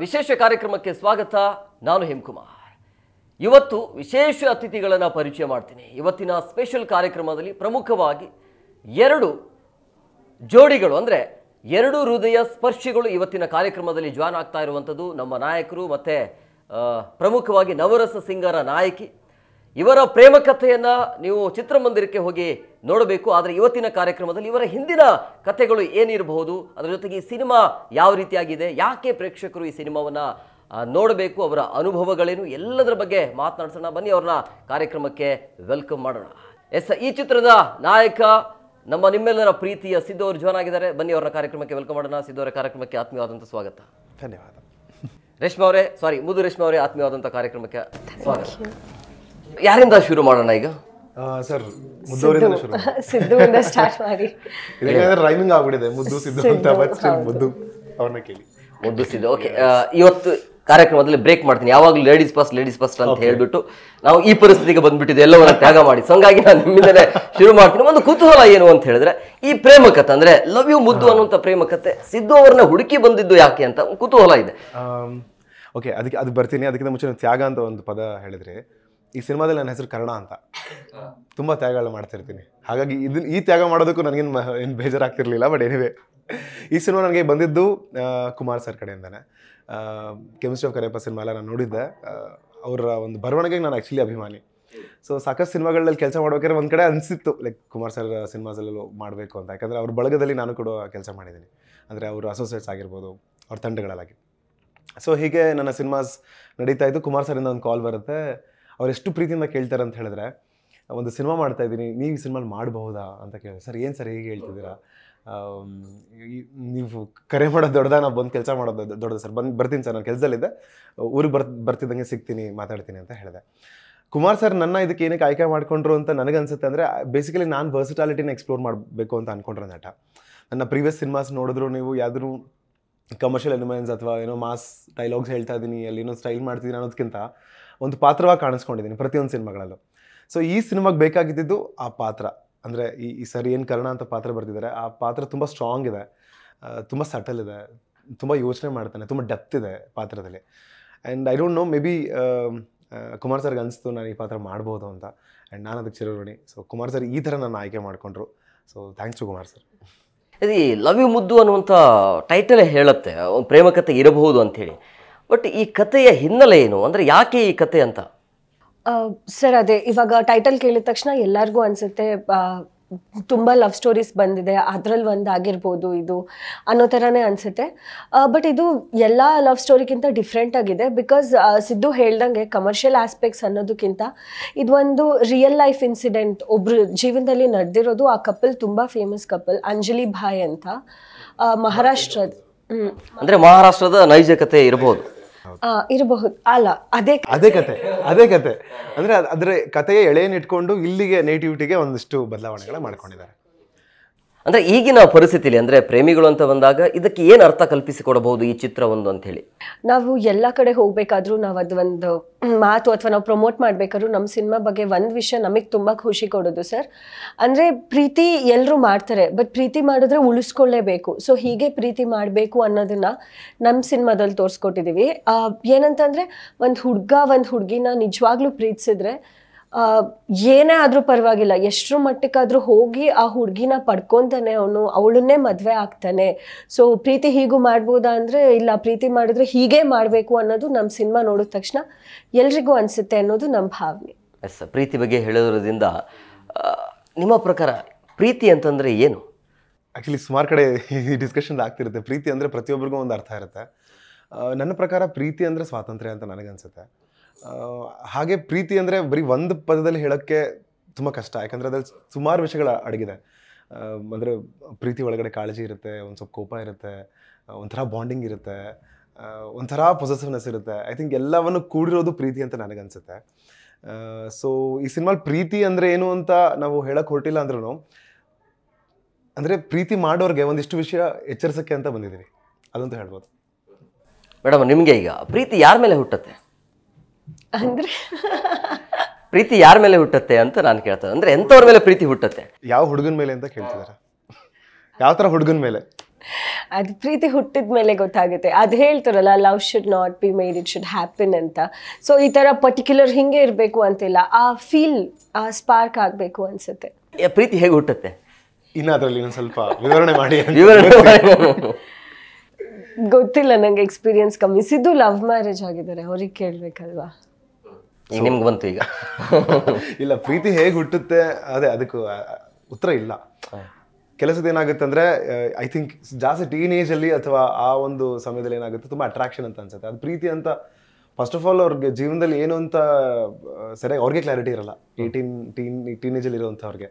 ವಿಶೇಷ ಕಾರ್ಯಕ್ರಮಕ್ಕೆ ಸ್ವಾಗತ. ನಾನು ಹೇಮಕುಮಾರ್. ಇವತ್ತು ವಿಶೇಷ ಅತಿಥಿಗಳನ್ನು ಪರಿಚಯ ಮಾಡ್ತೀನಿ. ಇವತ್ತಿನ ಸ್ಪೆಷಲ್ ಕಾರ್ಯಕ್ರಮದಲ್ಲಿ ಪ್ರಮುಖವಾಗಿ ಎರಡು ಜೋಡಿಗಳು ಅಂದರೆ ಎರಡು ಹೃದಯ ಸ್ಪರ್ಶಿಗಳು ಇವತ್ತಿನ ಕಾರ್ಯಕ್ರಮದಲ್ಲಿ ಜಾಯ್ನ್ ಆಗ್ತಾ ಇರುವಂಥದ್ದು ನಮ್ಮ ನಾಯಕರು ಮತ್ತು ಪ್ರಮುಖವಾಗಿ ನವರಸ ಸಿಂಗರ ನಾಯಕಿ. ಇವರ ಪ್ರೇಮ ಕಥೆಯನ್ನು ನೀವು ಚಿತ್ರಮಂದಿರಕ್ಕೆ ಹೋಗಿ ನೋಡಬೇಕು. ಆದರೆ ಇವತ್ತಿನ ಕಾರ್ಯಕ್ರಮದಲ್ಲಿ ಇವರ ಹಿಂದಿನ ಕಥೆಗಳು ಏನಿರಬಹುದು, ಅದರ ಜೊತೆಗೆ ಈ ಸಿನಿಮಾ ಯಾವ ರೀತಿಯಾಗಿದೆ, ಯಾಕೆ ಪ್ರೇಕ್ಷಕರು ಈ ಸಿನಿಮಾವನ್ನು ನೋಡಬೇಕು, ಅವರ ಅನುಭವಗಳೇನು, ಎಲ್ಲದರ ಬಗ್ಗೆ ಮಾತನಾಡ್ಸೋಣ. ಬನ್ನಿ ಅವ್ರನ್ನ ಕಾರ್ಯಕ್ರಮಕ್ಕೆ ವೆಲ್ಕಮ್ ಮಾಡೋಣ. ಈ ಚಿತ್ರದ ನಾಯಕ ನಿಮ್ಮೆಲ್ಲರ ಪ್ರೀತಿಯ ಸಿದ್ದು ಅವರು ಜಾಯ್ನ್ ಆಗಿದ್ದಾರೆ. ಬನ್ನಿ ಅವರ ಕಾರ್ಯಕ್ರಮಕ್ಕೆ ವೆಲ್ಕಮ್ ಮಾಡೋಣ. ಸಿದ್ದು ಅವರ ಕಾರ್ಯಕ್ರಮಕ್ಕೆ ಆತ್ಮೀಯವಾದಂಥ ಸ್ವಾಗತ. ಧನ್ಯವಾದ. ಮುದ್ದು ರೇಷ್ಮಾ ಅವರೇ, ಆತ್ಮೀಯವಾದಂಥ ಕಾರ್ಯಕ್ರಮಕ್ಕೆ ಸ್ವಾಗತ. ಯಾರಿಂದ ಶುರು ಮಾಡೋಣ ಈಗ? ಸರ್, ಮುದ್ದೂರಿಂದ ಶುರು. ಸಿದ್ದುವಿಂದ ಸ್ಟಾರ್ಟ್ ಮಾಡಿ. ರೈಮಿಂಗ್ ಆಗ್ಬಿಟ್ಟಿದೆ, ಮುದ್ದು ಸಿದ್ದು ಅಂತ. ಮುದ್ದು ಅವ್ರನ್ನ ಕೇಳಿ. ಮುದ್ದು ಸಿದ್ದು. ಓಕೆ, ಇವತ್ತು ಕಾರ್ಯಕ್ರಮದಲ್ಲಿ ಬ್ರೇಕ್ ಮಾಡ್ತೀನಿ. ಯಾವಾಗಲೂ ಲೇಡೀಸ್ ಫಸ್ಟ್ ಅಂತ ಹೇಳ್ಬಿಟ್ಟು ನಾವು ಈ ಪರಿಸ್ಥಿತಿಗೆ ಬಂದ್ಬಿಟ್ಟಿದೆ, ಎಲ್ಲವನ್ನ ತ್ಯಾಗ ಮಾಡಿ. ಸೊ ಹಂಗಾಗಿ ನಾನು ನಿಮ್ಮಿಂದಲೇ ಶುರು ಮಾಡ್ತೀನಿ. ಒಂದು ಕುತೂಹಲ ಏನು ಅಂತ ಹೇಳಿದ್ರೆ, ಈ ಪ್ರೇಮ ಕಥೆ ಅಂದ್ರೆ ಲವ್ ಯು ಮುದ್ದು ಅನ್ನುವಂಥ ಪ್ರೇಮ ಕಥೆ ಸಿದ್ದು ಅವ್ರನ್ನ ಹುಡುಕಿ ಬಂದಿದ್ದು ಯಾಕೆ ಅಂತ ಒಂದು ಕುತೂಹಲ ಇದೆ. ಓಕೆ, ಅದು ಬರ್ತೀನಿ. ಅದಕ್ಕಿಂತ ಮುಂಚೆ ತ್ಯಾಗ ಅಂತ ಒಂದು ಪದ ಹೇಳಿದ್ರೆ, ಈ ಸಿನಿಮಾದಲ್ಲಿ ನನ್ನ ಹೆಸರು ಕರ್ಣ ಅಂತ. ತುಂಬ ತ್ಯಾಗಗಳು ಮಾಡ್ತಿರ್ತೀನಿ. ಹಾಗಾಗಿ ಈ ತ್ಯಾಗ ಮಾಡೋದಕ್ಕೂ ನನಗೇನು ಬೇಜಾರಾಗ್ತಿರ್ಲಿಲ್ಲ. ಬಟ್ ಎನಿವೆ, ಈ ಸಿನಿಮಾ ನನಗೆ ಬಂದಿದ್ದು ಕುಮಾರ್ ಸರ್ ಕಡೆಯಿಂದಾನೆ. ಕೆಮಿಸ್ಟ್ರಿ ಆಫ್ ಕರಿಯಪ್ಪ ಸಿನಿಮಾ ಎಲ್ಲ ನಾನು ನೋಡಿದ್ದೆ. ಅವರ ಒಂದು ಬರವಣಿಗೆಗೆ ನಾನು ಆ್ಯಕ್ಚುಲಿ ಅಭಿಮಾನಿ. ಸೊ ಸಾಕಷ್ಟು ಸಿನಿಮಾಗಳಲ್ಲಿ ಕೆಲಸ ಮಾಡ್ಬೇಕಾದ್ರೆ ಒಂದು ಕಡೆ ಅನಿಸಿತ್ತು, ಲೈಕ್ ಕುಮಾರ್ ಸರ್ ಸಿನಿಮಾಸಲ್ಲೂ ಮಾಡಬೇಕು ಅಂತ. ಯಾಕಂದರೆ ಅವ್ರ ಬಳಗದಲ್ಲಿ ನಾನು ಕೂಡ ಕೆಲಸ ಮಾಡಿದ್ದೀನಿ. ಅಂದರೆ ಅವರು ಅಸೋಸಿಯೇಟ್ಸ್ ಆಗಿರ್ಬೋದು, ಅವ್ರ ತಂಡಗಳಾಗಿ. ಸೊ ಹೀಗೆ ನನ್ನ ಸಿನಿಮಾಸ್ ನಡೀತಾ ಇದ್ದು. ಕುಮಾರ್ ಸರಿಂದ ಒಂದು ಕಾಲ್ ಬರುತ್ತೆ. ಅವ್ರು ಎಷ್ಟು ಪ್ರೀತಿಯಿಂದ ಕೇಳ್ತಾರೆ ಅಂತ ಹೇಳಿದ್ರೆ, ಒಂದು ಸಿನಿಮಾ ಮಾಡ್ತಾ ಇದ್ದೀನಿ, ನೀವು ಈ ಸಿನಿಮಾಲಿ ಮಾಡಬಹುದಾ ಅಂತ ಕೇಳಿದೆ. ಸರ್, ಏನು ಸರ್ ಹೀಗೆ ಹೇಳ್ತಿದ್ದೀರಾ, ನೀವು ಕರೆ ಮಾಡೋದು ದೊಡ್ಡದ, ನಾವು ಬಂದು ಕೆಲಸ ಮಾಡೋದು ದೊಡ್ಡದ ಸರ್. ಬರ್ತೀನಿ ಸರ್, ನಾನು ಕೆಲಸದಲ್ಲಿದ್ದೆ, ಊರಿಗೆ ಬರ್ತಿದ್ದಂಗೆ ಸಿಗ್ತೀನಿ, ಮಾತಾಡ್ತೀನಿ ಅಂತ ಹೇಳಿದೆ. ಕುಮಾರ್ ಸರ್ ನನ್ನ ಇದಕ್ಕೆ ಏನಕ್ಕೆ ಆಯ್ಕೆ ಮಾಡ್ಕೊಂಡ್ರು ಅಂತ ನನಗನ್ಸುತ್ತೆ ಅಂದರೆ, ಬೇಸಿಕಲಿ ನಾನು ವರ್ಸಿಟಾಲಿಟಿನ ಎಕ್ಸ್ಪ್ಲೋರ್ ಮಾಡಬೇಕು ಅಂತ ಅಂದ್ಕೊಂಡ್ರೆ ನಟ. ನನ್ನ ಪ್ರೀವಿಯಸ್ ಸಿನಿಮಾಸ್ ನೋಡಿದ್ರು ನೀವು, ಯಾವ್ದು ಕಮರ್ಷಿಯಲ್ ಎಲಿಮೆಂಟ್ಸ್ ಅಥವಾ ಏನೋ ಮಾಸ್ ಡೈಲಾಗ್ಸ್ ಹೇಳ್ತಾ ಇದ್ದೀನಿ, ಅಲ್ಲಿ ಏನೋ ಸ್ಟೈಲ್ ಮಾಡ್ತಿದ್ದೀನಿ ಅನ್ನೋದಕ್ಕಿಂತ ಒಂದು ಪಾತ್ರವಾಗಿ ಕಾಣಿಸ್ಕೊಂಡಿದ್ದೀನಿ ಪ್ರತಿಯೊಂದು ಸಿನಿಮಾಗಳಲ್ಲೂ. ಸೊ ಈ ಸಿನಿಮಾಗೆ ಬೇಕಾಗಿದ್ದು ಆ ಪಾತ್ರ. ಅಂದರೆ ಈ ಸರ್ ಏನು ಕರ್ಣ ಅಂತ ಪಾತ್ರ ಬರ್ತಿದ್ದಾರೆ, ಆ ಪಾತ್ರ ತುಂಬ ಸ್ಟ್ರಾಂಗ್ ಇದೆ, ತುಂಬ ಸಟಲ್ ಇದೆ, ತುಂಬ ಯೋಚನೆ ಮಾಡ್ತಾನೆ, ತುಂಬ ಡೆಪ್ತ್ ಇದೆ ಪಾತ್ರದಲ್ಲಿ. And I don't know, may be Kumar ಸರ್ಗೆ ಅನಿಸ್ತು ನಾನು ಈ ಪಾತ್ರ ಮಾಡ್ಬೋದು ಅಂತ. ಆ್ಯಂಡ್ ನಾನು ಅದಕ್ಕೆ ಚಿರಋಣಿ. ಸೊ ಕುಮಾರ್ ಸರ್ ಈ ಥರ ನನ್ನ ಆಯ್ಕೆ ಮಾಡಿಕೊಂಡ್ರು. So thanks to Kumar sir. ಈ ಲವ್ ಯು ಮುದ್ದು ಅನ್ನುವಂಥ ಟೈಟಲೇ ಹೇಳುತ್ತೆ ಒಂದು ಪ್ರೇಮ ಕಥೆ ಇರಬಹುದು ಅಂಥೇಳಿ. ಬಟ್ ಈ ಕಥೆಯ ಹಿನ್ನೆಲೆ ಏನು, ಅಂದರೆ ಯಾಕೆ ಈ ಕಥೆ ಅಂತ? ಸರ್, ಅದೇ ಇವಾಗ ಟೈಟಲ್ ಕೇಳಿದ ತಕ್ಷಣ ಎಲ್ಲರಿಗೂ ಅನಿಸುತ್ತೆ ತುಂಬ ಲವ್ ಸ್ಟೋರೀಸ್ ಬಂದಿದೆ, ಅದರಲ್ಲಿ ಒಂದು ಆಗಿರ್ಬೋದು ಇದು ಅನ್ನೋ ಥರನೇ ಅನಿಸುತ್ತೆ. ಬಟ್ ಇದು ಎಲ್ಲ ಲವ್ ಸ್ಟೋರಿಗಿಂತ ಡಿಫ್ರೆಂಟ್ ಆಗಿದೆ. ಬಿಕಾಸ್ ಸಿದ್ದು ಹೇಳ್ದಂಗೆ ಕಮರ್ಷಿಯಲ್ ಆಸ್ಪೆಕ್ಟ್ಸ್ ಅನ್ನೋದಕ್ಕಿಂತ ಇದು ಒಂದು ರಿಯಲ್ ಲೈಫ್ ಇನ್ಸಿಡೆಂಟ್, ಒಬ್ರು ಜೀವನದಲ್ಲಿ ನಡೆದಿರೋದು. ಆ ಕಪಲ್ ತುಂಬ ಫೇಮಸ್ ಕಪಲ್, ಅಂಜಲಿ ಭಾಯ್ ಅಂತ, ಮಹಾರಾಷ್ಟ್ರದ. ಅಂದರೆ ಮಹಾರಾಷ್ಟ್ರದ ನೈಜ ಕಥೆ ಇರಬಹುದು. ಇರಬಹುದು. ಅಲ್ಲ, ಅದೇ ಕತೆ. ಅಂದ್ರೆ ಅದ್ರ ಕಥೆಯ ಎಳೆಯನ್ನಿಟ್ಕೊಂಡು ಇಲ್ಲಿಗೆ ನೇಟಿವಿಟಿಗೆ ಒಂದಿಷ್ಟು ಬದಲಾವಣೆಗಳ ಮಾಡ್ಕೊಂಡಿದ್ದಾರೆ. ಅಂದರೆ ಈಗಿನ ಪರಿಸ್ಥಿತಿಲಿ ಅಂದರೆ ಪ್ರೇಮಿಗಳು ಅಂತ ಬಂದಾಗ ಇದಕ್ಕೆ ಏನು ಅರ್ಥ ಕಲ್ಪಿಸಿಕೊಡಬಹುದು ಈ ಚಿತ್ರ ಒಂದು ಅಂತ ಹೇಳಿ? ನಾವು ಎಲ್ಲ ಕಡೆ ಹೋಗ್ಬೇಕಾದ್ರೂ ನಾವು ಅದು ಒಂದು ಮಾತು ಅಥವಾ ನಾವು ಪ್ರಮೋಟ್ ಮಾಡ್ಬೇಕಾದ್ರೂ ನಮ್ಮ ಸಿನಿಮಾ ಬಗ್ಗೆ ಒಂದು ವಿಷಯ ನಮಗೆ ತುಂಬ ಖುಷಿ ಕೊಡೋದು ಸರ್. ಅಂದರೆ ಪ್ರೀತಿ ಎಲ್ಲರೂ ಮಾಡ್ತಾರೆ, ಬಟ್ ಪ್ರೀತಿ ಮಾಡಿದ್ರೆ ಉಳಿಸ್ಕೊಳ್ಳೇಬೇಕು. ಸೊ ಹೀಗೆ ಪ್ರೀತಿ ಮಾಡಬೇಕು ಅನ್ನೋದನ್ನ ನಮ್ಮ ಸಿನಿಮಾದಲ್ಲಿ ತೋರಿಸ್ಕೊಟ್ಟಿದ್ದೀವಿ. ಏನಂತಂದರೆ, ಒಂದು ಹುಡುಗಿನ ನಿಜವಾಗ್ಲೂ ಪ್ರೀತಿಸಿದ್ರೆ ಏನೇ ಆದರೂ ಪರವಾಗಿಲ್ಲ, ಎಷ್ಟರ ಮಟ್ಟಕ್ಕಾದರೂ ಹೋಗಿ ಆ ಹುಡುಗಿನ ಪಡ್ಕೊತಾನೆ, ಅವಳನ್ನೇ ಮದುವೆ ಆಗ್ತಾನೆ. ಸೊ ಪ್ರೀತಿ ಹೀಗೂ ಮಾಡ್ಬೋದಾ ಅಂದರೆ ಇಲ್ಲ, ಪ್ರೀತಿ ಮಾಡಿದ್ರೆ ಹೀಗೆ ಮಾಡಬೇಕು ಅನ್ನೋದು ನಮ್ಮ ಸಿನಿಮಾ ನೋಡಿದ ತಕ್ಷಣ ಎಲ್ರಿಗೂ ಅನಿಸುತ್ತೆ ಅನ್ನೋದು ನಮ್ಮ ಭಾವನೆ. ಎಸ್, ಪ್ರೀತಿ ಬಗ್ಗೆ ಹೇಳೋದ್ರಿಂದ ನಿಮ್ಮ ಪ್ರಕಾರ ಪ್ರೀತಿ ಅಂತಂದರೆ ಏನು? ಆ್ಯಕ್ಚುಲಿ ಸುಮಾರು ಕಡೆ ಈ ಡಿಸ್ಕಷನ್ ಆಗ್ತಿರುತ್ತೆ. ಪ್ರೀತಿ ಅಂದರೆ ಪ್ರತಿಯೊಬ್ಬರಿಗೂ ಒಂದು ಅರ್ಥ ಇರುತ್ತೆ. ನನ್ನ ಪ್ರಕಾರ ಪ್ರೀತಿ ಅಂದರೆ ಸ್ವಾತಂತ್ರ್ಯ ಅಂತ ನನಗನ್ಸುತ್ತೆ. ಹಾಗೆ ಪ್ರೀತಿ ಅಂದರೆ ಬರೀ ಒಂದು ಪದದಲ್ಲಿ ಹೇಳೋಕ್ಕೆ ತುಂಬ ಕಷ್ಟ. ಯಾಕಂದರೆ ಅದ್ರಲ್ಲಿ ಸುಮಾರು ವಿಷಯಗಳು ಅಡಗಿದೆ. ಅಂದರೆ ಪ್ರೀತಿ ಒಳಗಡೆ ಕಾಳಜಿ ಇರುತ್ತೆ, ಒಂದು ಸ್ವಲ್ಪ ಕೋಪ ಇರುತ್ತೆ, ಒಂಥರ ಬಾಂಡಿಂಗ್ ಇರುತ್ತೆ, ಒಂಥರ ಪೊಸೆಸಿವ್ನೆಸ್ ಇರುತ್ತೆ. ಐ ಥಿಂಕ್ ಎಲ್ಲವನ್ನು ಕೂಡಿರೋದು ಪ್ರೀತಿ ಅಂತ ನನಗನ್ಸುತ್ತೆ. ಸೊ ಈ ಸಿನಿಮಾಲಿ ಪ್ರೀತಿ ಅಂದರೆ ಏನು ಅಂತ ನಾವು ಹೇಳೋಕ್ಕೆ ಹೊರಟಿಲ್ಲ ಅಂದ್ರೂ, ಅಂದರೆ ಪ್ರೀತಿ ಮಾಡೋರಿಗೆ ಒಂದಿಷ್ಟು ವಿಷಯ ಎಚ್ಚರಿಸೋಕ್ಕೆ ಅಂತ ಬಂದಿದ್ದೀವಿ, ಅದಂತೂ ಹೇಳ್ಬೋದು. ಮೇಡಮ್, ನಿಮಗೆ ಈಗ ಪ್ರೀತಿ ಯಾರ ಮೇಲೆ ಹುಟ್ಟುತ್ತೆ? ಅಂದರೆ ಪ್ರೀತಿ ಯಾರ ಮೇಲೆ ಹುಟ್ಟುತ್ತೆ ಅಂತ ನಾನು ಕೇಳ್ತೇನೆ. ಅಂದರೆ ಎಂಥವ್ರ ಮೇಲೆ ಪ್ರೀತಿ ಹುಟ್ಟುತ್ತೆ? ಯಾವ ಹುಡುಗನ ಮೇಲೆ ಅಂತ ಕೇಳ್ತಿದ್ದಾರೆ? ಯಾವ ಥರ ಹುಡುಗನ ಮೇಲೆ? ಅದು ಪ್ರೀತಿ ಹುಟ್ಟಿದ ಮೇಲೆ ಗೊತ್ತಾಗುತ್ತೆ. ಅದು ಹೇಳ್ತಾರಲ್ಲ, love should not be made, it should happen ಅಂತ. ಸೊ ಈ ಥರ ಪರ್ಟಿಕ್ಯುಲರ್ ಹಿಂಗೆ ಇರಬೇಕು ಅಂತಿಲ್ಲ, ಆ ಫೀಲ್, ಆ ಸ್ಪಾರ್ಕ್ ಆಗಬೇಕು ಅನ್ಸುತ್ತೆ. ಪ್ರೀತಿ ಹೇಗೆ ಹುಟ್ಟುತ್ತೆ? ಇನ್ನು ಅದರಲ್ಲಿ ಇನ್ನೊಂದು ಸ್ವಲ್ಪ ವಿವರಣೆ ಮಾಡಿ. ಗೊತ್ತಿಲ್ಲ ನಂಗೆ, ಎಕ್ಸ್ಪೀರಿಯನ್ಸ್ ಕಮ್ಮಿ. ಸಿದ್ದು ಲವ್ ಮ್ಯಾರೇಜ್ ಆಗಿದ್ದಾರೆ, ಅವ್ರಿಗೆ ಕೇಳಬೇಕಲ್ವಾ? ನಿಮ್ಗೆ ಬಂತು ಈಗ. ಇಲ್ಲ, ಪ್ರೀತಿ ಹೇಗೆ ಹುಟ್ಟುತ್ತೆ ಅದೇ ಅದಕ್ಕೂ ಉತ್ತರ ಇಲ್ಲ. ಕೆಲಸದ ಏನಾಗುತ್ತೆ ಅಂದರೆ ಐ ಥಿಂಕ್ ಜಾಸ್ತಿ ಟೀನೇಜ್ ಅಲ್ಲಿ ಅಥವಾ ಆ ಒಂದು ಸಮಯದಲ್ಲಿ ಏನಾಗುತ್ತೆ, ತುಂಬ ಅಟ್ರಾಕ್ಷನ್ ಅಂತ ಅನ್ಸುತ್ತೆ. ಅದು ಪ್ರೀತಿ ಅಂತ ಫಸ್ಟ್ ಆಫ್ ಆಲ್ ಅವ್ರಿಗೆ ಜೀವನದಲ್ಲಿ ಏನು ಅಂತ ಸರಿಯಾಗಿ ಅವ್ರಿಗೆ ಕ್ಲಾರಿಟಿ ಇರಲ್ಲ, ಟೀನೇಜಲ್ಲಿ ಇರೋವಂಥವ್ರಿಗೆ.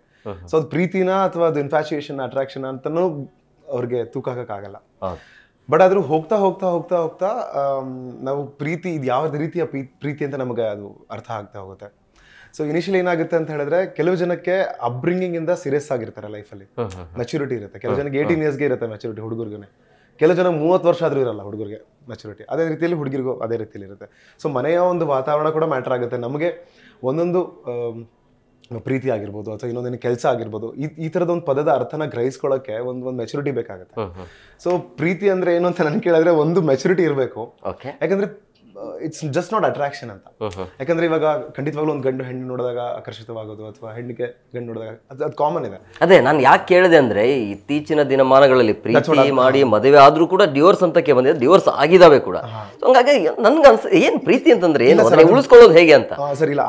ಸೊ ಅದು ಪ್ರೀತಿನ ಅಥವಾ ಅದು ಇನ್ಫ್ಯಾಚುಯೇಷನ್, ಅಟ್ರಾಕ್ಷನ್ ಅಂತನೂ ಅವ್ರಿಗೆ ತೂಕ ಹಾಕೋಕ್ಕಾಗಲ್ಲ. ಬಟ್ ಆದ್ರೂ ಹೋಗ್ತಾ ಹೋಗ್ತಾ ಹೋಗ್ತಾ ಹೋಗ್ತಾ ನಾವು ಪ್ರೀತಿ ಇದು ಯಾವ ರೀತಿಯ ಪ್ರೀತಿ ಅಂತ ನಮಗೆ ಅದು ಅರ್ಥ ಆಗ್ತಾ ಹೋಗುತ್ತೆ. ಸೊ ಇನಿಷಿಯಲಿ ಏನಾಗುತ್ತೆ ಅಂತ ಹೇಳಿದ್ರೆ, ಕೆಲವು ಜನಕ್ಕೆ ಅಪ್ಬ್ರಿಂಗಿಂಗ್ ಇಂದ ಸೀರಿಯಸ್ ಆಗಿರ್ತಾರೆ ಲೈಫಲ್ಲಿ, ಮೆಚುರಿಟಿ ಇರುತ್ತೆ. ಕೆಲವು ಜನಕ್ಕೆ 18 ಇಯರ್ಸ್ಗೆ ಇರುತ್ತೆ ಮೆಚುರಿಟಿ ಹುಡುಗರಿಗೆ, ಕೆಲವು ಜನ 30 ವರ್ಷ ಆದ್ರೂ ಇರಲ್ಲ ಹುಡುಗರಿಗೆ ಮೆಚುರಿಟಿ. ಅದೇ ರೀತಿಯಲ್ಲಿ ಹುಡುಗಿರಿಗೂ ಅದೇ ರೀತಿಯಲ್ಲಿ ಇರುತ್ತೆ. ಸೊ ಮನೆಯ ಒಂದು ವಾತಾವರಣ ಕೂಡ ಮ್ಯಾಟರ್ ಆಗುತ್ತೆ. ನಮಗೆ ಒಂದೊಂದು ಪ್ರೀತಿ ಆಗಿರ್ಬೋದು ಅಥವಾ ಇನ್ನೊಂದೇನು ಕೆಲಸ ಆಗಿರ್ಬೋದು, ಈ ಥರದ ಒಂದು ಪದದ ಅರ್ಥನ ಗ್ರಹಿಸ್ಕೊಳ್ಳೋಕ್ಕೆ ಒಂದು ಮೆಚುರಿಟಿ ಬೇಕಾಗುತ್ತೆ. ಸೊ ಪ್ರೀತಿ ಅಂದ್ರೆ ಏನು ಅಂತ ನನ್ಗೆ ಕೇಳಿದ್ರೆ, ಒಂದು ಮೆಚುರಿಟಿ ಇರಬೇಕು. ಯಾಕಂದ್ರೆ ಇಟ್ಸ್ ಜಸ್ಟ್ ನಾಟ್ ಅಟ್ರಾಕ್ಷನ್ ಅಂತ. ಯಾಕಂದ್ರೆ ಇವಾಗ ಖಂಡಿತವಾಗ್ಲೂ ಒಂದು ಗಂಡು ಹೆಣ್ಣು ನೋಡಿದಾಗ ಆಕರ್ಷಿತವಾಗೋದು ಅಥವಾ ಹೆಣ್ಣಿಗೆ ಗಂಡು ನೋಡಿದಾಗ ಅದು ಕಾಮನ್ ಇದೆ. ಅದೇ ನಾನು ಯಾಕೆ ಕೇಳಿದೆ ಅಂದ್ರೆ, ಇತ್ತೀಚಿನ ದಿನಮಾನಗಳಲ್ಲಿ ಪ್ರೀತಿ ಮಾಡಿ ಮದುವೆ ಆದ್ರೂ ಕೂಡ ಡಿವೋರ್ಸ್ ಅಂತಕ್ಕೆ ಬಂದಿದೆ, ಡಿವೋರ್ಸ್ ಆಗಿದಾವೆ ಕೂಡ. ಹಂಗಾಗಿ ನನ್ಗೆ ಏನ್ ಪ್ರೀತಿ ಅಂತಂದ್ರೆ ಏನು, ಉಳಿಸ್ಕೊಳ್ಳೋದು ಹೇಗೆ ಅಂತ. ಸರಿ, ಇಲ್ಲ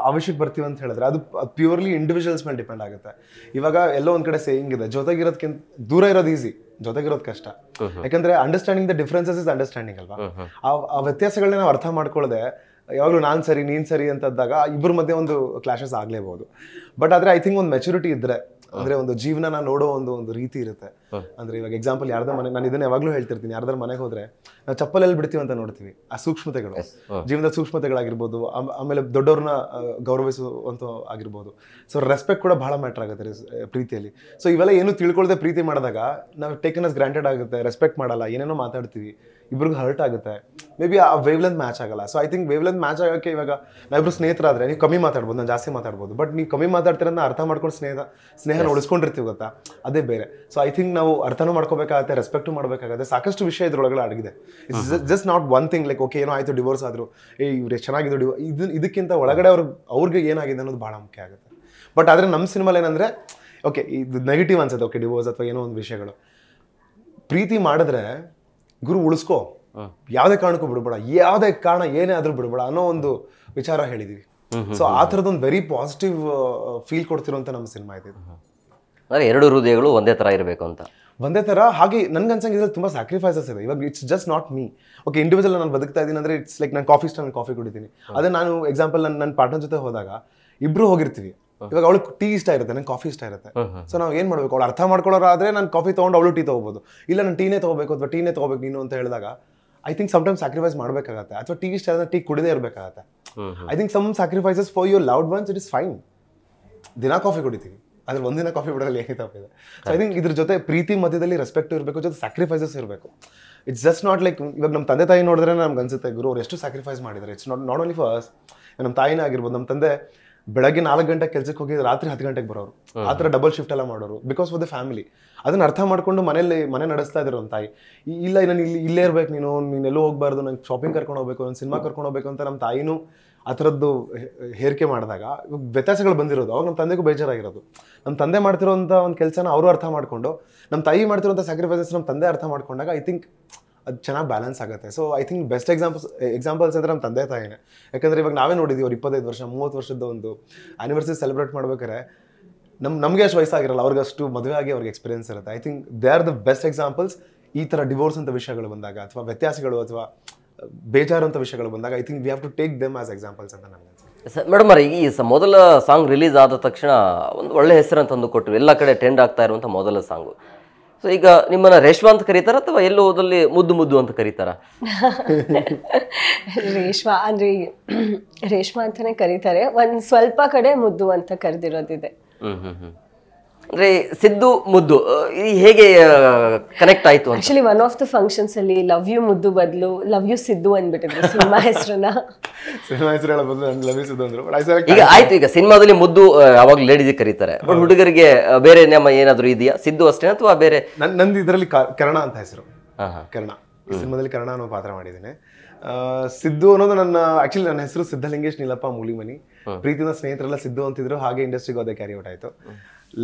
ಆ ವಿಷಯಕ್ಕೆ ಬರ್ತೀವಿ ಅಂತ ಹೇಳಿದ್ರೆ, ಅದು ಪ್ಯೂರ್ಲಿ ಇಂಡಿವಿಜುವಲ್ಸ್ ಮೇಲೆ ಡಿಪೆಂಡ್ ಆಗುತ್ತೆ. ಇವಾಗ ಎಲ್ಲೋ ಒಂದ್ ಕಡೆ ಸೇಯಿಂಗ್ ಇದೆ, ಜೊತೆಗಿರೋದಕ್ಕಿಂತ ದೂರ ಇರೋದು ಈಸಿ, ಜೊತೆಗಿರೋದು ಕಷ್ಟ. ಯಾಕಂದ್ರೆ understanding the differences is understanding ಅಲ್ವಾ. ಆ ವ್ಯತ್ಯಾಸಗಳನ್ನ ನಾವು ಅರ್ಥ ಮಾಡ್ಕೊಳ್ಳದೆ ಯಾವಾಗಲೂ ನಾನ್ ಸರಿ ನೀನ್ ಸರಿ ಅಂತಂದಾಗ ಇಬ್ಬರ ಮಧ್ಯೆ ಒಂದು ಕ್ಲಾಶಸ್ ಆಗ್ಲೇಬಹುದು. ಬಟ್ ಆದ್ರೆ ಐ ಥಿಂಕ್ ಒಂದು ಮೆಚುರಿಟಿ ಇದ್ರೆ, ಅಂದ್ರೆ ಒಂದು ಜೀವನ ನೋಡೋ ಒಂದು ರೀತಿ ಇರುತ್ತೆ. ಅಂದ್ರೆ ಇವಾಗ ಎಕ್ಸಾಂಪಲ್, ಯಾರ್ದ ಮನೆ, ನಾನು ಇದನ್ನ ಯಾವಾಗ್ಲೂ ಹೇಳ್ತಿರ್ತೀನಿ, ಯಾರ್ದಾರ ಮನೆಗೆ ಹೋದ್ರೆ ನಾವು ಚಪ್ಪಲೆಲ್ಲಿ ಬಿಡ್ತೀವಿ ಅಂತ ನೋಡ್ತೀವಿ. ಆ ಸೂಕ್ಷ್ಮತೆಗಳು, ಜೀವನದ ಸೂಕ್ಷ್ಮತೆಗಳಾಗಿರ್ಬೋದು, ಆಮೇಲೆ ದೊಡ್ಡವ್ರನ್ನ ಗೌರವಿಸುವಂತ ಆಗಿರ್ಬೋದು. ಸೊ ರೆಸ್ಪೆಕ್ಟ್ ಕೂಡ ಬಹಳ ಮ್ಯಾಟರ್ ಆಗುತ್ತೆ ಪ್ರೀತಿಯಲ್ಲಿ. ಸೊ ಇವೆಲ್ಲ ಏನು ತಿಳ್ಕೊಳ್ದೆ ಪ್ರೀತಿ ಮಾಡಿದಾಗ ನಾವು ಟೇಕನ್ ಅಸ್ ಗ್ರಾಂಟೆಡ್ ಆಗುತ್ತೆ, ರೆಸ್ಪೆಕ್ಟ್ ಮಾಡಲ್ಲ, ಏನೇನೋ ಮಾತಾಡ್ತೀವಿ, ಇಬ್ರಿಗೂ ಹರ್ಟ್ ಆಗುತ್ತೆ, ಮೇ ಬಿ ಆ ವೇವ್ ಲೆಂತ್ ಮ್ಯಾಚ್ ಆಗಲ್ಲ. So I think wave length match ಆಗೋಕ್ಕೆ, ಇವಾಗ ನಾವಿಬ್ರು ಸ್ನೇಹಿತರಾದ್ರೆ ನೀವು ಕಮ್ಮಿ ಮಾತಾಡ್ಬೋದು, ನಾನು ಜಾಸ್ತಿ ಮಾತಾಡ್ಬೋದು. ಬಟ್ ನೀವು ಕಮ್ಮಿ ಮಾತಾಡ್ತೀರನ್ನ ಅರ್ಥ ಮಾಡ್ಕೊಂಡು ಸ್ನೇಹನ ಉಳಿಸ್ಕೊಂಡಿರ್ತೀವಿ ಗೊತ್ತಾ, ಅದೇ ಬೇರೆ. ಸೊ ಐ ಥಿಂಕ್ ನಾವು ಅರ್ಥನೂ ಮಾಡ್ಕೋಬೇಕಾಗತ್ತೆ, ರೆಸ್ಪೆಕ್ಟು ಮಾಡಬೇಕಾಗುತ್ತೆ. ಸಾಕಷ್ಟು ವಿಷಯ ಇದ್ರೊಳಗಡೆ ಅಡಗಿದೆ. It's just not one thing like okay ಏನೋ ಆಯಿತು ಡಿವೋರ್ಸ್ ಆದರೂ, ಇವ್ರು ಚೆನ್ನಾಗಿದ್ದು ಇದಕ್ಕಿಂತ ಒಳಗಡೆ ಅವ್ರಿಗೆ ಏನಾಗಿದೆ ಅನ್ನೋದು ಭಾಳ ಮುಖ್ಯ ಆಗುತ್ತೆ. ಬಟ್ ಆದರೆ ನಮ್ಮ ಸಿನಿಮಾಲಿ ಏನಂದರೆ, ಓಕೆ ಇದು ನೆಗೆಟಿವ್ ಅನ್ಸುತ್ತೆ, ಓಕೆ ಡಿವೋರ್ಸ್ ಅಥವಾ ಏನೋ ಒಂದು ವಿಷಯಗಳು. ಪ್ರೀತಿ ಮಾಡಿದ್ರೆ ಗುರು ಉಳಿಸ್ಕೋ, ಯಾವುದೇ ಕಾರಣಕ್ಕೂ ಬಿಡ್ಬೇಡ, ಯಾವುದೇ ಕಾರಣ ಏನೇ ಆದ್ರೂ ಬಿಡ್ಬೇಡ ಅನ್ನೋ ಒಂದು ವಿಚಾರ ಹೇಳಿದೀವಿ. ಸೊ ಆ ಥರದೊಂದು ವೆರಿ ಪಾಸಿಟಿವ್ ಫೀಲ್ ಕೊಡ್ತಿರೋಂಥ ನಮ್ಮ ಸಿನಿಮಾ ಇದೆ. ಎರಡು ಹೃದಯಗಳು ಒಂದೇ ತರ ಇರಬೇಕು ಅಂತ, ಒಂದೇ ತರ. ಹಾಗೆ ನನ್ಗೆ ಅನ್ಸಂಗೆ ಇದ್ರಲ್ಲಿ ತುಂಬಾ ಸ್ಯಾಕ್ರಿಫೈಸಸ್ ಇದೆ. ಇವಾಗ it's just not me, okay individual ನಾನು ಬದುಕ್ತಾ ಇದ್ದೀನಿ ಅಂದ್ರೆ ಇಟ್ಸ್ ಲೈಕ್ ನಾನು ಕಾಫಿ ಇಷ್ಟ, ನಾನು ಕಾಫಿ ಕುಡಿತೀನಿ. ಅದೇ ನಾನು ಎಕ್ಸಾಂಪಲ್ ನನ್ನ ಪಾರ್ಟ್ನರ್ ಜೊತೆ ಹೋದಾಗ ಇಬ್ರು ಹೋಗಿರ್ತೀವಿ, ಇವಾಗ ಅವಳು ಟೀ ಇಷ್ಟ ಇರುತ್ತೆ, ನಂಗೆ ಕಾಫಿ ಇಷ್ಟ ಇರುತ್ತೆ. ಸೊ ನಾವು ಏನ್ ಮಾಡ್ಬೇಕು, ಅವಳು ಅರ್ಥ ಮಾಡ್ಕೊಳ್ಳೋರಾದ್ರೆ ನಾನು ಕಾಫಿ ತಗೊಂಡು ಅವಳು ಟೀ ತಗೋಬಹುದು, ಇಲ್ಲ ನಾನು ಟೀನೇ ತಗೋಬೇಕು ಅಥವಾ ಟೀನೇ ತಗೋಬೇಕು ನೀನು ಅಂತ ಹೇಳಿದಾಗ ಐ ಥಿಂಕ್ ಸಮ್ಟೈಮ್ಸ್ ಸ್ಯಾಕ್ರಿಫೈಸ್ ಮಾಡಬೇಕಾಗತ್ತೆ. ಅಥವಾ ಟೀ ಇಷ್ಟ ಆದ್ರೆ ಟೀ ಕುಡಿದೇ ಇರಬೇಕಾಗತ್ತೆ. I think some sacrifices for your loved ones, it is fine. ದಿನ ಕಾಫಿ ಕುಡಿತೀವಿ, ಅದ್ರ ಒಂದಿನ ಕಾಫಿ ಬಿಡೋದ್ರಲ್ಲಿ ಏನೇ ತಪ್ಪಿದೆ. ಸೊ ಐ ಥಿಂಕ್ ಇದ್ರ ಜೊತೆ ಪ್ರೀತಿ ಮಧ್ಯದಲ್ಲಿ ರೆಸ್ಪೆಕ್ಟ್ ಇರಬೇಕು, ಜೊತೆ ಸ್ಯಾಕ್ರಿಫೈಸಸ್ ಇರಬೇಕು. ಇಟ್ಸ್ ಜಸ್ಟ್ ನಾಟ್ ಲೈಕ್, ಇವಾಗ ನಮ್ಮ ತಂದೆ ತಾಯಿ ನೋಡಿದ್ರೆ ನಮ್ಗೆ ಅನ್ಸುತ್ತೆ ಗುರು ಅವ್ರು ಎಷ್ಟು ಸ್ಯಾಕ್ರಿಫೈಸ್ ಮಾಡಿದ್ದಾರೆ. It's not only for us, ನಮ್ಮ ತಾಯಿನೇ ಆಗಿರ್ಬೋದು. ನಮ್ಮ ತಂದೆ ಬೆಳಗ್ಗೆ 4 ಗಂಟೆಗೆ ಕೆಲಸಕ್ಕೆ ಹೋಗಿ ರಾತ್ರಿ 10 ಗಂಟೆಗೆ ಬರೋರು, ಆ ಥರ ಡಬಲ್ ಶಿಫ್ಟ್ ಎಲ್ಲ ಮಾಡೋರು, ಬಿಕಾಸ್ ಫಾರ್ ದ ಫ್ಯಾಮಿಲಿ. ಅದನ್ನ ಅರ್ಥ ಮಾಡ್ಕೊಂಡು ಮನೆ ನಡೆಸ್ತಾ ಇದ್ರು ನಮ್ಮ ತಾಯಿ. ಇಲ್ಲ ನಾನು ಇಲ್ಲೇ ಇರ್ಬೇಕು, ನೀನೆಲ್ಲೂ ಹೋಗ್ಬಾರ್ದು, ನಂಗೆ ಶಾಪಿಂಗ್ ಕರ್ಕೊಂಡು ಹೋಗ್ಬೇಕು, ನಾನು ಸಿನಿಮಾ ಕರ್ಕೊಂಡು ಹೋಗ್ಬೇಕು ಅಂತ ನಮ್ಮ ತಾಯಿನೂ ಆ ಥರದ್ದು ಹೇರಿಕೆ ಮಾಡಿದಾಗ ವ್ಯತ್ಯಾಸಗಳು ಬಂದಿರೋದು. ಅವಾಗ ನಮ್ಮ ತಂದೆಗೂ ಬೇಜಾರಾಗಿರೋದು. ನಮ್ಮ ತಂದೆ ಮಾಡ್ತಿರೋಂಥ ಒಂದು ಕೆಲಸನ ಅವರು ಅರ್ಥ ಮಾಡ್ಕೊಂಡು, ನಮ್ಮ ತಾಯಿ ಮಾಡ್ತಿರೋಂಥ ಸ್ಯಾಕ್ರಿಫೈಸಸ್ ನಮ್ಮ ತಂದೆ ಅರ್ಥ ಮಾಡ್ಕೊಂಡಾಗ ಐ ಥಿಂಕ್ ಅದು ಚೆನ್ನಾಗಿ ಬ್ಯಾಲೆನ್ಸ್ ಆಗುತ್ತೆ. So I think best examples ಅಂದರೆ ನಮ್ಮ ತಂದೆ ತಾಯಿನೇ. ಯಾಕಂದರೆ ಇವಾಗ ನಾವೇ ನೋಡಿದ್ದೀವಿ, ಅವ್ರು 25 ವರ್ಷ 30 ವರ್ಷದ ಒಂದು ಆ್ಯನಿವರ್ಸರಿ ಸೆಲೆಬ್ರೇಟ್ ಮಾಡ್ಬೇಕಾದ್ರೆ ನಮಗೆ ಅಷ್ಟು ವಯಸ್ಸಾಗಿರಲ್ಲ, ಅವ್ರಿಗಷ್ಟು ಮದುವೆ ಆಗಿ ಅವ್ರಿಗೆ ಎಕ್ಸ್ಪೀರಿಯನ್ಸ್ ಇರುತ್ತೆ. I think they are the best examples. ಈ ಥರ ಡಿವೋರ್ಸ್ ಅಂತ ವಿಷಯಗಳು ಬಂದಾಗ ಅಥವಾ ವ್ಯತ್ಯಾಸಗಳು ಅಥವಾ ಬೇಜಾರು ಅಂತ ವಿಷಯಗಳು ಬಂದಾಗ I think we have to take them as examples ಅಂತ ನನಗೆ ಅನ್ಸುತ್ತೆ. ಮೇಡಮ್ ಅವ್ರೆ, ಈ ಮೊದಲ ಸಾಂಗ್ ರಿಲೀಸ್ ಆದ ತಕ್ಷಣ ಒಂದು ಒಳ್ಳೆ ಹೆಸರು ತಂದು ಕೊಟ್ಟರು, ಎಲ್ಲ ಕಡೆ ಟ್ರೆಂಡ್ ಆಗ್ತಾ ಇರುವಂಥ ಮೊದಲ ಸಾಂಗು. ಸೊ ಈಗ ನಿಮ್ಮನ್ನ ರೇಷ್ಮಾ ಅಂತ ಕರೀತಾರ ಅಥವಾ ಎಲ್ಲೋ ಹೋದಲ್ಲಿ ಮುದ್ದು ಅಂತ ಕರೀತಾರ? ರೇಷ್ಮಾ ಅಂದ್ರೆ ರೇಷ್ಮಾ ಅಂತಾನೆ ಕರೀತಾರೆ, ಒಂದ್ ಸ್ವಲ್ಪ ಕಡೆ ಮುದ್ದು ಅಂತ ಕರೆದಿರೋದಿದೆ. ಅಂದ್ರೆ ಸಿದ್ದು ಮುದ್ದು ಇದು ಹೇಗೆ ಕನೆಕ್ಟ್ ಆಯ್ತು ಅಂತ? Actually one of the functions ಅಲ್ಲಿ ಲವ್ ಯು ಮುದ್ದು ಬದಲು ಲವ್ ಯು ಸಿದ್ದು ಅಂದ್ಬಿಟ್ಟಿದ್ರು ಸಿನಿಮಾ ಹೆಸರನ್ನ. ಸಿನಿಮಾ ಹೆಸರು ಹೇಳೋ ಬದಲು ನಾನು ಲವ್ ಯು ಸಿದ್ದು ಅಂದ್ರು. But I select ಈಗ ಆಯ್ತು, ಈಗ ಸಿನಿಮಾದಲ್ಲಿ ಮುದ್ದು ಅವಾಗ ಲೇಡೀಸ್ ಕರೀತಾರೆ, ಬಟ್ ಹುಡುಗರಿಗೆ ಬೇರೆ ನೇಮ ಏನಾದ್ರು ಇದೆಯಾ? ಸಿದ್ದು ಅಷ್ಟೇ ಅಥವಾ ಬೇರೆ? ನಂದು ಇದರಲ್ಲಿ ಕರ್ಣ ಅಂತ ಹೆಸರು. ಕರ್ಣ ಈ ಸಿನಿಮಾದಲ್ಲಿ ಕರ್ಣ ಅನ್ನೋ ಪಾತ್ರ ಮಾಡಿದ್ದೇನೆ. ಸಿದ್ದು ಅನ್ನೋದು ಆಕ್ಚುಲಿ ನನ್ನ ಹೆಸರು ಸಿದ್ಧಲಿಂಗೇಶ್ ನೀಲಪ್ಪ ಮೂಲಿಮನಿ. ಪ್ರೀತಿನ ಸ್ನೇಹಿತರೆಲ್ಲ ಸಿದ್ದು ಅಂತಿದ್ರು, ಹಾಗೆ ಇಂಡಸ್ಟ್ರಿಗೆ ಅದೇ ಕ್ಯಾರಿ ಔಟ್ ಆಯ್ತು.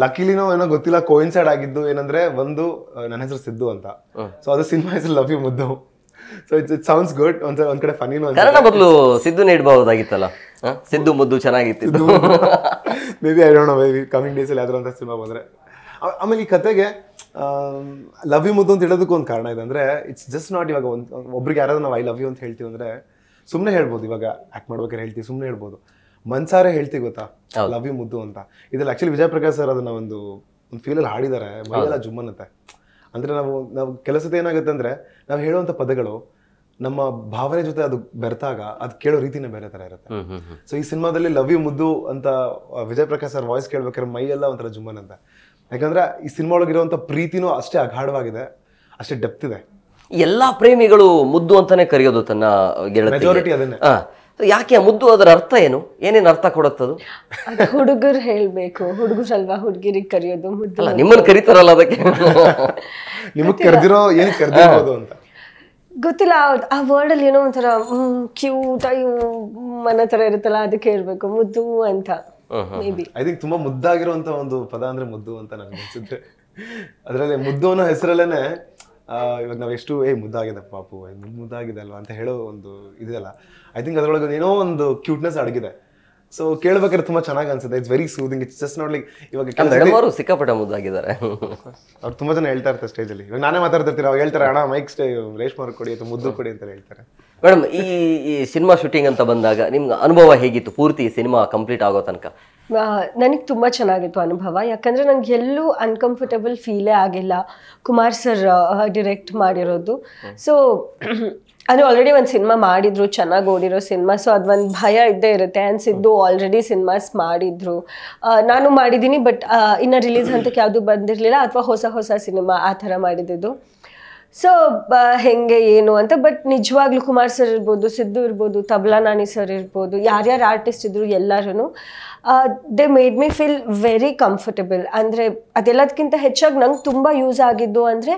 ಲಕಿಲಿನೋ ಏನೋ ಗೊತ್ತಿಲ್ಲ, ಕೋಯಿನ್ಸೈಡ್ ಆಗಿದ್ದು ಏನಂದ್ರೆ ಒಂದು ನನ್ನ ಹೆಸರು ಸಿದ್ದು ಅಂತ, ಸೊ ಅದು ಸಿನಿಮಾ ಹೆಸರು ಲವ್ ಯು ಮುದ್ದು. So it sounds good. ಒಂದ್ ಕಡೆ ಫನಿನೂ ಕನ್ನಡ ಬದಲು ಸಿದ್ದು ಇಡಬಹುದಾಗಿತ್ತಲ್ಲ, ಸಿದ್ದು ಮುದ್ದು ಚೆನ್ನಾಗಿತ್ತು. May be I don't know, may be coming days ಅಲ್ಲಿ ಯಾವ್ದಾರ ಅಂತ ಸಿನಿಮಾ ಬಂದ್ರೆ. ಆಮೇಲೆ ಈ ಕತೆಗೆ ಲವ್ ಯು ಮುದ್ದು ಅಂತ ಹೇಳೋದಕ್ಕೂ ಒಂದು ಕಾರಣ ಇದೆ. ಅಂದ್ರೆ ಇಟ್ಸ್ ಜಸ್ಟ್ ನಾಟ್ ಇವಾಗ ಒಬ್ರಿಗೆ ಯಾರಾದ್ರೂ ನಾವು ಐ ಲವ್ ಯು ಅಂತ ಹೇಳ್ತೀವಿ ಅಂದ್ರೆ ಸುಮ್ಮನೆ ಹೇಳ್ಬೋದು, ಇವಾಗ ಆಕ್ಟ್ ಮಾಡ್ಬೇಕಾದ್ರೆ ಹೇಳ್ತೀವಿ ಸುಮ್ಮನೆ ಹೇಳ್ಬೋದು, ಮನ್ಸಾರೆ ಹೇಳ್ತೀವಿ ಗೊತ್ತಾ ಲವ್ ಯು ಮುದ್ದು ಅಂತ. ಇದ್ರಲ್ಲಿ ಆಕ್ಚುಲಿ ವಿಜಯ್ ಪ್ರಕಾಶ್ ಸರ್ ಅದನ್ನ ಒಂದು ಫೀಲಲ್ಲಿ ಹಾಡಿದ್ದಾರೆ, ಮೈಯೆಲ್ಲ ಜುಮ್ಮನ್ನತ್ತೆ. ಅಂದ್ರೆ ನಾವು ಕೆಲಸದ ಏನಾಗುತ್ತೆ ಅಂದ್ರೆ ನಾವು ಹೇಳುವಂತ ಪದಗಳು ನಮ್ಮ ಭಾವನೆ ಜೊತೆ ಅದು ಬೆರೆತಾಗ ಅದು ಕೇಳೋ ರೀತಿನೇ ಬೇರೆ ತರ ಇರುತ್ತೆ. ಸೊ ಈ ಸಿನಿಮಾದಲ್ಲಿ ಲವ್ ಯು ಮುದ್ದು ಅಂತ ವಿಜಯ್ ಪ್ರಕಾಶ್ ಸರ್ ವಾಯ್ಸ್ ಕೇಳ್ಬೇಕಾದ್ರೆ ಮೈಯೆಲ್ಲ ಒಂಥರ ಜುಮ್ಮನ್ ಅಂತ. ಯಾಕಂದ್ರೆ ಈ ಸಿನಿಮಾ ಒಳಗಿರುವಂತ ಪ್ರೀತಿನೂ ಅಷ್ಟೇ ಅಗಾಢವಾಗಿದೆ, ಅಷ್ಟೇ ಡೆಪ್ತ್ ಇದೆ. ಎಲ್ಲಾ ಪ್ರೇಮಿಗಳು ಮುದ್ದು ಅಂತಾನೆ ಕರೆಯೋದು ತನ್ನ ಗೆಳತಿಗೆ. ಮೆಜಾರಿಟಿ ಅದನ್ನೇ. ಯಾಕೆ ಮುದ್ದು? ಅದರ ಅರ್ಥ ಏನು? ಏನೇನು ಅರ್ಥ ಕೊಡುತ್ತದು? ಹುಡುಗರು ಹೇಳ್ಬೇಕು, ಹುಡುಗರಲ್ವಾ ಹುಡುಗಿರಿಗೆ ಕರೆಯೋದು ಮುದ್ದು. ಅಲ್ಲ, ನಿಮ್ಮನ್ನು ಕರೀತಾರಲ್ಲ ಅದಕ್ಕೆ. ನಿಮಗ್ ಕರೆದಿರೋ ಏನ್ ಕರೆದಿರ್ಬೋದು ಅಂತ ಗೊತ್ತಿಲ್ಲ. ಆ ವರ್ಡ್ ಅಲ್ಲಿ ಏನೋ ಒಂಥರ ಕ್ಯೂಟ್ ಅನ್ನೋ ತರ ಇರುತ್ತಲ್ಲ, ಅದಕ್ಕೆ ಹೇಳ್ಬೇಕು ಮುದ್ದು ಅಂತ. ಮೇ ಬಿ ಐ ಥಿಂಕ್ ತುಂಬಾ ಮುದ್ದಾಗಿರುವಂತ ಒಂದು ಪದ ಅಂದ್ರೆ ಮುದ್ದು ಅಂತ ನನ್ಗೆ ಅನ್ಸುತ್ತೆ. ಅದ್ರಲ್ಲಿ ಮುದ್ದು ಅನ್ನೋ ಹೆಸರಲ್ಲೇನೆ ಇವಾಗ ನಾವ್ ಎಷ್ಟು ಮುದ್ದಾಗಿದೆ ಪಾಪು, ಮುದ್ದಾಗಿದೆ ಅಲ್ವಾ ಅಂತ ಹೇಳೋ ಒಂದು ಇದೆಯಲ್ಲ, ಐ ಥಿಂಕ್ ಅದ್ರೊಳಗೆ ಏನೋ ಒಂದು ಕ್ಯೂಟ್ನೆಸ್ ಅಡಗಿದೆ. ಸೊ ಕೇಳ್ಬೇಕಾದ್ರೆ ತುಂಬಾ ಚೆನ್ನಾಗಿ ಅನ್ಸುತ್ತೆ. It's very soothing. It's just not like ಇವಾಗ ಸಿಕ್ಕಾಪಟ್ಟೆ ಮುದ್ದಾಗಿದ್ದಾರೆ. ಅವ್ರು ತುಂಬಾ ಜನ ಹೇಳ್ತಾ ಇರ್ತಾರೆ ಸ್ಟೇಜ್ ಅಲ್ಲಿ. ಇವಾಗ ನಾನೇ ಮಾತಾಡ್ತಿರ್ತೀನಿ, ಅವಾಗ ಹೇಳ್ತಾರೆ ಅಣ್ಣ ಮೈಕ್ ರೇಷ್ಮಾರ್ ಕೊಡಿ ಅಥವಾ ಮುದ್ದು ಕೊಡಿ ಅಂತ ಹೇಳ್ತಾರೆ. ಮೇಡಮ್, ಈ ಸಿನಿಮಾ ಶೂಟಿಂಗ್ ಅಂತ ಬಂದಾಗ ನಿಮ್ಗೆ ಅನುಭವ ಹೇಗಿತ್ತು ಪೂರ್ತಿ ಸಿನಿಮಾ ಕಂಪ್ಲೀಟ್ ಆಗೋ ತನಕ? ನನಗೆ ತುಂಬ ಚೆನ್ನಾಗಿತ್ತು ಅನುಭವ. ಯಾಕಂದರೆ ನಂಗೆ ಎಲ್ಲೂ ಅನ್ಕಂಫರ್ಟಬಲ್ ಫೀಲೇ ಆಗಿಲ್ಲ. ಕುಮಾರ್ ಸರ್ ಡಿರೆಕ್ಟ್ ಮಾಡಿರೋದು. ಸೊ ಅಂದರೆ ಆಲ್ರೆಡಿ ಒಂದು ಸಿನಿಮಾ ಮಾಡಿದ್ರು, ಚೆನ್ನಾಗಿ ಓಡಿರೋ ಸಿನಿಮಾ. ಸೊ ಅದೊಂದು ಭಯ ಇದ್ದೇ ಇರುತ್ತೆ. ಅನ್ಸಿದ್ದು ಆಲ್ರೆಡಿ ಸಿನಿಮಾಸ್ ಮಾಡಿದ್ರು, ನಾನು ಮಾಡಿದ್ದೀನಿ, ಬಟ್ ಇನ್ನು ರಿಲೀಸ್ ಹಂತಕ್ಕೆ ಯಾವುದು ಬಂದಿರಲಿಲ್ಲ, ಅಥವಾ ಹೊಸ ಸಿನಿಮಾ ಆ ಥರ ಮಾಡಿದ್ದು. ಸೊ ಹೆಂಗೆ ಏನು ಅಂತ. ಬಟ್ ನಿಜವಾಗ್ಲೂ ಕುಮಾರ್ ಸರ್ ಇರ್ಬೋದು, ಸಿದ್ದು ಇರ್ಬೋದು, ತಬಲಾ ನಾನಿ ಸರ್ ಇರ್ಬೋದು, ಯಾರ್ಯಾರು ಆರ್ಟಿಸ್ಟ್ ಇದ್ರು ಎಲ್ಲರೂ they made me feel very comfortable. ಅಂದರೆ ಅದೆಲ್ಲದಕ್ಕಿಂತ ಹೆಚ್ಚಾಗಿ ನಂಗೆ ತುಂಬ ಯೂಸ್ ಆಗಿದ್ದು ಅಂದರೆ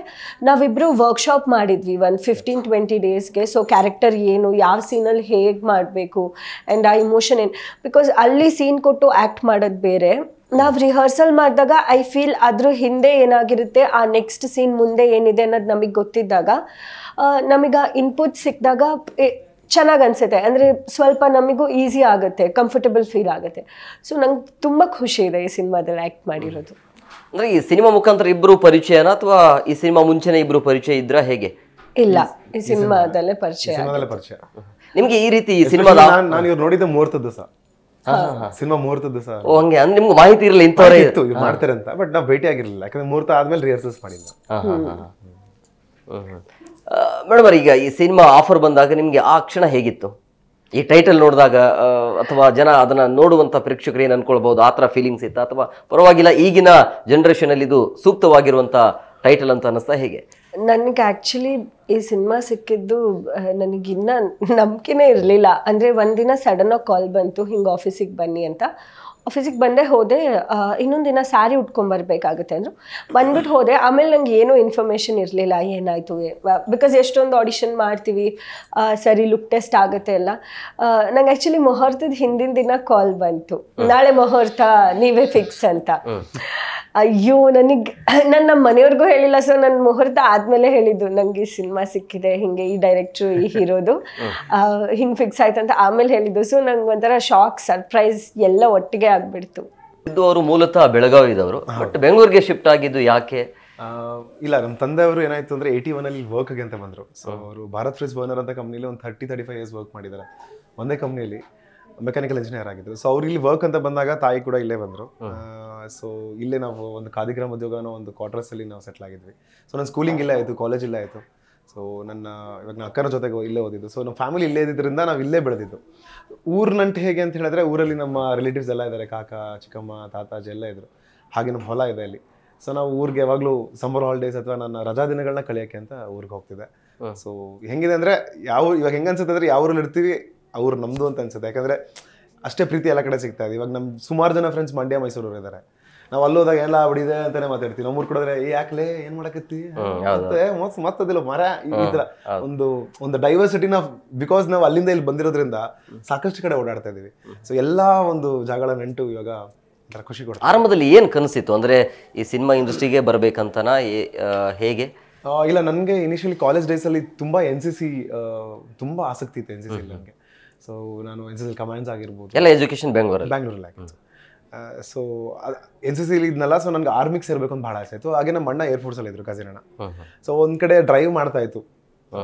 ನಾವಿಬ್ಬರು ವರ್ಕ್ಶಾಪ್ ಮಾಡಿದ್ವಿ ಒಂದು 15-20 ಡೇಸ್ಗೆ. ಸೊ ಕ್ಯಾರೆಕ್ಟರ್ ಏನು, ಯಾವ ಸೀನಲ್ಲಿ ಹೇಗೆ ಮಾಡಬೇಕು ಆ್ಯಂಡ್ ಆ ಇಮೋಷನ್ ಏನು. ಬಿಕಾಸ್ ಅಲ್ಲಿ ಸೀನ್ ಕೊಟ್ಟು ಆ್ಯಕ್ಟ್ ಮಾಡೋದು ಬೇರೆ, ನಾವು ರಿಹರ್ಸಲ್ ಮಾಡಿದಾಗ ಐ ಫೀಲ್ ಅದ್ರ ಹಿಂದೆ ಏನಾಗಿರುತ್ತೆ, ಆ ನೆಕ್ಸ್ಟ್ ಸೀನ್ ಮುಂದೆ ಏನಿದೆ ಅನ್ನೋದು ನಮಗೆ ಗೊತ್ತಿದ್ದಾಗ, ನಮಗೆ ಇನ್ಪುಟ್ ಸಿಕ್ಕಿದಾಗ ಚೆನ್ನಾಗಿ ಅನಿಸುತ್ತೆ. ಅಂದರೆ ಸ್ವಲ್ಪ ನಮಗೂ ಈಸಿ ಆಗುತ್ತೆ, ಕಂಫರ್ಟಬಲ್ ಫೀಲ್ ಆಗುತ್ತೆ. ಸೊ ನಂಗೆ ತುಂಬ ಖುಷಿ ಇದೆ ಈ ಸಿನಿಮಾದಲ್ಲಿ ಆ್ಯಕ್ಟ್ ಮಾಡಿರೋದು. ಅಂದರೆ ಈ ಸಿನಿಮಾ ಮುಖಾಂತರ ಇಬ್ಬರು ಪರಿಚಯನ ಅಥವಾ ಈ ಸಿನಿಮಾ ಮುಂಚೆನೇ ಇಬ್ಬರು ಪರಿಚಯ ಇದ್ರ ಹೇಗೆ? ಇಲ್ಲ, ಈ ಸಿನಿಮಾದಲ್ಲೇ ಪರಿಚಯ. ನಿಮಗೆ ಈ ರೀತಿ ಈ ಸಿನಿಮಾ ನಾನು ಇವ್ರು ನೋಡಿದ್ದೆ ಮುಹೂರ್ತದ ದಿವಸ, ಸಿನಿಮಾ ಮುಹೂರ್ತದ ದಿವಸ. ಹಂಗೆ ಅಂದ್ರೆ ನಿಮ್ಗೆ ಮಾಹಿತಿ ಇರಲಿಲ್ಲ ಇಂಥವ್ರೆ ಇತ್ತು ಇವ್ರು ಮಾಡ್ತಾರೆ ಅಂತ, ಬಟ್ ನಾವು ಭೇಟಿ ಆಗಿರಲಿಲ್ಲ. ಯಾಕಂದ್ರೆ ಮುಹೂರ್ತ ಆದ್ಮೇಲೆ ರಿಹರ್ಸಲ್ಸ್ ಮಾಡಿಲ್ಲ. ಮೇಡಮ್, ಈಗ ಈ ಸಿನಿಮಾ ಆಫರ್ ಬಂದಾಗ ನಿಮ್ಗೆ ಆ ಕ್ಷಣ ಹೇಗಿತ್ತು? ಈ ಟೈಟಲ್ ನೋಡಿದಾಗ ಅಥವಾ ಜನ ಅದನ್ನ ನೋಡುವಂತ ಪ್ರೇಕ್ಷಕರು ಏನು ಅನ್ಕೊಳ್ಬಹುದು, ಆ ಥರ ಫೀಲಿಂಗ್ಸ್ ಇತ್ತ ಅಥವಾ ಪರವಾಗಿಲ್ಲ ಈಗಿನ ಜನರೇಷನ್ ಅಲ್ಲಿ ಇದು ಸೂಕ್ತವಾಗಿರುವಂತ ಟೈಟಲ್ ಅಂತ ಅನ್ನಿಸ್ತಾ ಹೇಗೆ? ನನಗೆ ಆ್ಯಕ್ಚುಲಿ ಈ ಸಿನಿಮಾ ಸಿಕ್ಕಿದ್ದು ನನಗಿನ್ನ ನಂಬಿಕೆನೇ ಇರಲಿಲ್ಲ. ಅಂದರೆ ಒಂದಿನ ಸಡನ್ನಾಗಿ ಕಾಲ್ ಬಂತು, ಹಿಂಗೆ ಆಫೀಸಿಗೆ ಬನ್ನಿ ಅಂತ. ಆಫೀಸಿಗೆ ಬಂದೆ, ಹೋದೆ. ಇನ್ನೊಂದು ದಿನ ಸ್ಯಾರಿ ಉಟ್ಕೊಂಬರ್ಬೇಕಾಗುತ್ತೆ ಅಂದರು. ಬಂದ್ಬಿಟ್ಟು ಹೋದೆ. ಆಮೇಲೆ ನಂಗೆ ಏನೂ ಇನ್ಫಾರ್ಮೇಷನ್ ಇರಲಿಲ್ಲ ಏನಾಯಿತು, ಬಿಕಾಸ್ ಎಷ್ಟೊಂದು ಆಡಿಷನ್ ಮಾಡ್ತೀವಿ, ಸರಿ ಲುಕ್ ಟೆಸ್ಟ್ ಆಗುತ್ತೆ ಎಲ್ಲ. ನಂಗೆ ಆ್ಯಕ್ಚುಲಿ ಮುಹೂರ್ತದ ಹಿಂದಿನ ದಿನ ಕಾಲ್ ಬಂತು, ನಾಳೆ ಮುಹೂರ್ತ ನೀವೇ ಫಿಕ್ಸ್ ಅಂತ. ಅಯ್ಯೋ, ನನ್ನ ಮನೆಯವ್ರಿಗೂ ಹೇಳಿಲ್ಲ. ಸೊ ನನ್ನ ಮುಹೂರ್ತ ಆದಮೇಲೆ ಹೇಳಿದ್ದು, ನನಗೆ ಈ ಸಿನಿಮಾ ಸಿಕ್ಕಿದೆ, ಹಿಂಗೆ ಈ ಡೈರೆಕ್ಟ್ರು ಈ ಹೀರೋದು ಹಿಂಗೆ ಫಿಕ್ಸ್ ಆಯ್ತು ಅಂತ ಆಮೇಲೆ ಹೇಳಿದ್ದು. ಸೊ ನಂಗೆ ಒಂಥರ ಶಾಕ್, ಸರ್ಪ್ರೈಸ್ ಎಲ್ಲ ಒಟ್ಟಿಗೆ ಆಗ್ಬಿಡ್ತು. ಇದು ಅವರು ಮೂಲತಃ ಬೆಳಗಾವಿದವರು, ಬಟ್ ಬೆಂಗಳೂರಿಗೆ ಶಿಫ್ಟ್ ಆಗಿದ್ದು ಯಾಕೆ? ಇಲ್ಲ, ನಮ್ಮ ತಂದೆಯವರು ಏನಾಯ್ತು ಅಂದ್ರೆ 81 ಅಲ್ಲಿ ವರ್ಕ್ಗೆ ಅಂತ ಬಂದರು. ಸೊ ಅವರು ಭಾರತ್ ಫ್ರಿಜ್ ಬರ್ನರ್ ಅಂತ ಕಂಪ್ನಿಲಿ ಒಂದು 30-35 ಇಯರ್ಸ್ ವರ್ಕ್ ಮಾಡಿದ್ದಾರೆ. ಒಂದೇ ಕಂಪ್ನಿಯಲ್ಲಿ ಮೆಕ್ಯಾನಿಕಲ್ ಇಂಜಿನಿಯರ್ ಆಗಿದ್ರು. ಸೊ ಅವ್ರು ಇಲ್ಲಿ ವರ್ಕ್ ಅಂತ ಬಂದಾಗ ತಾಯಿ ಕೂಡ ಇಲ್ಲೇ ಬಂದರು. ಸೊ ಇಲ್ಲೇ ನಾವು ಒಂದು ಖಾದಿಗ್ರಾಮ ಉದ್ಯೋಗನೋ ಒಂದು ಕ್ವಾರ್ಟರ್ಸಲ್ಲಿ ನಾವು ಸೆಟ್ಲ್ ಆಗಿದ್ವಿ. ಸೊ ನನ್ನ ಸ್ಕೂಲಿಂಗ್ ಇಲ್ಲೇ ಆಯಿತು, ಕಾಲೇಜ್ ಇಲ್ಲೇ ಆಯಿತು. ಸೊ ಇವಾಗ ನನ್ನ ಅಕ್ಕನ ಜೊತೆಗೆ ಇಲ್ಲೇ ಓದಿದ್ದು. ಸೊ ನಮ್ಮ ಫ್ಯಾಮಿಲಿ ಇಲ್ಲೇ ಇದ್ದಿದ್ದರಿಂದ ನಾವು ಇಲ್ಲೇ ಬೆಳೆದಿದ್ದು. ಊರಿನಂಟು ಹೇಗೆ ಅಂತ ಹೇಳಿದ್ರೆ, ಊರಲ್ಲಿ ನಮ್ಮ ರಿಲೇಟಿವ್ಸ್ ಎಲ್ಲ ಇದ್ದಾರೆ, ಕಾಕ, ಚಿಕ್ಕಮ್ಮ, ತಾತ, ಅಜ್ಜಿ ಎಲ್ಲ ಇದ್ರು. ಹಾಗೆ ನಮ್ಮ ಹೊಲ ಇದೆ ಅಲ್ಲಿ. ಸೊ ನಾವು ಊರಿಗೆ ಯಾವಾಗಲೂ ಸಮ್ಮರ್ ಹಾಲಿಡೇಸ್ ಅಥವಾ ನನ್ನ ರಜಾ ದಿನಗಳನ್ನ ಕಳಿಯೋಕ್ಕೆ ಅಂತ ಊರಿಗೆ ಹೋಗ್ತಿದ್ದೆ. ಸೊ ಹೆಂಗಿದೆ ಅಂದರೆ ಇವಾಗ ಹೆಂಗೆ ಅನ್ಸುತ್ತೆ ಅಂದರೆ ಯಾವ ಊರಲ್ಲಿ ಇರ್ತೀವಿ ಅವ್ರು ನಮ್ಮದು ಅಂತ ಅನ್ಸುತ್ತೆ. ಯಾಕಂದರೆ ಅಷ್ಟೇ ಪ್ರೀತಿ ಎಲ್ಲ ಕಡೆ ಸಿಗ್ತಾ ಇದೆ. ಇವಾಗ ನಮ್ಮ ಸುಮಾರು ಜನ ಫ್ರೆಂಡ್ಸ್ ಮಂಡ್ಯ ಮೈಸೂರವ್ರು ಇದ್ದಾರೆ. ನಾವು ಅಲ್ಲೋದಾಗ ಎಲ್ಲ ಬಿಡಿದೆ ಅಂತಾನೆ ಮಾತಾಡ್ತೀವಿ. ನಮ್ಮೂರು ಕೊಡೋದ್ರೆ ಯಾಕಲೇ ಏನು ಮಾಡಕತ್ತಿ ಮತ್ತದಿಲ್ಲ ಮರ ಈ ಥರ ಒಂದು ಡೈವರ್ಸಿಟಿನ ಬಿಕಾಸ್ ನಾವು ಅಲ್ಲಿಂದ ಇಲ್ಲಿ ಬಂದಿರೋದ್ರಿಂದ ಸಾಕಷ್ಟು ಕಡೆ ಓಡಾಡ್ತಾ ಇದೀವಿ. ಸೊ ಎಲ್ಲ ಒಂದು ಜಾಗಗಳ ನೆಂಟು ಇವಾಗ ಖುಷಿ ಕೊಡ್ತಾರೆ. ಆರಂಭದಲ್ಲಿ ಏನು ಕನಸಿತ್ತು ಅಂದರೆ ಈ ಸಿನಿಮಾ ಇಂಡಸ್ಟ್ರಿಗೆ ಬರಬೇಕಂತನ ಹೇಗೆ? ಇಲ್ಲ, ನನಗೆ ಇನಿಷಿಯಲಿ ಕಾಲೇಜ್ ಡೇಸಲ್ಲಿ ತುಂಬ NCC ತುಂಬ ಆಸಕ್ತಿ ಇತ್ತು NCC ನನಗೆ. ಸೊ ನಾನು NCC ಕಮಾಂಡ್ಸ್ ಆಗಿರ್ಬೋದು, ಎಲ್ಲ ಎಜುಕೇಷನ್ ಬ್ಯಾಂಗ್ಳೂರಲ್ಲಿ ಆಗಿತ್ತು. ಸೊ NCC ಇದ್ನಲ್ಲ, ಸೊ ನನಗೆ ಆರ್ಮಿಗೆ ಸೇರ್ಬೇಕು ಅಂತ ಭಾಳ ಆಸೆ ಇತ್ತು. ಹಾಗೆ ನಮ್ಮ ಅಣ್ಣ ಏರ್ಫೋರ್ಸಲ್ಲಿ ಇದ್ರು, ಕಸಿನ್ ಅಣ್ಣ. ಸೊ ಒಂದು ಕಡೆ ಡ್ರೈವ್ ಮಾಡ್ತಾ ಇತ್ತು,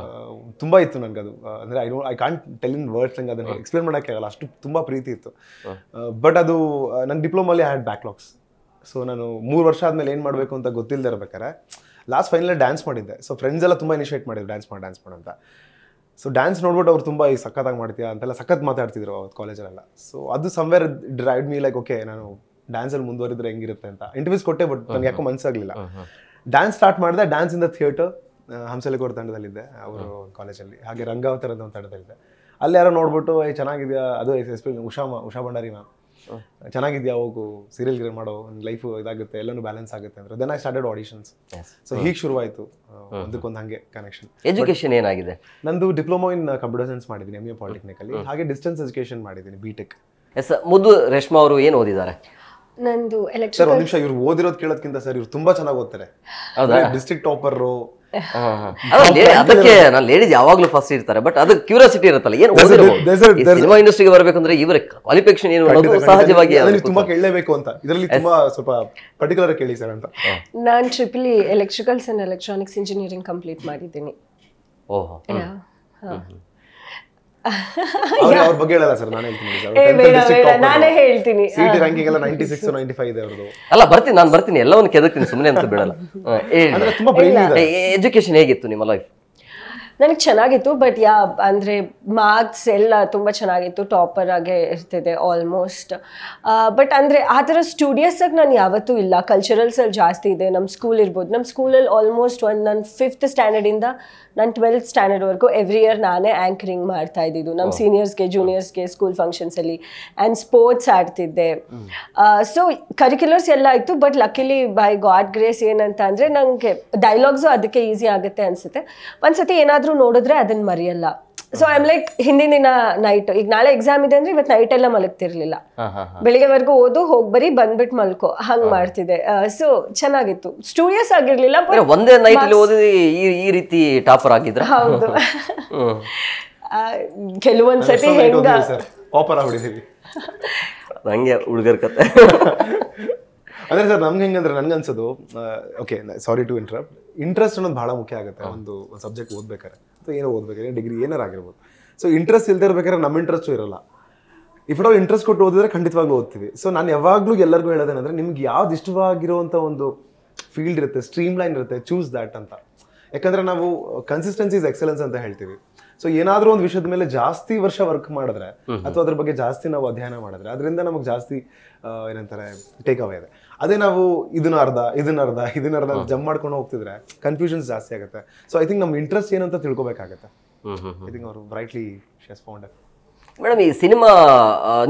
ತುಂಬ ಇತ್ತು ನನಗೆ ಅದು. ಅಂದರೆ I can't tell in words, ನಂಗೆ ಅದನ್ನು ಎಕ್ಸ್ಪ್ಲೇನ್ ಮಾಡೋಕ್ಕೆ ಆಗಲ್ಲ, ಅಷ್ಟು ತುಂಬ ಪ್ರೀತಿ ಇತ್ತು. ಬಟ್ ಅದು ನನ್ನ ಡಿಪ್ಲೊಮಲ್ಲಿ ಹ್ಯಾಡ್ ಬ್ಯಾಕ್ಲಾಗ್ಸ್. ಸೊ ನಾನು 3 ವರ್ಷ ಆದಮೇಲೆ ಏನು ಮಾಡಬೇಕು ಅಂತ ಗೊತ್ತಿಲ್ಲದೆ ಇರ್ಬೇಕಾರೆ ಲಾಸ್ಟ್ ಫೈನಲ್ ಡ್ಯಾನ್ಸ್ ಮಾಡಿದ್ದೆ. ಸೊ ಫ್ರೆಂಡ್ಸ್ ಎಲ್ಲ ತುಂಬ ಇನಿಷಿಯೇಟ್ ಮಾಡಿದ್ರು ಡ್ಯಾನ್ಸ್ ಮಾಡು ಅಂತ. ಸೊ ಡ್ಯಾನ್ಸ್ ನೋಡ್ಬಿಟ್ಟು ಅವ್ರು ತುಂಬ ಸಖತ್ತಾಗಿ ಮಾಡ್ತೀಯಾ ಅಂತೆಲ್ಲ ಸಖತ್ ಮಾತಾಡ್ತಿದ್ರು ಅವತ್ತು ಕಾಲೇಜಲ್ಲೆಲ್ಲ. ಸೊ ಅದು ಸಮ್ವೇರ್ ಡ್ರೈವ್ಡ್ ಮೀ ಲೈಕ್ ಓಕೆ, ನಾನು ಡ್ಯಾನ್ಸಲ್ಲಿ ಮುಂದುವರಿದ್ರೆ ಹೆಂಗಿರುತ್ತೆ ಅಂತ ಇಂಟರ್ವ್ಯೂಸ್ ಕೊಟ್ಟೆ. ಬಟ್ ನನಗೆ ಯಾಕೋ ಮನಸ್ಸಾಗಲಿಲ್ಲ. ಡ್ಯಾನ್ಸ್ ಸ್ಟಾರ್ಟ್ ಮಾಡಿದೆ. ಡ್ಯಾನ್ಸ್ ಇನ್ ದ ಥಿಯೇಟರ್ ಹಂಸಲೇಖರ್ ತಂಡದಲ್ಲಿದ್ದೆ ಅವರು ಕಾಲೇಜಲ್ಲಿ. ಹಾಗೆ ರಂಗಾವತಾರದ ಒಂದು ತಂಡದಲ್ಲಿದ್ದೆ. ಅಲ್ಲಿ ಯಾರೋ ನೋಡ್ಬಿಟ್ಟು ಚೆನ್ನಾಗಿದೆಯಾ, ಅದು ಎಸ್ಪೆಷಲಿ ಉಷಾ ಭಂಡಾರಿ ಮ್ಯಾಮ್, ಚೆನ್ನಾಗಿದ್ಯಾ, ಹೋಗು ಸೀರಿಯಲ್ ಮಾಡೋ, ಲೈಫು ಇದಾಗುತ್ತೆ, ಎಲ್ಲನೂ ಬ್ಯಾಲೆನ್ಸ್ ಆಗುತ್ತೆ ಅಂದ್ರೆ. Then I started auditions. So ಹೀಗೆ ಶುರುವಾಯಿತು ಒಂದಕ್ಕೊಂದು ಹಂಗೆ ಕನೆಕ್ಷನ್. ಎಜುಕೇಶನ್ ಏನಾಗಿದೆ? ನಂದು ಡಿಪ್ಲೊಮಾ ಇನ್ ಕಂಪ್ಯೂಟರ್ ಸೈನ್ಸ್ ಮಾಡಿದ್ದೀನಿ MA ಪಾಲಿಟೆಕ್ನಿಕಲ್ಲಿ. ಹಾಗೆ ಡಿಸ್ಟೆನ್ಸ್ ಎಜುಕೇಶನ್ ಮಾಡಿದ್ದೀನಿ BTech. ಎಸ್. ಮುದ್ದು ರೇಷ್ಮಾ ಅವರು ಏನು ಓದಿದ್ದಾರೆ? ನಂದು ಸರ್ ಎಲೆಕ್ಟ್ರಿಕಲ್. ಒಂದು ನಿಮಿಷ, ಇವ್ರು ಓದಿರೋದು ಕೇಳೋದಕ್ಕಿಂತ ಸರ್ ಇವ್ರು ತುಂಬಾ ಚೆನ್ನಾಗಿ ಓದ್ತಾರೆ. District topper. ಅದಕ್ಕೆ ನಾನು ಲೇಡೀಸ್ ಯಾವಾಗ್ಲೂ ಫಸ್ಟ್ ಇರ್ತಾರೆ, ಬಟ್ ಅದು ಕ್ಯೂರಿಯಾಸಿಟಿ ಇರುತ್ತಲ್ಲ, ಏನು ಸಿನಿಮಾ ಇಂಡಸ್ಟ್ರಿಗೆ ಬರ್ಬೇಕಂದ್ರೆ ಇವರ ಕ್ವಾಲಿಫಿಕೇಶನ್ ಏನು ಅನ್ನೋದು ಸಹಜವಾಗಿ ತುಂಬಾ ಕೇಳಲೇಬೇಕು ಅಂತ. ಇದರಲ್ಲಿ ತುಂಬಾ ಸ್ವಲ್ಪ ಪರ್ಟಿಕ್ಯುಲರ್ ಕೇಳಿ ಸರ್ ಅಂತ. ನಾನು triple electricals and electronics engineering complete ಮಾಡಿದ್ದೀನಿ. ಓಹೋ. ಅವ್ರ ಬಗ್ಗೆ ಹೇಳಲ್ಲ ಸರ್, ನಾನು ನಾನೇ ಹೇಳ್ತೀನಿ. ಸಿಟಿ ರ್ಯಾಂಕಿಂಗ್ ಎಲ್ಲ 96 95 ಇದೆ ಅವ್ರದ್ದು. ಅಲ್ಲ ನಾನು ಬರ್ತೀನಿ, ಎಲ್ಲವನ್ನು ಕೆದಕ್ತೀನಿ, ಸುಮ್ಮನೆ ಅಂತ ಬಿಡಲ್ಲ. ಎಜುಕೇಶನ್ ಹೇಗಿತ್ತು ನಿಮ್ಮ ಲೈಫ್? ನನಗೆ ಚೆನ್ನಾಗಿತ್ತು, ಬಟ್ ಅಂದರೆ ಮಾರ್ಕ್ಸ್ ಎಲ್ಲ ತುಂಬ ಚೆನ್ನಾಗಿತ್ತು, ಟಾಪರ್ ಆಗೇ ಇರ್ತಿದೆ ಆಲ್ಮೋಸ್ಟ್. ಬಟ್ ಅಂದರೆ ಆ ಥರ ಸ್ಟುಡಿಯಸ್ ಆಗಿ ನಾನು ಯಾವತ್ತೂ ಇಲ್ಲ. ಕಲ್ಚರಲ್ಸಲ್ಲಿ ಜಾಸ್ತಿ ಇದೆ. ನಮ್ಮ ಸ್ಕೂಲ್ ಇರ್ಬೋದು, ನಮ್ಮ ಸ್ಕೂಲಲ್ಲಿ ಆಲ್ಮೋಸ್ಟ್ ನನ್ನ 5th ಸ್ಟ್ಯಾಂಡರ್ಡಿಂದ ನಾನು 12th ಸ್ಟ್ಯಾಂಡರ್ಡ್ವರೆಗೂ ಎವ್ರಿ ಇಯರ್ ನಾನೇ ಆ್ಯಂಕರಿಂಗ್ ಮಾಡ್ತಾ ಇದ್ದಿದ್ದು ನಮ್ಮ ಸೀನಿಯರ್ಸ್ಗೆ ಜೂನಿಯರ್ಸ್ಗೆ ಸ್ಕೂಲ್ ಫಂಕ್ಷನ್ಸಲ್ಲಿ. ಆ್ಯಂಡ್ ಸ್ಪೋರ್ಟ್ಸ್ ಆಡ್ತಿದ್ದೆ. ಸೊ ಕರಿಕ್ಯುಲರ್ಸ್ ಎಲ್ಲ ಇತ್ತು. ಬಟ್ ಲಕ್ಕಿಲಿ ಬೈ ಗಾಡ್ ಗ್ರೇಸ್ ಏನಂತ ಅಂದರೆ ನನಗೆ ಡೈಲಾಗ್ಸು ಅದಕ್ಕೆ ಈಸಿ ಆಗುತ್ತೆ ಅನಿಸುತ್ತೆ. ಒಂದ್ಸತಿ ಏನಾದರೂ ನೋಡಿದ್ರೆ ಅದನ್ನ ಮರೆಯಲ್ಲ. ಸೊ ಐ ಆಮ್ ಲೈಕ್ ಹಿಂದಿನ ದಿನ ನೈಟ್, ಈಗ ನಾಳೆ ಎಕ್ಸಾಮ್ ಇದೆ ಅಂದ್ರೆ ಇವತ್ತು ನೈಟ್ ಎಲ್ಲ ಮಲಗ್ತಿರ್ಲಿಲ್ಲ, ಬೆಳಿಗ್ಗೆವರೆಗೂ ಓದು ಹೋಗಿ ಬರೀ ಬಂದ್ಬಿಟ್ಟು ಮಲ್ಕೋ ಹಂಗ್ ಮಾಡ್ತಿದ್ದೆ. ಸೊ ಚೆನ್ನಾಗಿತ್ತು, ಸ್ಟೂಡಿಯಸ್ ಆಗಿರ್ಲಿಲ್ಲ. ಒಂದೇ ನೈಟ್ ಓದಿ ಈ ರೀತಿ ಟಾಪರ್ ಆಗಿದ್ರ? ಹೌದು. ಕೆಲವೊಂದ್ಸತಿ ಹೆಂಗ ನಂಗೆ ಹುಡುಗರ ಕತೆ ಅಂದ್ರೆ ಸರ್ ನಮ್ಗೆ ಹೆಂಗಂದ್ರೆ ನನ್ಗೆ ಅನ್ಸೋದು, okay sorry to interrupt, interest ಅನ್ನೋದು ಬಹಳ ಮುಖ್ಯ ಆಗುತ್ತೆ ಒಂದು ಸಬ್ಜೆಕ್ಟ್ ಓದ್ಬೇಕಾರೆ ಅಥವಾ ಏನೋ ಓದ್ಬೇಕಾದ್ರೆ, ಡಿಗ್ರಿ ಏನಾರು ಆಗಿರ್ಬೋದು. ಸೊ ಇಂಟ್ರೆಸ್ಟ್ ಇಲ್ಲದೆ ಇರ್ಬೇಕಾದ್ರೆ ನಮ್ಮ ಇಂಟ್ರೆಸ್ಟು ಇರಲ್ಲ. ಇಫ್ ಇಟ್ ಆಲ್ ಇಂಟ್ರೆಸ್ಟ್ ಕೊಟ್ಟು ಓದಿದ್ರೆ ಖಂಡಿತವಾಗ್ಲೂ ಓದ್ತೀವಿ. ಸೊ ನಾನು ಯಾವಾಗಲೂ ಎಲ್ಲರಿಗೂ ಹೇಳೋದೇನಂದ್ರೆ, ನಿಮ್ಗೆ ಯಾವ್ದು ಇಷ್ಟವಾಗಿರುವಂಥ ಒಂದು ಫೀಲ್ಡ್ ಇರುತ್ತೆ, ಸ್ಟ್ರೀಮ್ ಲೈನ್ ಇರುತ್ತೆ, ಚೂಸ್ ದ್ಯಾಟ್ ಅಂತ. ಯಾಕಂದ್ರೆ ನಾವು ಕನ್ಸಿಸ್ಟೆನ್ಸಿ ಇಸ್ ಎಕ್ಸಲೆನ್ಸ್ ಅಂತ ಹೇಳ್ತೀವಿ. ಸೊ ಏನಾದರೂ ಒಂದು ವಿಷಯದ ಮೇಲೆ ಜಾಸ್ತಿ ವರ್ಷ ವರ್ಕ್ ಮಾಡಿದ್ರೆ ಅಥವಾ ಅದ್ರ ಬಗ್ಗೆ ಜಾಸ್ತಿ ನಾವು ಅಧ್ಯಯನ ಮಾಡಿದ್ರೆ ಅದರಿಂದ ನಮಗೆ ಜಾಸ್ತಿ ಏನಂತಾರೆ ಟೇಕ್ ಅವೇ ಇದೆ. ಅದೇ ನಾವು ಇದನ್ನ ಅರ್ಧ ಜಂಪ್ ಮಾಡ್ಕೊಂಡು ಹೋಗ್ತಿದ್ರೆ ಕನ್ಫ್ಯೂಷನ್ಸ್ ಜಾಸ್ತಿ ಆಗುತ್ತೆ. ಸೊ ಐ ಥಿಂಕ್ ನಮ್ಮ ಇಂಟ್ರೆಸ್ಟ್ ಏನು ಅಂತ ತಿಳ್ಕೊಬೇಕಾಗತ್ತೆ. ಐ ಥಿಂಕ್ ಅವರು brightly she found it. Madam, ಈ ಸಿನಿಮಾ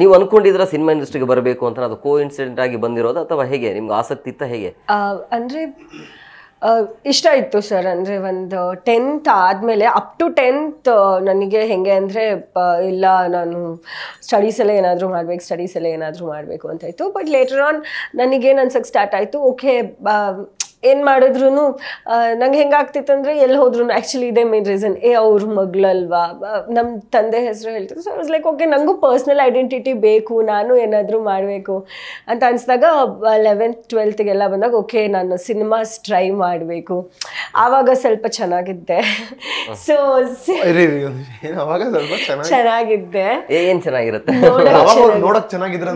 ನೀವು ಅನ್ಕೊಂಡಿದ್ರ ಸಿನಿಮಾ ಇಂಡಸ್ಟ್ರಿಗೆ ಬರಬೇಕು ಅಂತ, ಅದು ಕೋ ಇನ್ಸಿಡೆಂಟ್ ಆಗಿ ಬಂದಿರೋದು ಅಥವಾ ಹೇಗೆ? ನಿಮ್ಗೆ ಆಸಕ್ತಿ ಇತ್ತ ಹೇಗೆ? ಅಂದರೆ ಇಷ್ಟ ಇತ್ತು ಸರ್. ಅಂದರೆ ಒಂದು 10th ಆದಮೇಲೆ ಅಪ್ ಟು 10th ನನಗೆ ಹೆಂಗೆ ಅಂದರೆ ಇಲ್ಲ ನಾನು ಸ್ಟಡೀಸಲ್ಲೇ ಏನಾದರೂ ಮಾಡಬೇಕು ಅಂತ ಇತ್ತು. ಬಟ್ ಲೇಟರ್ ಆನ್ ನನಗೇನು ಅನ್ಸಕ್ಕೆ ಸ್ಟಾರ್ಟ್ ಆಯಿತು, ಓಕೆ ಏನು ಮಾಡಿದ್ರು ನಂಗೆ ಹೆಂಗಾಗ್ತಿತ್ತು ಅಂದರೆ ಎಲ್ಲಿ ಹೋದ್ರು ಆ್ಯಕ್ಚುಲಿ ಇದೇ ಮೇನ್ ರೀಸನ್, ಅವ್ರ ಮಗಳಲ್ವಾ, ನಮ್ಮ ತಂದೆ ಹೆಸರು ಹೇಳ್ತಿದ್ರು. ಸೊ ಲೈಕ್ ಓಕೆ ನನಗೂ ಪರ್ಸ್ನಲ್ ಐಡೆಂಟಿಟಿ ಬೇಕು, ನಾನು ಏನಾದರೂ ಮಾಡಬೇಕು ಅಂತ ಅನಿಸಿದಾಗ 11th 12th ಬಂದಾಗ ಓಕೆ ನಾನು ಸಿನಿಮಾಸ್ ಟ್ರೈ ಮಾಡಬೇಕು. ಆವಾಗ ಸ್ವಲ್ಪ ಚೆನ್ನಾಗಿದ್ದೆ. ಸೊ ಚೆನ್ನಾಗಿದ್ದೆ, ಏನು ಚೆನ್ನಾಗಿರುತ್ತೆ, ನೋಡಕ್ ಚೆನ್ನಾಗಿದ್ದೆ.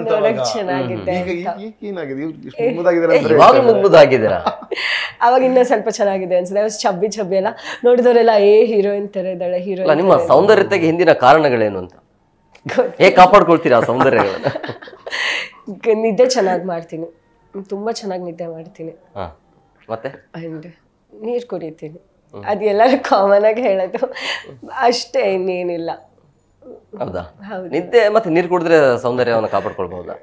ಅವಾಗ ಇನ್ನ ಸ್ವಲ್ಪ ಚೆನ್ನಾಗಿದೆ ಅನ್ಸುತ್ತೆ. ಚಬ್ಬಿ ಎಲ್ಲ ನೋಡಿದವರೆಲ್ಲ ಹೀರೋಯಿನ್ ತರ ಇದ್ದಾಳೆ, ಹೀರೋಯಿನ್. ನಿಮ್ಮ ಸೌಂದರ್ಯತೆಗೆ ಹಿಂದಿನ ಕಾರಣಗಳೇನು ಅಂತ ಹೇಗೆ ಕಾಪಾಡ್ಕೊಳ್ತೀರಾ ಸೌಂದರ್ಯಗಳನ್ನ? ನಿದ್ದೆ ಚೆನ್ನಾಗಿ ಮಾಡ್ತೀನಿ. ತುಂಬ ಚೆನ್ನಾಗಿ ನಿದ್ದೆ ಮಾಡ್ತೀನಿ ಹಾಂ, ಮತ್ತೆ ಆ್ಯಂಡ್ ನೀರು ಕುಡಿತೀನಿ. ಅದು ಎಲ್ಲರೂ ಕಾಮನ್ ಆಗಿ ಹೇಳೋದು ಅಷ್ಟೇ, ಇನ್ನೇನಿಲ್ಲ. ಹೌದಾ? ನಿದ್ದೆ ಮತ್ತೆ ನೀರು ಕುಡಿದ್ರೆ ಸೌಂದರ್ಯವನ್ನು ಕಾಪಾಡ್ಕೊಳ್ಬಹುದಾ?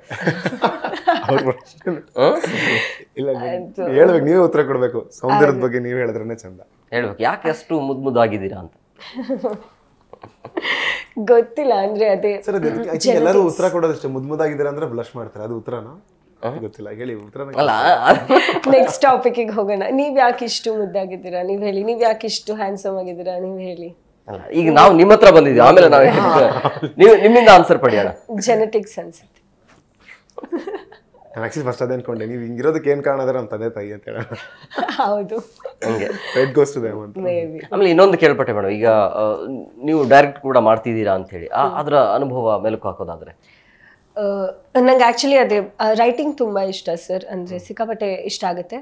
ಇಲ್ಲ, ಹೇಳ್ಬೇಕು, ನೀವೇ ಉತ್ತರ ಕೊಡ್ಬೇಕು. ಸೌಂದರ್ಯದ ಬಗ್ಗೆ ನೀವು ಹೇಳಿದ್ರೇನೆ ಚಂದ. ಹೇಳ್ಬೇಕು, ಯಾಕೆ ಅಷ್ಟು ಮುದ್ದಾಗಿದ್ದೀರಾ ಅಂತ. ಗೊತ್ತಿಲ್ಲ, ಅಂದ್ರೆ ಅದೇ ಸರ್ ಎಲ್ಲರೂ ಉತ್ತರ ಕೊಡೋದಷ್ಟೇ. ಮುದ್ದಾಗಿದ್ದೀರಾ ಅಂದ್ರೆ ಬ್ಲಶ್ ಮಾಡ್ತಾರೆ, ಅದು ಉತ್ತರನಾ? ಗೊತ್ತಿಲ್ಲ, ಹೇಳಿ ಉತ್ತರ. ಅಲ್ಲ, ನೆಕ್ಸ್ಟ್ ಟಾಪಿಕ್ಗೆ ಹೋಗೋಣ. ನೀವ್ ಯಾಕೆ ಇಷ್ಟು ಮುದ್ದಾಗಿದ್ದೀರಾ ನೀವ್ ಹೇಳಿ. ನೀವ್ ಯಾಕೆ ಇಷ್ಟು ಹ್ಯಾಂಡ್ಸಮ್ ಆಗಿದ್ದೀರಾ ನೀವ್ ಹೇಳಿ. ಅಲ್ಲ, ಈಗ ನಾವು ನಿಮ್ಮ ಹತ್ರ ಬಂದಿದ್ದೀವಿ, ಆಮೇಲೆ ನಾವು ನೀವು ನಿಮ್ಮಿಂದ ಆನ್ಸರ್ ಪಡೆಯೋಣ. ಜೆನೆಟಿಕ್ಸ್ ಅನ್ಸುತ್ತೆ. ನಾನು ಆಕ್ಚುಲಿ ಫಸ್ಟ್ ಅದೇ ಅನ್ಕೊಂಡೆ, ನೀವು ಹಿಂಗಿರೋದಕ್ಕೆ ಏನ್ ಕಾರಣ ಅಂದ್ರೆ ನಮ್ಮ ತಂದೆ ತಾಯಿ ಅಂತ ಹೇಳ. ಹೌದು, ಹಂಗೆ ರೈಟ್ ಗೋಸ್ ಟು ದೇಮ್ ಅಂತ. ಮೇಬಿ. ಆಮೇಲೆ ಇನ್ನೊಂದು ಕೇಳ್ಪಟ್ಟೆ ಮೇಡಮ್, ಈಗ ನೀವು ಡೈರೆಕ್ಟ್ ಕೂಡ ಮಾಡ್ತಿದ್ದೀರಾ ಅಂತ ಹೇಳಿ, ಅದರ ಅನುಭವ ಮೆಲುಕು ಹಾಕೋದಾದ್ರೆ. ನಂಗೆ ಆ್ಯಕ್ಚುಲಿ ಅದೇ ರೈಟಿಂಗ್ ತುಂಬ ಇಷ್ಟ ಸರ್, ಅಂದರೆ ಸಿಕ್ಕಾಪಟ್ಟೆ ಇಷ್ಟ ಆಗುತ್ತೆ.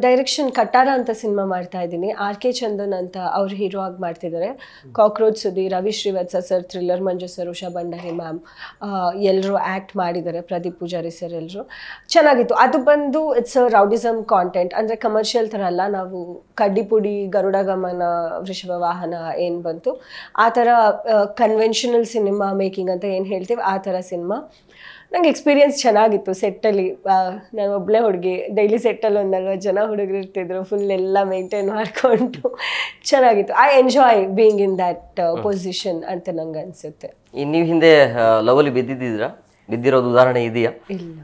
ಡೈರೆಕ್ಷನ್ ಕಟ್ಟಾರ ಅಂತ ಸಿನಿಮಾ ಮಾಡ್ತಾ ಇದ್ದೀನಿ. RK ಚಂದನ್ ಅಂತ ಅವ್ರು ಹೀರೋ ಆಗಿ ಮಾಡ್ತಿದ್ದಾರೆ. ಕಾಕ್ರೋಚ್ ಸುದ್ದಿ, ರವಿ ಶ್ರೀವತ್ಸ ಸರ್, ಥ್ರಿಲ್ಲರ್ ಮಂಜು ಸರ್, ಉಷಾ ಭಂಡಾರಿ ಮ್ಯಾಮ್ ಎಲ್ಲರೂ ಆ್ಯಕ್ಟ್ ಮಾಡಿದ್ದಾರೆ, ಪ್ರದೀಪ್ ಪೂಜಾರಿ ಸರ್ ಎಲ್ಲರೂ. ಚೆನ್ನಾಗಿತ್ತು. ಅದು ಬಂದು ಇಟ್ಸ್ ಅ ರೌಡಿಸಮ್ ಕಾಂಟೆಂಟ್, ಅಂದರೆ ಕಮರ್ಷಿಯಲ್ ಥರ ಅಲ್ಲ. ನಾವು ಕಡ್ಡಿಪುಡಿ, ಗರುಡ ಗಮನ, ವೃಷಭ ವಾಹನ ಏನು ಬಂತು ಆ ಥರ ಕನ್ವೆನ್ಷನಲ್ ಸಿನಿಮಾ ಮೇಕಿಂಗ್ ಅಂತ ಏನು ಹೇಳ್ತೀವಿ ಆ ಥರ ಸಿನಿಮಾ. ನಂಗೆ ಎಕ್ಸ್ಪೀರಿಯನ್ಸ್ ಚೆನ್ನಾಗಿತ್ತು ಸೆಟ್ಟಲ್ಲಿ. ನಾನು ಒಬ್ಬಳೇ ಹುಡುಗಿ, ಡೈಲಿ ಸೆಟ್ಟಲ್ಲಿ ಒಂದು 40 ಜನ ಹುಡುಗರು ಇರ್ತಿದ್ರು, ಫುಲ್ ಎಲ್ಲ ಮೇಂಟೈನ್ ಮಾಡಿಕೊಂಡು ಚೆನ್ನಾಗಿತ್ತು. I enjoy being in that position ಅಂತ ನಂಗೆ ಅನಿಸುತ್ತೆ. ನೀವು ಹಿಂದೆ ಲವಲಿ ಬಿದ್ದಿರೋದು ಉದಾಹರಣೆ ಇದೆಯಾ? ಇಲ್ಲ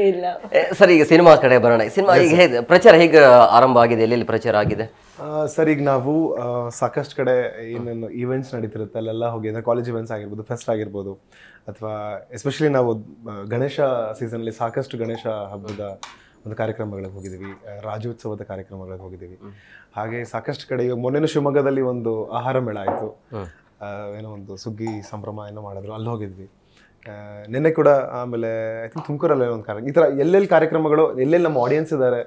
ಇಲ್ಲ. ಸರ್, ಈಗ ಸಿನಿಮಾ ಕಡೆ ಬರೋಣ. ಸಿನಿಮಾ ಈಗ ಹೇಗೆ ಪ್ರಚಾರ ಹೇಗೆ ಆರಂಭ ಆಗಿದೆ, ಎಲ್ಲೆಲ್ಲಿ ಪ್ರಚಾರ ಆಗಿದೆ? ಸರ್, ಈಗ ನಾವು ಸಾಕಷ್ಟು ಕಡೆ ಏನೇನು ಈವೆಂಟ್ಸ್ ನಡೀತಿರುತ್ತೆ ಅಲ್ಲೆಲ್ಲ ಹೋಗಿ, ಅಂದರೆ ಕಾಲೇಜ್ ಇವೆಂಟ್ಸ್ ಆಗಿರ್ಬೋದು, ಫೆಸ್ಟ್ ಆಗಿರ್ಬೋದು, ಅಥವಾ ಎಸ್ಪೆಷಲಿ ನಾವು ಗಣೇಶ ಸೀಸನಲ್ಲಿ ಸಾಕಷ್ಟು ಗಣೇಶ ಹಬ್ಬದ ಒಂದು ಕಾರ್ಯಕ್ರಮಗಳಿಗೆ ಹೋಗಿದ್ದೀವಿ, ರಾಜ್ಯೋತ್ಸವದ ಕಾರ್ಯಕ್ರಮಗಳಿಗೆ ಹೋಗಿದ್ದೀವಿ. ಹಾಗೆ ಸಾಕಷ್ಟು ಕಡೆ, ಈಗ ಮೊನ್ನೆನೂ ಶಿವಮೊಗ್ಗದಲ್ಲಿ ಒಂದು ಆಹಾರ ಮೇಳ ಆಯಿತು, ಏನೋ ಒಂದು ಸುಗ್ಗಿ ಸಂಭ್ರಮ ಏನೋ ಮಾಡಿದ್ರು, ಅಲ್ಲಿ ಹೋಗಿದ್ವಿ. ನಿನ್ನೆ ಕೂಡ, ಆಮೇಲೆ ಐ ಥಿಂಕ್ ತುಮಕೂರಲ್ಲಿ ಒಂದು ಕಾರ್ಯಕ್ರಮ, ಈ ಥರ ಎಲ್ಲೆಲ್ಲಿ ಕಾರ್ಯಕ್ರಮಗಳು, ಎಲ್ಲೆಲ್ಲಿ ನಮ್ಮ ಆಡಿಯನ್ಸ್ ಇದ್ದಾರೆ,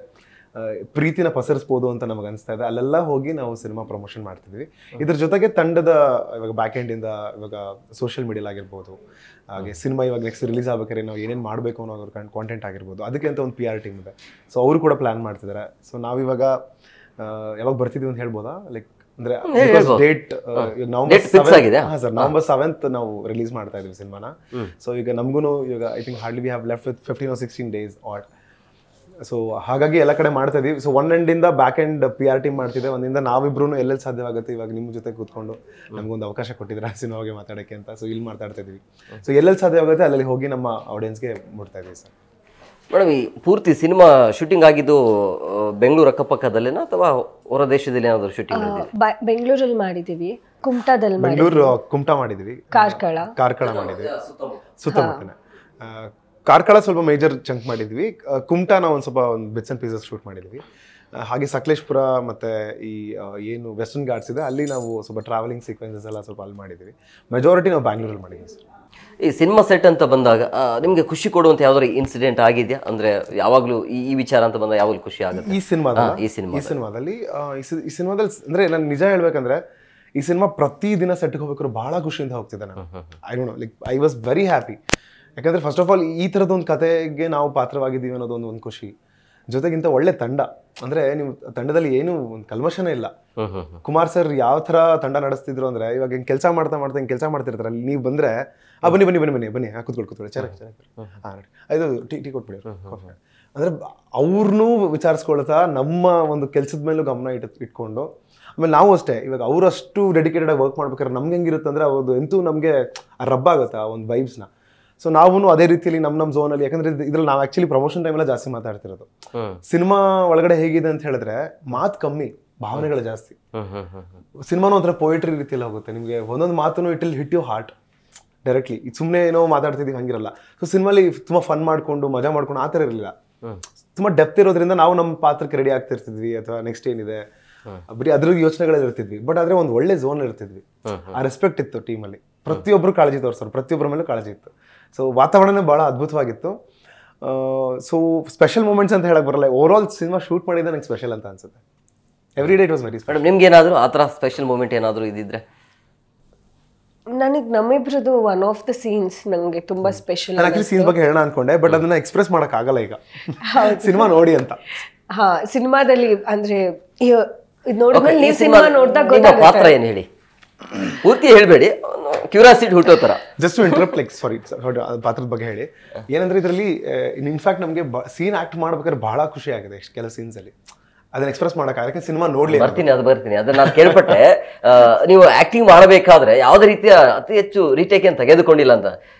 ಪ್ರೀತಿನ ಪಸರಿಸ್ಬೋದು ಅಂತ ನಮಗೆ ಅನಿಸ್ತಾ ಇದೆ, ಅಲ್ಲೆಲ್ಲ ಹೋಗಿ ನಾವು ಸಿನಿಮಾ ಪ್ರಮೋಷನ್ ಮಾಡ್ತಿದ್ವಿ. ಇದ್ರ ಜೊತೆಗೆ ತಂಡದ ಇವಾಗ ಬ್ಯಾಕ್ ಎಂಡಿಂದ ಇವಾಗ ಸೋಷಿಯಲ್ ಮೀಡಿಯಲ್ಲಿ ಆಗಿರ್ಬೋದು, ಹಾಗೆ ಸಿನಿಮಾ ಇವಾಗ ನೆಕ್ಸ್ಟ್ ರಿಲೀಸ್ ಆಗ್ಬೇಕಾದ್ರೆ ನಾವು ಏನೇನು ಮಾಡಬೇಕು ಅನ್ನೋ ಅವ್ರ ಕಾಂಟೆಂಟ್ ಆಗಿರ್ಬೋದು, ಅದಕ್ಕೆ ಅಂತ ಒಂದು PR ಟೀಮ್ ಇದೆ. ಸೊ ಅವರು ಕೂಡ ಪ್ಲಾನ್ ಮಾಡ್ತಿದ್ದಾರೆ. ಸೊ ನಾವಿವಾಗ ಯಾವಾಗ ಬರ್ತಿದ್ವಿ ಅಂತ ಹೇಳ್ಬೋದಾ? ಲೈಕ್ ಅಂದ್ರೆ ಡೇಟ್ ನವೆಂಬರ್ 7th ನಾವು ರಿಲೀಸ್ ಮಾಡ್ತಾ ಇದೀವಿ ಸಿನಿಮಾನ. ಸೊ ಈಗ ನಮಗೂ ಇವಾಗ I think hardly we have left with 15 or 16 days odd. So ಹಾಗಾಗಿ ಎಲ್ಲ ಕಡೆ ಮಾಡ್ತಾ ಇದೀವಿ. ಸೊ ಒನ್ ಎಂಡಿಂದ ಬ್ಯಾಕ್ ಎಂಡ್ PR ಟೀಮ್ ಮಾಡ್ತಿದ್ದೆ, ಒಂದಿಂದ ನಾವಿಬ್ರು ಎಲ್ಲೆಲ್ಲಿ ಸಾಧ್ಯವಾಗುತ್ತೆ ಇವಾಗ ನಿಮ್ಮ ಜೊತೆ ಕೂತ್ಕೊಂಡು ನಮಗೊಂದು ಅವಕಾಶ ಕೊಟ್ಟಿದ್ರೆ ಸಿನಿಮಾಗೆ ಮಾತಾಡೋಕ್ಕೆ ಅಂತ. ಸೊ ಇಲ್ಲಿ ಮಾತಾಡ್ತಾ ಇದೀವಿ. ಸೊ ಎಲ್ಲೆಲ್ಲಿ ಸಾಧ್ಯವಾಗುತ್ತೆ ಅಲ್ಲಲ್ಲಿ ಹೋಗಿ ನಮ್ಮ ಆಡಿಯನ್ಸ್ಗೆ ಮುಟ್ತಾ ಇದೀವಿ ಸರ್. ಮೇಡಮ್, ಈ ಪೂರ್ತಿ ಸಿನಿಮಾ ಶೂಟಿಂಗ್ ಆಗಿದ್ದು ಬೆಂಗಳೂರು ಅಕ್ಕಪಕ್ಕದಲ್ಲೇನಾ ಅಥವಾ ಹೊರ ದೇಶದಲ್ಲಿ ಏನಾದರೂ ಶೂಟಿಂಗ್ ಮಾಡಿದ್ದೀವಿ? ಬೆಂಗಳೂರಲ್ಲಿ ಮಾಡಿದ್ದೀವಿ, ಕುಮಟಾದಲ್ಲಿ ಬೆಂಗಳೂರು ಕುಮಟಾ ಮಾಡಿದ್ದೀವಿ, ಕಾರ್ಕಳ ಮಾಡಿದ್ವಿ, ಸುತ್ತಮುತ್ತನೇ. ಕಾರ್ಕಳ ಸ್ವಲ್ಪ ಮೇಜರ್ ಚಂಕ್ ಮಾಡಿದ್ವಿ, ಕುಮಟಾ ನಾವು ಒಂದು ಸ್ವಲ್ಪ ಒಂದು ಬಿಟ್ಸ್ ಆ್ಯಂಡ್ ಪೀಸಸ್ ಶೂಟ್ ಮಾಡಿದ್ವಿ. ಹಾಗೆ ಸಕಲೇಶ್ಪುರ ಮತ್ತು ಈ ಏನು ವೆಸ್ಟರ್ನ್ ಘಾಟ್ಸ್ ಇದೆ ಅಲ್ಲಿ ನಾವು ಸ್ವಲ್ಪ ಟ್ರಾವೆಲಿಂಗ್ ಸೀಕ್ವೆನ್ಸಸ್ ಎಲ್ಲ ಸ್ವಲ್ಪ ಅಲ್ಲಿ ಮಾಡಿದ್ವಿ. ಮೆಜಾರಿಟಿ ನಾವು ಬ್ಯಾಂಗ್ಳೂರಲ್ಲಿ ಮಾಡಿದ್ವಿ ಸರ್. ಈ ಸಿನಿಮಾ ಸೆಟ್ ಅಂತ ಬಂದಾಗ ನಿಮಗೆ ಖುಷಿ ಕೊಡುವಂಥ ಯಾವ್ದಾದ್ರು ಇನ್ಸಿಡೆಂಟ್ ಆಗಿದೆಯಾ? ಅಂದರೆ ಯಾವಾಗಲೂ ಈ ವಿಚಾರ ಅಂತ ಬಂದಾಗ ಯಾವಾಗಲೂ ಖುಷಿ ಆಗುತ್ತೆ ಈ ಸಿನಿಮಾದಲ್ಲಿ ಅಂದರೆ ನಾನು ನಿಜ ಹೇಳ್ಬೇಕಂದ್ರೆ ಈ ಸಿನಿಮಾ ಪ್ರತಿ ದಿನ ಸೆಟ್ಗೆ ಹೋಗ್ಬೇಕಾದ್ರೆ ಭಾಳ ಖುಷಿಯಿಂದ ಹೋಗ್ತಿದ್ದೆ ನಾನು. I don't know, like I was very happy. ಯಾಕಂದರೆ ಫಸ್ಟ್ ಆಫ್ ಆಲ್ ಈ ಥರದೊಂದು ಕತೆಗೆ ನಾವು ಪಾತ್ರವಾಗಿದ್ದೀವಿ ಅನ್ನೋದೊಂದು ಖುಷಿ. ಜೊತೆಗಿಂತ ಒಳ್ಳೆ ತಂಡ, ಅಂದರೆ ನೀವು ತಂಡದಲ್ಲಿ ಏನು ಒಂದು ಕಲ್ಮಶನೇ ಇಲ್ಲ. ಕುಮಾರ್ ಸರ್ ಯಾವ ಥರ ತಂಡ ನಡೆಸ್ತಿದ್ರು ಅಂದರೆ, ಇವಾಗ ಹಿಂಗೆ ಕೆಲಸ ಹಿಂಗೆ ಕೆಲಸ ಮಾಡ್ತಿರ್ತಾರೆ, ಅಲ್ಲಿ ನೀವು ಬಂದರೆ ಬನ್ನಿ ಬನ್ನಿ ಬನ್ನಿ ಬನ್ನಿ ಬನ್ನಿ ಕೂತ್ಕೊಳ್ಳಿ ಚೆನ್ನಾಗಿ ಹಾಂ ಇದು ಟೀ ಕೊಟ್ಬಿಡಿ ಅಂದರೆ ಅವ್ರನ್ನೂ ವಿಚಾರಿಸ್ಕೊಳ್ತಾ ನಮ್ಮ ಒಂದು ಕೆಲಸದ ಮೇಲೂ ಗಮನ ಇಟ್ಕೊಂಡು, ಆಮೇಲೆ ನಾವು ಅಷ್ಟೇ ಇವಾಗ ಅವರಷ್ಟು ಡೆಡಿಕೇಟೆಡ್ ಆಗಿ ವರ್ಕ್ ಮಾಡ್ಬೇಕಾದ್ರೆ ನಮ್ಗೆ ಹೆಂಗಿರುತ್ತೆ ಅಂದರೆ ಅವ್ರದ್ದು ಎಂತೂ ನಮಗೆ ರಬ್ ಆಗುತ್ತೆ ಆ ಒಂದು ವೈಬ್ಸ್ನ. ಸೊ ನಾವು ಅದೇ ರೀತಿಯಲ್ಲಿ ನಮ್ಮ ಝೋನಲ್ಲಿ, ಯಾಕಂದ್ರೆ ಇದ್ರಲ್ಲಿ ನಾವು ಆಕ್ಚುಲಿ ಪ್ರಮೋಷನ್ ಟೈಮೆಲ್ಲ ಜಾಸ್ತಿ ಮಾತಾಡ್ತಿರೋದು. ಸಿನಿಮಾ ಒಳಗಡೆ ಹೇಗಿದೆ ಅಂತ ಹೇಳಿದ್ರೆ ಮಾತು ಕಮ್ಮಿ, ಭಾವನೆಗಳು ಜಾಸ್ತಿ. ಸಿನಿಮಾನು ಒಂಥರ ಪೊಯಿಟ್ರಿ ರೀತಿಯಲ್ಲಿ ಹೋಗುತ್ತೆ, ನಿಮಗೆ ಒಂದೊಂದು ಮಾತನ್ನು it will hit you heart directly. ಸುಮ್ಮನೆ ಏನೋ ಮಾತಾಡ್ತಿದ್ದೀವಿ ಹಂಗಿರಲ್ಲ. ಸೊ ಸಿನಿಮಾಲಿ ತುಂಬ ಫನ್ ಮಾಡ್ಕೊಂಡು ಮಜಾ ಮಾಡ್ಕೊಂಡು ಆ ಥರ ಇರಲಿಲ್ಲ, ತುಂಬ ಡೆಪ್ತ್ ಇರೋದ್ರಿಂದ ನಾವು ನಮ್ಮ ಪಾತ್ರಕ್ಕೆ ರೆಡಿ ಆಗ್ತಿರ್ತಿದ್ವಿ, ಅಥವಾ ನೆಕ್ಸ್ಟ್ ಏನಿದೆ ಬರೀ ಅದ್ರ ಯೋಚನೆಗಳಲ್ಲಿ ಇರ್ತಿದ್ವಿ. ಬಟ್ ಆದರೆ ಒಂದು ಒಳ್ಳೆ ಝೋನ್ ಇರ್ತಿದ್ವಿ, ಆ ರೆಸ್ಪೆಕ್ಟ್ ಇತ್ತು ಟೀಮಲ್ಲಿ. ಪ್ರತಿಯೊಬ್ಬರು ಕಾಳಜಿ ತೋರಿಸೋರು, ಪ್ರತಿಯೊಬ್ಬರ ಮೇಲೂ ಕಾಳಜಿ ಇತ್ತು. ಸೊ ವಾತಾವರಣನೇ ಭಾಳ ಅದ್ಭುತವಾಗಿತ್ತು. ಸೊ ಸ್ಪೆಷಲ್ ಮೂಮೆಂಟ್ಸ್ ಅಂತ ಹೇಳಕ್ ಬರಲ್ಲ, ಓವರ್ ಆಲ್ ಸಿನಿಮಾ ಶೂಟ್ ಮಾಡಿದ್ರೆ ನಂಗೆ ಸ್ಪೆಷಲ್ ಅಂತ ಅನ್ಸುತ್ತೆ. Every day it was very special. ನಿಮ್ಗೆ ಏನಾದರೂ ಆ ಥರ ಸ್ಪೆಷಲ್ ಮೂಮೆಂಟ್ ಏನಾದರೂ ಇದ್ದಿದ್ರೆ? ನನಗೆ ನಮ್ಮಿಬ್ರದ್ದು ಒನ್ ಆಫ್ ದ ಸೀನ್ಸ್ ನನಗೆ ತುಂಬಾ ಸ್ಪೆಷಲ್. ನಾನು ಆಕ್ಚುಲಿ ಸೀನ್ ಬಗ್ಗೆ ಹೇಳೋಣ ಅನ್ಕೊಂಡೆ, ಬಟ್ ಅದನ್ನ ಎಕ್ಸ್ಪ್ರೆಸ್ ಮಾಡಕ್ ಆಗಲ್ಲ ಈಗ, ಸಿನಿಮಾ ನೋಡಿ ಅಂತ. ಹಾ, ಸಿನಿಮಾದಲ್ಲಿ ಅಂದ್ರೆ ಇದು ನೋಡಿದ್ಮೇಲೆ ನೀವು ಸಿನಿಮಾ ನೋಡಿದಾಗ ನಿಮ್ಮ ಪಾತ್ರ ಏನು ಹೇಳಿ, ಪೂರ್ತಿ ಹೇಳ್ಬೇಡಿ, ಕ್ಯೂರಿಯಾಸಿಟಿ ಹುಟ್ಟೋ ತರ. ಜಸ್ಟ್ ಇಂಟರಪ್ಟ್, ಲೈಕ್ ಸಾರಿ ಪಾತ್ರದ ಬಗ್ಗೆ ಹೇಳಿ. ಏನಂದ್ರೆ ಇದರಲ್ಲಿ ಇನ್ಫ್ಯಾಕ್ಟ್ ನಮಗೆ ಸೀನ್ ಆಕ್ಟ್ ಮಾಡ್ಬೇಕಾದ್ರೆ ಬಹಳ ಖುಷಿ ಆಗಿದೆ ಕೆಲವು ಸೀನ್ಸ್ ಅಲ್ಲಿ, ಅದನ್ನ ಎಕ್ಸ್ಪ್ರೆಸ್ ಮಾಡಕ್ಕೆ ಸಿನಿಮಾ ನೋಡ್ಲಿ. ಬರ್ತೀನಿ ಅದನ್ನ ನಾನು ಕೇಳ್ಪಟ್ಟೆ. ನೀವು ಆಕ್ಟಿಂಗ್ ಮಾಡಬೇಕಾದ್ರೆ ಯಾವ್ದೇ ರೀತಿಯ ಅತಿ ಹೆಚ್ಚು ರೀಟೇಕ್ ಏನ್ ತೆಗೆದುಕೊಂಡಿಲ್ಲ ಅಂತ.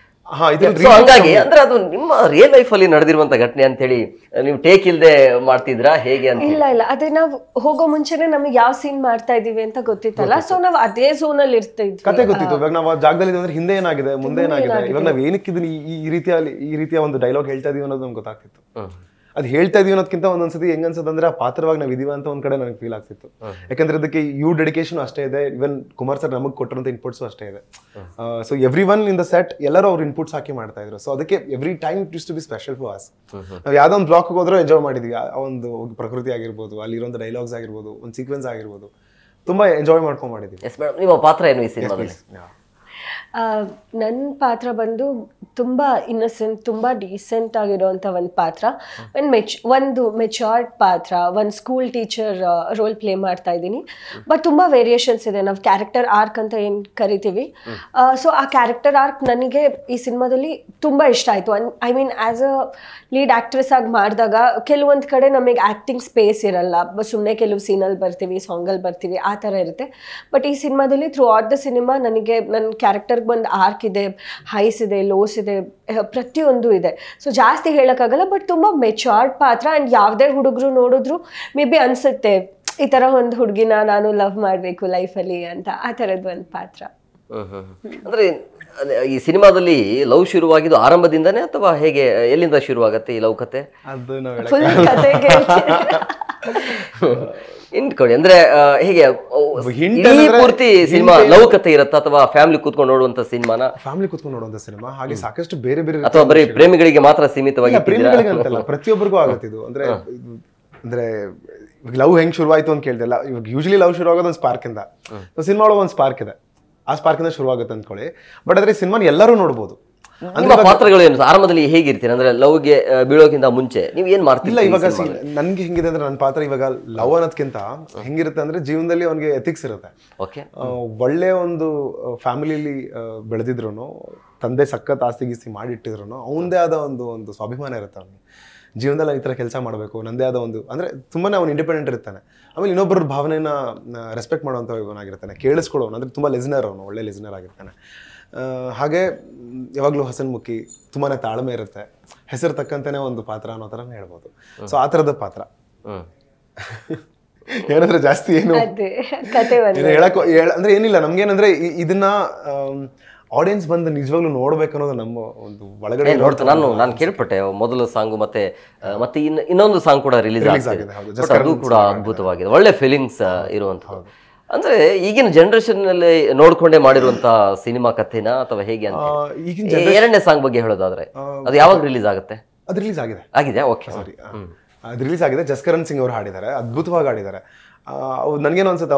ಹಂಗಾಗಿ ಅಂದ್ರೆ ಅದು ನಿಮ್ಮ ರಿಯಲ್ ಲೈಫ್ ಅಲ್ಲಿ ನಡೆದಿರುವಂತ ಘಟನೆ ಅಂತ ಹೇಳಿ ನೀವು ಟೇಕ್ ಇಲ್ದೆ ಮಾಡ್ತಿದ್ರಾ ಹೇಗೆ ಅಂತ? ಇಲ್ಲ, ಅದೇ ನಾವು ಹೋಗೋ ಮುಂಚೆನೆ ನಮಗೆ ಯಾವ ಸೀನ್ ಮಾಡ್ತಾ ಇದೀವಿ ಅಂತ ಗೊತ್ತಿತ್ತಲ್ಲ, ಸೊ ನಾವು ಅದೇ ಝೋನ್ ಅಲ್ಲಿ ಇರ್ತಿದ್ವಿ, ಕತೆ ಗೊತ್ತಿತ್ತು. ಇವಾಗ ನಾವು ಜಾಗದಲ್ಲಿ ಅಂದ್ರೆ ಹಿಂದೆ ಏನಾಗಿದೆ ಮುಂದೆ ಏನಾಗಿದೆ, ಇವಾಗ ನಾವ್ ಏನಕ್ಕೆ ಈ ರೀತಿಯ ಒಂದು ಡೈಲಾಗ್ ಹೇಳ್ತಾ ಇದೀವಿ ಅನ್ನೋದು ನಮ್ಗೆ ಗೊತ್ತಾಗ್ತಿತ್ತು. ಅದು ಹೇಳ್ತಾ ಇದೀವಿ ಅನ್ನೋದಕ್ಕಿಂತ ಒಂದೊಂದ್ಸತಿ ಹೆಂಗ್ ಅನ್ಸತ್ತಂದ್ರೆ ಆ ಪಾತ್ರವಾಗಿ ನಾವ್ ಇದೀವ ಅಂತ ಒಂದ್ ಕಡೆ ನನಗೆ ಫೀಲ್ ಆಗ್ತಿತ್ತು. ಯಾಕಂದ್ರೆ ಅದಕ್ಕೆ ಡೆಡಿಕೇಶನ್ ಅಷ್ಟೇ ಇದೆ, ಇವನ್ ಕುಮಾರ್ ಸರ್ ನಮಗೆ ಕೊಟ್ಟಿರೋಂಥ ಇನ್ಪುಟ್ಸ್ ಅಷ್ಟೇ ಇದೆ. So every one in the set ಎಲ್ಲರೂ ಅವ್ರ ಇನ್ಪುಟ್ಸ್ ಹಾಕಿ ಮಾಡ್ತಾ ಇದ್ರು. ಸೊ ಅದಕ್ಕೆ every time it use to be special for us. ನಾವು ಯಾವ್ದೋ ಒಂದು ಬ್ಲಾಕ್ ಹೋದ್ರೂ ಎಂಜಾಯ್ ಮಾಡಿದ್ವಿ. ಆ ಒಂದು ಪ್ರಕೃತಿ ಆಗಿರ್ಬೋದು, ಅಲ್ಲಿರೋಂಥ ಡೈಲಾಗ್ಸ್ ಆಗಿರ್ಬೋದು, ಒಂದು ಸೀಕ್ವೆನ್ಸ್ ಆಗಿರ್ಬೋದು, ತುಂಬಾ ಎಂಜಾಯ್ ಮಾಡ್ಕೊಂಡ್ ಮಾಡಿದ್ವಿ. ನಿಮ್ಮ ಪಾತ್ರ ಏನು ಈ ಸಿನಿಮಾದಲ್ಲಿ? ನನ್ನ ಪಾತ್ರ ಬಂದು ತುಂಬ ಇನ್ನಸೆಂಟ್, ತುಂಬ ಡೀಸೆಂಟ್ ಆಗಿರೋಂಥ ಒಂದು ಪಾತ್ರ, ಒಂದು ಮೆಚೂರ್ಡ್ ಪಾತ್ರ, ಒಂದು ಸ್ಕೂಲ್ ಟೀಚರ್ ರೋಲ್ ಪ್ಲೇ ಮಾಡ್ತಾ ಇದ್ದೀನಿ. ಬಟ್ ತುಂಬ ವೇರಿಯೇಷನ್ಸ್ ಇದೆ, ನಾವು ಕ್ಯಾರೆಕ್ಟರ್ ಆರ್ಕ್ ಅಂತ ಏನು ಕರಿತೀವಿ. ಸೊ ಆ ಕ್ಯಾರೆಕ್ಟರ್ ಆರ್ಕ್ ನನಗೆ ಈ ಸಿನಿಮಾದಲ್ಲಿ ತುಂಬ ಇಷ್ಟ ಆಯಿತು. I mean as a lead actress ಆಗಿ ಮಾಡಿದಾಗ ಕೆಲವೊಂದು ಕಡೆ ನಮಗೆ ಆ್ಯಕ್ಟಿಂಗ್ ಸ್ಪೇಸ್ ಇರಲ್ಲ, ಸುಮ್ಮನೆ ಕೆಲವು ಸೀನಲ್ಲಿ ಬರ್ತೀವಿ, ಸಾಂಗಲ್ಲಿ ಬರ್ತೀವಿ, ಆ ಥರ ಇರುತ್ತೆ. ಬಟ್ ಈ ಸಿನಿಮಾದಲ್ಲಿ ಥ್ರೂ ಔಟ್ ದ ಸಿನಿಮಾ ನನಗೆ ನನ್ನ ಕ್ಯಾರೆಕ್ಟರ್ಗೆ ಒಂದು ಆರ್ಕ್ ಇದೆ, ಹೈಸ್ ಇದೆ, ಲೋಸ್ ಇದೆ, ಪ್ರತಿಯೊಂದು ಇದೆ. ಸೊ ಜಾಸ್ತಿ ಹೇಳೋಕ್ಕಾಗಲ್ಲ, ಬಟ್ ತುಂಬ ಮೆಚೂರ್ಡ್ ಪಾತ್ರ. ಆ್ಯಂಡ್ ಯಾವುದೇ ಹುಡುಗರು ನೋಡಿದ್ರು ಮೇ ಬಿ ಅನಿಸುತ್ತೆ ಈ ಥರ ಒಂದು ಹುಡುಗಿನ ನಾನು ಲವ್ ಮಾಡಬೇಕು ಲೈಫಲ್ಲಿ ಅಂತ, ಆ ಥರದ್ದು ಒಂದು ಪಾತ್ರ. ಅಂದ್ರೆ ಈ ಸಿನಿಮಾದಲ್ಲಿ ಲವ್ ಶುರುವಾಗಿದ್ದು ಆರಂಭದಿಂದನೇ ಅಥವಾ ಹೇಗೆ, ಎಲ್ಲಿಂದ ಶುರುವಾಗತ್ತೆ ಈ ಲವ್ ಕತೆ? ಫುಲ್ ಕತೆಗೆ ಇಂಟ್ಕೊಡಿ ಅಂದ್ರೆ ಹೇಗೆ ಪೂರ್ತಿ ಸಿನಿಮಾ ಲವ್ ಕತೆ ಇರತ್ತ ಅಥವಾ ಫ್ಯಾಮಿಲಿ ಕೂತ್ಕೊಂಡು ನೋಡುವಂತ ಸಿನಿಮಾನ? ಫ್ಯಾಮಿಲಿ ಕೂತ್ಕೊಂಡು ನೋಡುವಂತ ಸಿನಿಮಾ, ಹಾಗೆ ಸಾಕಷ್ಟು ಬೇರೆ ಬೇರೆ ಅಥವಾ ಬರೀ ಪ್ರೇಮಿಗಳಿಗೆ ಮಾತ್ರ ಸೀಮಿತವಾಗಿ? ಪ್ರೇಮಿಗಳಿಗೆ ಅಂತಲ್ಲ, ಪ್ರತಿಯೊಬ್ಬರಿಗೂ ಆಗುತ್ತಿದ್ದು. ಅಂದ್ರೆ ಲವ್ ಹೆಂಗ್ ಶುರುವಾಯ್ತು ಅಂತ ಕೇಳ್ತಿಲ್ಲ. ಇವಾಗ ಯೂಶಲಿ ಲವ್ ಶುರು ಆಗೋದು ಒಂದು ಸ್ಪಾರ್ಕ್ ಇಂದ. ಸಿನಿಮಾ ಒಳಗೆ ಒಂದು ಸ್ಪಾರ್ಕ್ ಇದೆ, ಆ ಸ್ಪಾರ್ಕ್ ಇಂದ ಶುರು ಆಗುತ್ತೆ ಅಂದ್ಕೊಳ್ಳಿ. ಬಟ್ ಆದ್ರೆ ಸಿನಿಮಾ ಎಲ್ಲರೂ ನೋಡ್ಬೋದು. ನಿಮ್ಮ ಪಾತ್ರಗಳು ಏನು ಆರಂಭದಲ್ಲಿ ಹೇಗಿರ್ತೀರಿ? ಅಂದ್ರೆ ಲವ್ಗೆ ಬೀಳೋಕ್ಕಿಂತ ಮುಂಚೆ ನೀವು ಏನ್ ಮಾಡ್ತಿಲ್ಲ? ಇವಾಗ ನನ್ಗೆ ಹೆಂಗಿದೆ ಅಂದ್ರೆ ನನ್ನ ಪಾತ್ರ ಇವಾಗ ಲವ್ ಅನ್ನೋದಕ್ಕಿಂತ ಹೆಂಗಿರುತ್ತೆ ಅಂದ್ರೆ ಜೀವನದಲ್ಲಿ ಅವನಿಗೆ ಎಥಿಕ್ಸ್ ಇರುತ್ತೆ. ಒಳ್ಳೆ ಒಂದು ಫ್ಯಾಮಿಲಿಲಿ ಬೆಳೆದಿದ್ರು, ತಂದೆ ಸಖತ್ ಆಸ್ತಿ ಗೀಸ್ತಿ ಮಾಡಿಟ್ಟಿದ್ರು, ಅವನದೇ ಆದ ಒಂದು ಸ್ವಾಭಿಮಾನ ಇರುತ್ತೆ ಅವನಿಗೆ. ಜೀವನದಲ್ಲಿ ಈ ಥರ ಕೆಲಸ ಮಾಡಬೇಕು, ನನ್ನದೇ ಆದ ಒಂದು ಅಂದರೆ ತುಂಬಾ ಅವನು ಇಂಡಿಪೆಂಡೆಂಟ್ ಇರ್ತಾನೆ. ಆಮೇಲೆ ಇನ್ನೊಬ್ಬರ ಭಾವನೆನ ರೆಸ್ಪೆಕ್ಟ್ ಮಾಡುವಂಥ ಇವನಾಗಿರ್ತಾನೆ, ಕೇಳಿಸ್ಕೊಳ್ಳೋನು. ಅಂದರೆ ತುಂಬ ಲಿಸ್ನರ್, ಅವನು ಒಳ್ಳೆ ಲಿಸ್ನರ್ ಆಗಿರ್ತಾನೆ. ಹಾಗೆ ಯಾವಾಗಲೂ ಹಸನ್ಮುಖಿ, ತುಂಬಾ ತಾಳ್ಮೆ ಇರುತ್ತೆ, ಹೆಸರು ತಕ್ಕಂತಾನೆ ಒಂದು ಪಾತ್ರ ಅನ್ನೋ ಥರನೇ ಹೇಳ್ಬೋದು. ಸೊ ಆ ಥರದ ಪಾತ್ರ ಏನಂದ್ರೆ ಜಾಸ್ತಿ ಏನು ಹೇಳಕ್ ಅಂದ್ರೆ ಏನಿಲ್ಲ. ನಮ್ಗೇನಂದ್ರೆ ಇದನ್ನ ಆಡಿಯನ್ಸ್ ಬಂದು ನಿಜವಾಗ್ಲೂ ನೋಡ್ಬೇಕು ಅನ್ನೋದು ನಮ್ಮ ಒಂದು ಒಳಗಡೆ. ನಾನು ಕೇಳ್ಪಟ್ಟೆ ಮೊದಲ ಸಾಂಗು ಮತ್ತೆ ಇನ್ನೊಂದು ಸಾಂಗ್ ಕೂಡ ರಿಲೀಸ್ ಆಗಿದೆ, ಅದು ಕೂಡ ಅದ್ಭುತವಾಗಿದೆ, ಒಳ್ಳೆ ಫೀಲಿಂಗ್ಸ್ ಇರುವಂತಹ. ಅಂದ್ರೆ ಈಗಿನ ಜನರೇಷನ್ ನಲ್ಲಿ ನೋಡ್ಕೊಂಡೇ ಮಾಡಿರುವಂತ ಸಿನಿಮಾ ಕಥೆನಾ ಅಥವಾ ಹೇಗೆ ಅಂತ? ಎರಡನೇ ಸಾಂಗ್ ಬಗ್ಗೆ ಹೇಳೋದಾದ್ರೆ ಅದು ಯಾವಾಗ ರಿಲೀಸ್ ಆಗುತ್ತೆ? ಅದು ರಿಲೀಸ್ ಆಗಿದೆ. ಆಗಿದೆ, ಓಕೆ, ಸಾರಿ, ಅದು ರಿಲೀಸ್ ಆಗಿದೆ. ಜಸ್ಕರಣ್ ಸಿಂಗ್ ಅವರು ಹಾಡಿದ್ದಾರೆ, ಅದ್ಭುತವಾಗಿ ಹಾಡಿದ್ದಾರೆ. ನನ್ಗೇನು ಅನ್ಸುತ್ತೆ,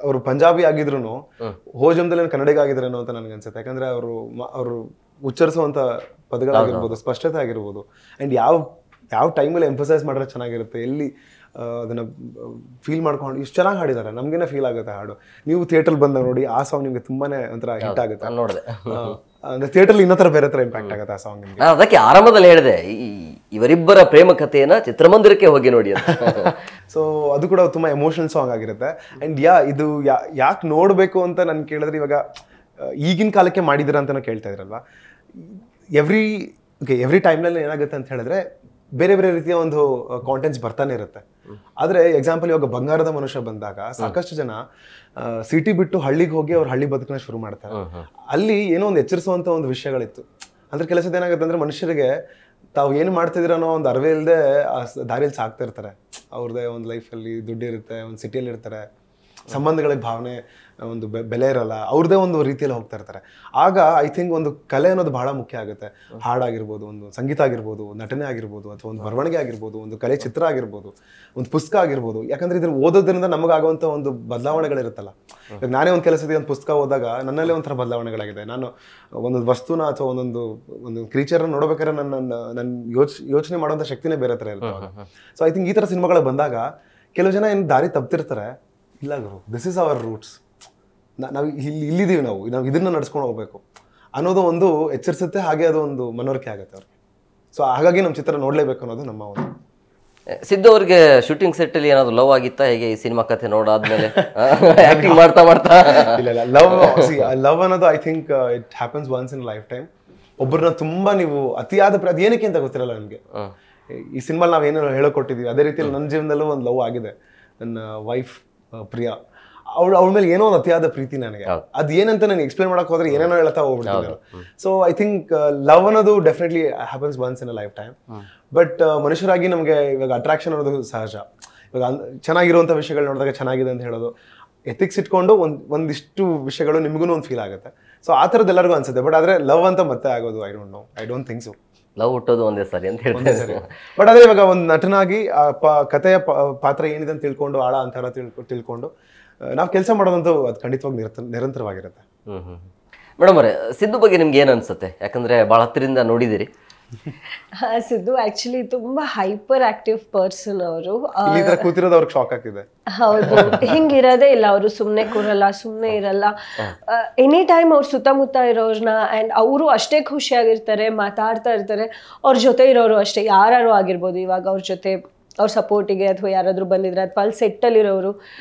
ಅವರು ಪಂಜಾಬಿ ಆಗಿದ್ರು ಹೋಜಮ್ದಲ್ಲಿ ಕನ್ನಡಿಗ ಆಗಿದ್ರೇನೋ ಅಂತ ನನಗೆ ಅನ್ಸುತ್ತೆ. ಯಾಕಂದ್ರೆ ಅವರು ಉಚ್ಚರಿಸುವಂತ ಪದಗಳಾಗಿರ್ಬೋದು, ಸ್ಪಷ್ಟತೆ ಆಗಿರ್ಬೋದು, ಅಂಡ್ ಯಾವ ಟೈಮಲ್ಲಿ ಎಂಫಸೈಸ್ ಮಾಡಿದ್ರೆ ಚೆನ್ನಾಗಿರುತ್ತೆ, ಎಲ್ಲಿ ಅದನ್ನ ಫೀಲ್ ಮಾಡ್ಕೊಂಡು ಇಷ್ಟು ಚೆನ್ನಾಗಿ ಹಾಡಿದ್ದಾರೆ, ನಮ್ಗೇನೆ ಫೀಲ್ ಆಗುತ್ತೆ ಹಾಡು. ನೀವು ಥಿಯೇಟರ್ ಬಂದಾಗ ನೋಡಿ, ಆ ಸಾಂಗ್ ನಿಮ್ಗೆ ತುಂಬಾನೇ ಒಂಥರ ಹಿಟ್ ಆಗುತ್ತೆ. ನೋಡಿದೆ ಅಂದ್ರೆ ಥಿಯೇಟರ್ ಇನ್ನೊಂಥರ ಬೇರೆ ತರ ಇಂಪ್ಯಾಕ್ಟ್ ಆಗುತ್ತೆ ಆ ಸಾಂಗ್ ನಿಮ್ಗೆ. ಅದಕ್ಕೆ ಆರಂಭದಲ್ಲಿ ಹೇಳಿದೆ ಇವರಿಬ್ಬರ ಪ್ರೇಮ ಕಥೆಯನ್ನ ಚಿತ್ರಮಂದಿರಕ್ಕೆ ಹೋಗಿ ನೋಡಿ ಅಂತ. ಸೊ ಅದು ಕೂಡ ತುಂಬಾ ಎಮೋಷನಲ್ ಸಾಂಗ್ ಆಗಿರುತ್ತೆ. ಅಂಡ್ ಇದು ಯಾಕೆ ನೋಡ್ಬೇಕು ಅಂತ ನನ್ ಕೇಳಿದ್ರೆ, ಇವಾಗ ಈಗಿನ ಕಾಲಕ್ಕೆ ಮಾಡಿದಿರ ಅಂತ ಕೇಳ್ತಾ ಇದ್ರಲ್ವಾ, ಎವ್ರಿ ಟೈಮ್ನಲ್ಲಿ ಏನಾಗುತ್ತೆ ಅಂತ ಹೇಳಿದ್ರೆ ಬೇರೆ ಬೇರೆ ರೀತಿಯ ಒಂದು ಕಾಂಟೆಂಟ್ಸ್ ಬರ್ತಾನೆ ಇರುತ್ತೆ. ಆದ್ರೆ ಎಕ್ಸಾಂಪಲ್ ಇವಾಗ ಬಂಗಾರದ ಮನುಷ್ಯ ಬಂದಾಗ ಸಾಕಷ್ಟು ಜನ ಸಿಟಿ ಬಿಟ್ಟು ಹಳ್ಳಿಗೆ ಹೋಗಿ ಅವ್ರ ಹಳ್ಳಿ ಬದುಕನ್ನ ಶುರು ಮಾಡ್ತಾರೆ. ಅಲ್ಲಿ ಏನೋ ಒಂದು ಎಚ್ಚರಿಸುವಂತ ಒಂದು ವಿಷಯಗಳಿತ್ತು. ಅಂದ್ರೆ ಕೆಲಸದ ಏನಾಗುತ್ತೆ ಅಂದ್ರೆ ಮನುಷ್ಯರಿಗೆ ತಾವು ಏನು ಮಾಡ್ತಿದ್ದೀರ ಅನ್ನೋ ಒಂದು ಅರಿವೇ ಇಲ್ಲದೆ ಆ ದಾರಿಯಲ್ಲಿ ಸಾಕ್ತಾ ಇರ್ತಾರೆ. ಅವ್ರದ್ದೇ ಒಂದು ಲೈಫಲ್ಲಿ ದುಡ್ಡಿರುತ್ತೆ, ಒಂದು ಸಿಟಿಯಲ್ಲಿ ಇರ್ತಾರೆ, ಸಂಬಂಧಗಳಿಗೆ ಭಾವನೆ ಒಂದು ಬೆಲೆ ಇರಲ್ಲ, ಅವ್ರದ್ದೇ ಒಂದು ರೀತಿಯಲ್ಲಿ ಹೋಗ್ತಾ ಇರ್ತಾರೆ. ಆಗ ಐ ಥಿಂಕ್ ಒಂದು ಕಲೆ ಅನ್ನೋದು ಬಹಳ ಮುಖ್ಯ ಆಗುತ್ತೆ. ಹಾಡಾಗಿರ್ಬೋದು, ಒಂದು ಸಂಗೀತ ಆಗಿರ್ಬೋದು, ನಟನೆ ಆಗಿರ್ಬೋದು, ಅಥವಾ ಒಂದು ಬರವಣಿಗೆ ಆಗಿರ್ಬೋದು, ಒಂದು ಕಲೆ ಚಿತ್ರ ಆಗಿರ್ಬೋದು, ಒಂದು ಪುಸ್ತಕ ಆಗಿರ್ಬೋದು. ಯಾಕಂದ್ರೆ ಇದ್ರ ಓದೋದ್ರಿಂದ ನಮಗಾಗುವಂಥ ಒಂದು ಬದಲಾವಣೆಗಳಿರುತ್ತಲ್ಲ. ಇವಾಗ ನಾನೇ ಒಂದು ಕೆಲಸದ ಒಂದು ಪುಸ್ತಕ ಓದಾಗ ನನ್ನಲ್ಲೇ ಒಂಥರ ಬದಲಾವಣೆಗಳಾಗಿದೆ. ನಾನು ಒಂದೊಂದು ವಸ್ತುನ ಅಥವಾ ಒಂದು ಕ್ರೀಚರ್ನ ನೋಡ್ಬೇಕಾದ್ರೆ ನನ್ನ ಯೋಚನೆ ಮಾಡುವಂಥ ಶಕ್ತಿನೇ ಬೇರೆ ಥರ ಇರುತ್ತೆ. ಸೊ ಐ ಥಿಂಕ್ ಈ ಥರ ಸಿನಿಮಾಗಳು ಬಂದಾಗ ಕೆಲವು ಜನ ಏನು ದಾರಿ ತಪ್ತಿರ್ತಾರೆ. ಇಲ್ಲ ಗುರು, ದಿಸ್ ಇಸ್ ಅವರ್ ರೂಟ್ಸ್, ನಾವು ಇಲ್ಲಿದ್ದೀವಿ, ನಾವು ಇದನ್ನ ನಡ್ಸ್ಕೊಂಡು ಹೋಗ್ಬೇಕು ಅನ್ನೋದು ಒಂದು ಎಚ್ಚರಿಸುತ್ತೆ. ಹಾಗೆ ಅದು ಒಂದು ಮನವರಿಕೆ ಆಗುತ್ತೆ ಅವ್ರಿಗೆ. ಸೊ ಹಾಗಾಗಿ ನಮ್ಮ ಚಿತ್ರ ನೋಡ್ಲೇಬೇಕು ಅನ್ನೋದು ನಮ್ಮ ಒಂದು. ಸಿದ್ದು ಅವ್ರಿಗೆ ಶೂಟಿಂಗ್ ಸೆಟ್ ಅಲ್ಲಿ ಏನಾದ್ರು ಲವ್ ಆಗಿತ್ತಾ ಹೇಗೆ ಈ ಸಿನಿಮಾ ಕಥೆ ನೋಡಾದ್ಮೇಲೆ ಆಕ್ಟಿಂಗ್ ಮಾಡ್ತಾ ಇಲ್ಲ ಲವ್ ಅನ್ನೋದು I think it happens once in life time. ಒಬ್ಬರನ್ನ ತುಂಬಾ ನೀವು ಅತಿಯಾದ ಅದೇನಕ್ಕೆ ಅಂತ ಗೊತ್ತಿರಲ್ಲ ನನಗೆ. ಈ ಸಿನಿಮಾ ನಾವೇನು ಹೇಳಕೊಟ್ಟಿದೀವಿ ಅದೇ ರೀತಿಯಲ್ಲಿ ನನ್ನ ಜೀವನದಲ್ಲೂ ಒಂದು ಲವ್ ಆಗಿದೆ. ನನ್ನ ವೈಫ್ ಪ್ರಿಯಾ, ಅವಳ ಮೇಲೆ ಏನೋ ಒಂದು ಅತಿಯಾದ ಪ್ರೀತಿ ನನಗೆ. ಅದ್ ಏನಂತ ನಾನು ಎಕ್ಸ್ಪ್ಲೇನ್ ಮಾಡಕ್ ಹೋದ್ರೆ ಏನೇನೋ ಹೇಳ್ತಾ ಹೋಗ್ಬಿಡ್ತೀನಿ. ಸೊ ಐ ಥಿಂಕ್ ಲವ್ ಅನ್ನೋದು definitely happens once in a lifetime. But ಮನುಷ್ಯರಾಗಿ ನಮಗೆ ಇವಾಗ ಅಟ್ರಾಕ್ಷನ್ ಅನ್ನೋದು ಸಹಜ. ಇವಾಗ ಚೆನ್ನಾಗಿರುವಂಥ ವಿಷಯಗಳು ನೋಡಿದಾಗ ಚೆನ್ನಾಗಿದೆ ಅಂತ ಹೇಳೋದು, ಎಥಿಕ್ಸ್ ಇಟ್ಕೊಂಡು ಒಂದಿಷ್ಟು ವಿಷಯಗಳು ನಿಮಗೂ ಒಂದು ಫೀಲ್ ಆಗುತ್ತೆ. ಸೊ ಆ ಥರದ್ದು ಎಲ್ಲರಿಗೂ ಅನ್ಸುತ್ತೆ. ಬಟ್ ಆದ್ರೆ ಲವ್ ಅಂತ ಮತ್ತೆ ಆಗೋದು I don't think so. Love ಹುಟ್ಟೋದು ಒಂದೇ ಸರಿ ಅಂತ ಹೇಳ್ತಾರೆ. ಬಟ್ ಅದೇ ಇವಾಗ ಒಂದು ನಟನಾಗಿ ಕಥೆಯ ಪಾತ್ರ ಏನಿದೆ ಅಂತ ತಿಳ್ಕೊಂಡು, ಆಳ ಅಂತರ ತಿಳ್ಕೊಂಡು ನಾವು ಕೆಲಸ ಮಾಡೋದಂತೂ ಅದು ಖಂಡಿತವಾಗಿ ನಿರಂತರವಾಗಿರುತ್ತೆ. ಮೇಡಮ್ ಅವರೇ, ಸಿದ್ದು ಬಗ್ಗೆ ನಿಮ್ಗೆ ಏನು ಅನ್ಸುತ್ತೆ? ಯಾಕಂದ್ರೆ ಭಾಳ ಹತ್ತಿರದಿಂದ ನೋಡಿದಿರಿ. ಸಿದ್ದು ಆಕ್ಚುಲಿ ತುಂಬಾ ಹೈಪರ್ ಆಕ್ಟಿವ್ ಪರ್ಸನ್ ಅವರು. ಕೂತಿರೋದು ಅವ್ರಿಗೆ ಶಾಕ್ ಆಗ್ತಿದೆ. ಹೌದು, ಹಿಂಗಿರೋದೇ ಇಲ್ಲ. ಅವರು ಸುಮ್ಮನೆ ಕೂರಲ್ಲ, ಸುಮ್ಮನೆ ಇರಲ್ಲ. ಎನಿ ಟೈಮ್ ಅವ್ರ ಸುತ್ತಮುತ್ತ ಇರೋರ್ನ ಅಂಡ್ ಅವರು ಅಷ್ಟೇ ಖುಷಿಯಾಗಿರ್ತಾರೆ, ಮಾತಾಡ್ತಾ ಇರ್ತಾರೆ. ಅವ್ರ ಜೊತೆ ಇರೋರು ಅಷ್ಟೇ, ಯಾರು ಆಗಿರ್ಬೋದು. ಇವಾಗ ಅವ್ರ ಜೊತೆ ಅವ್ರ ಸಪೋರ್ಟಿಗೆ ಅಥವಾ ಯಾರಾದರೂ ಬಂದಿದ್ರೆ ಅಥವಾ ಅಲ್ಲಿ ಸೆಟ್ಟಲ್ಲಿರೋರು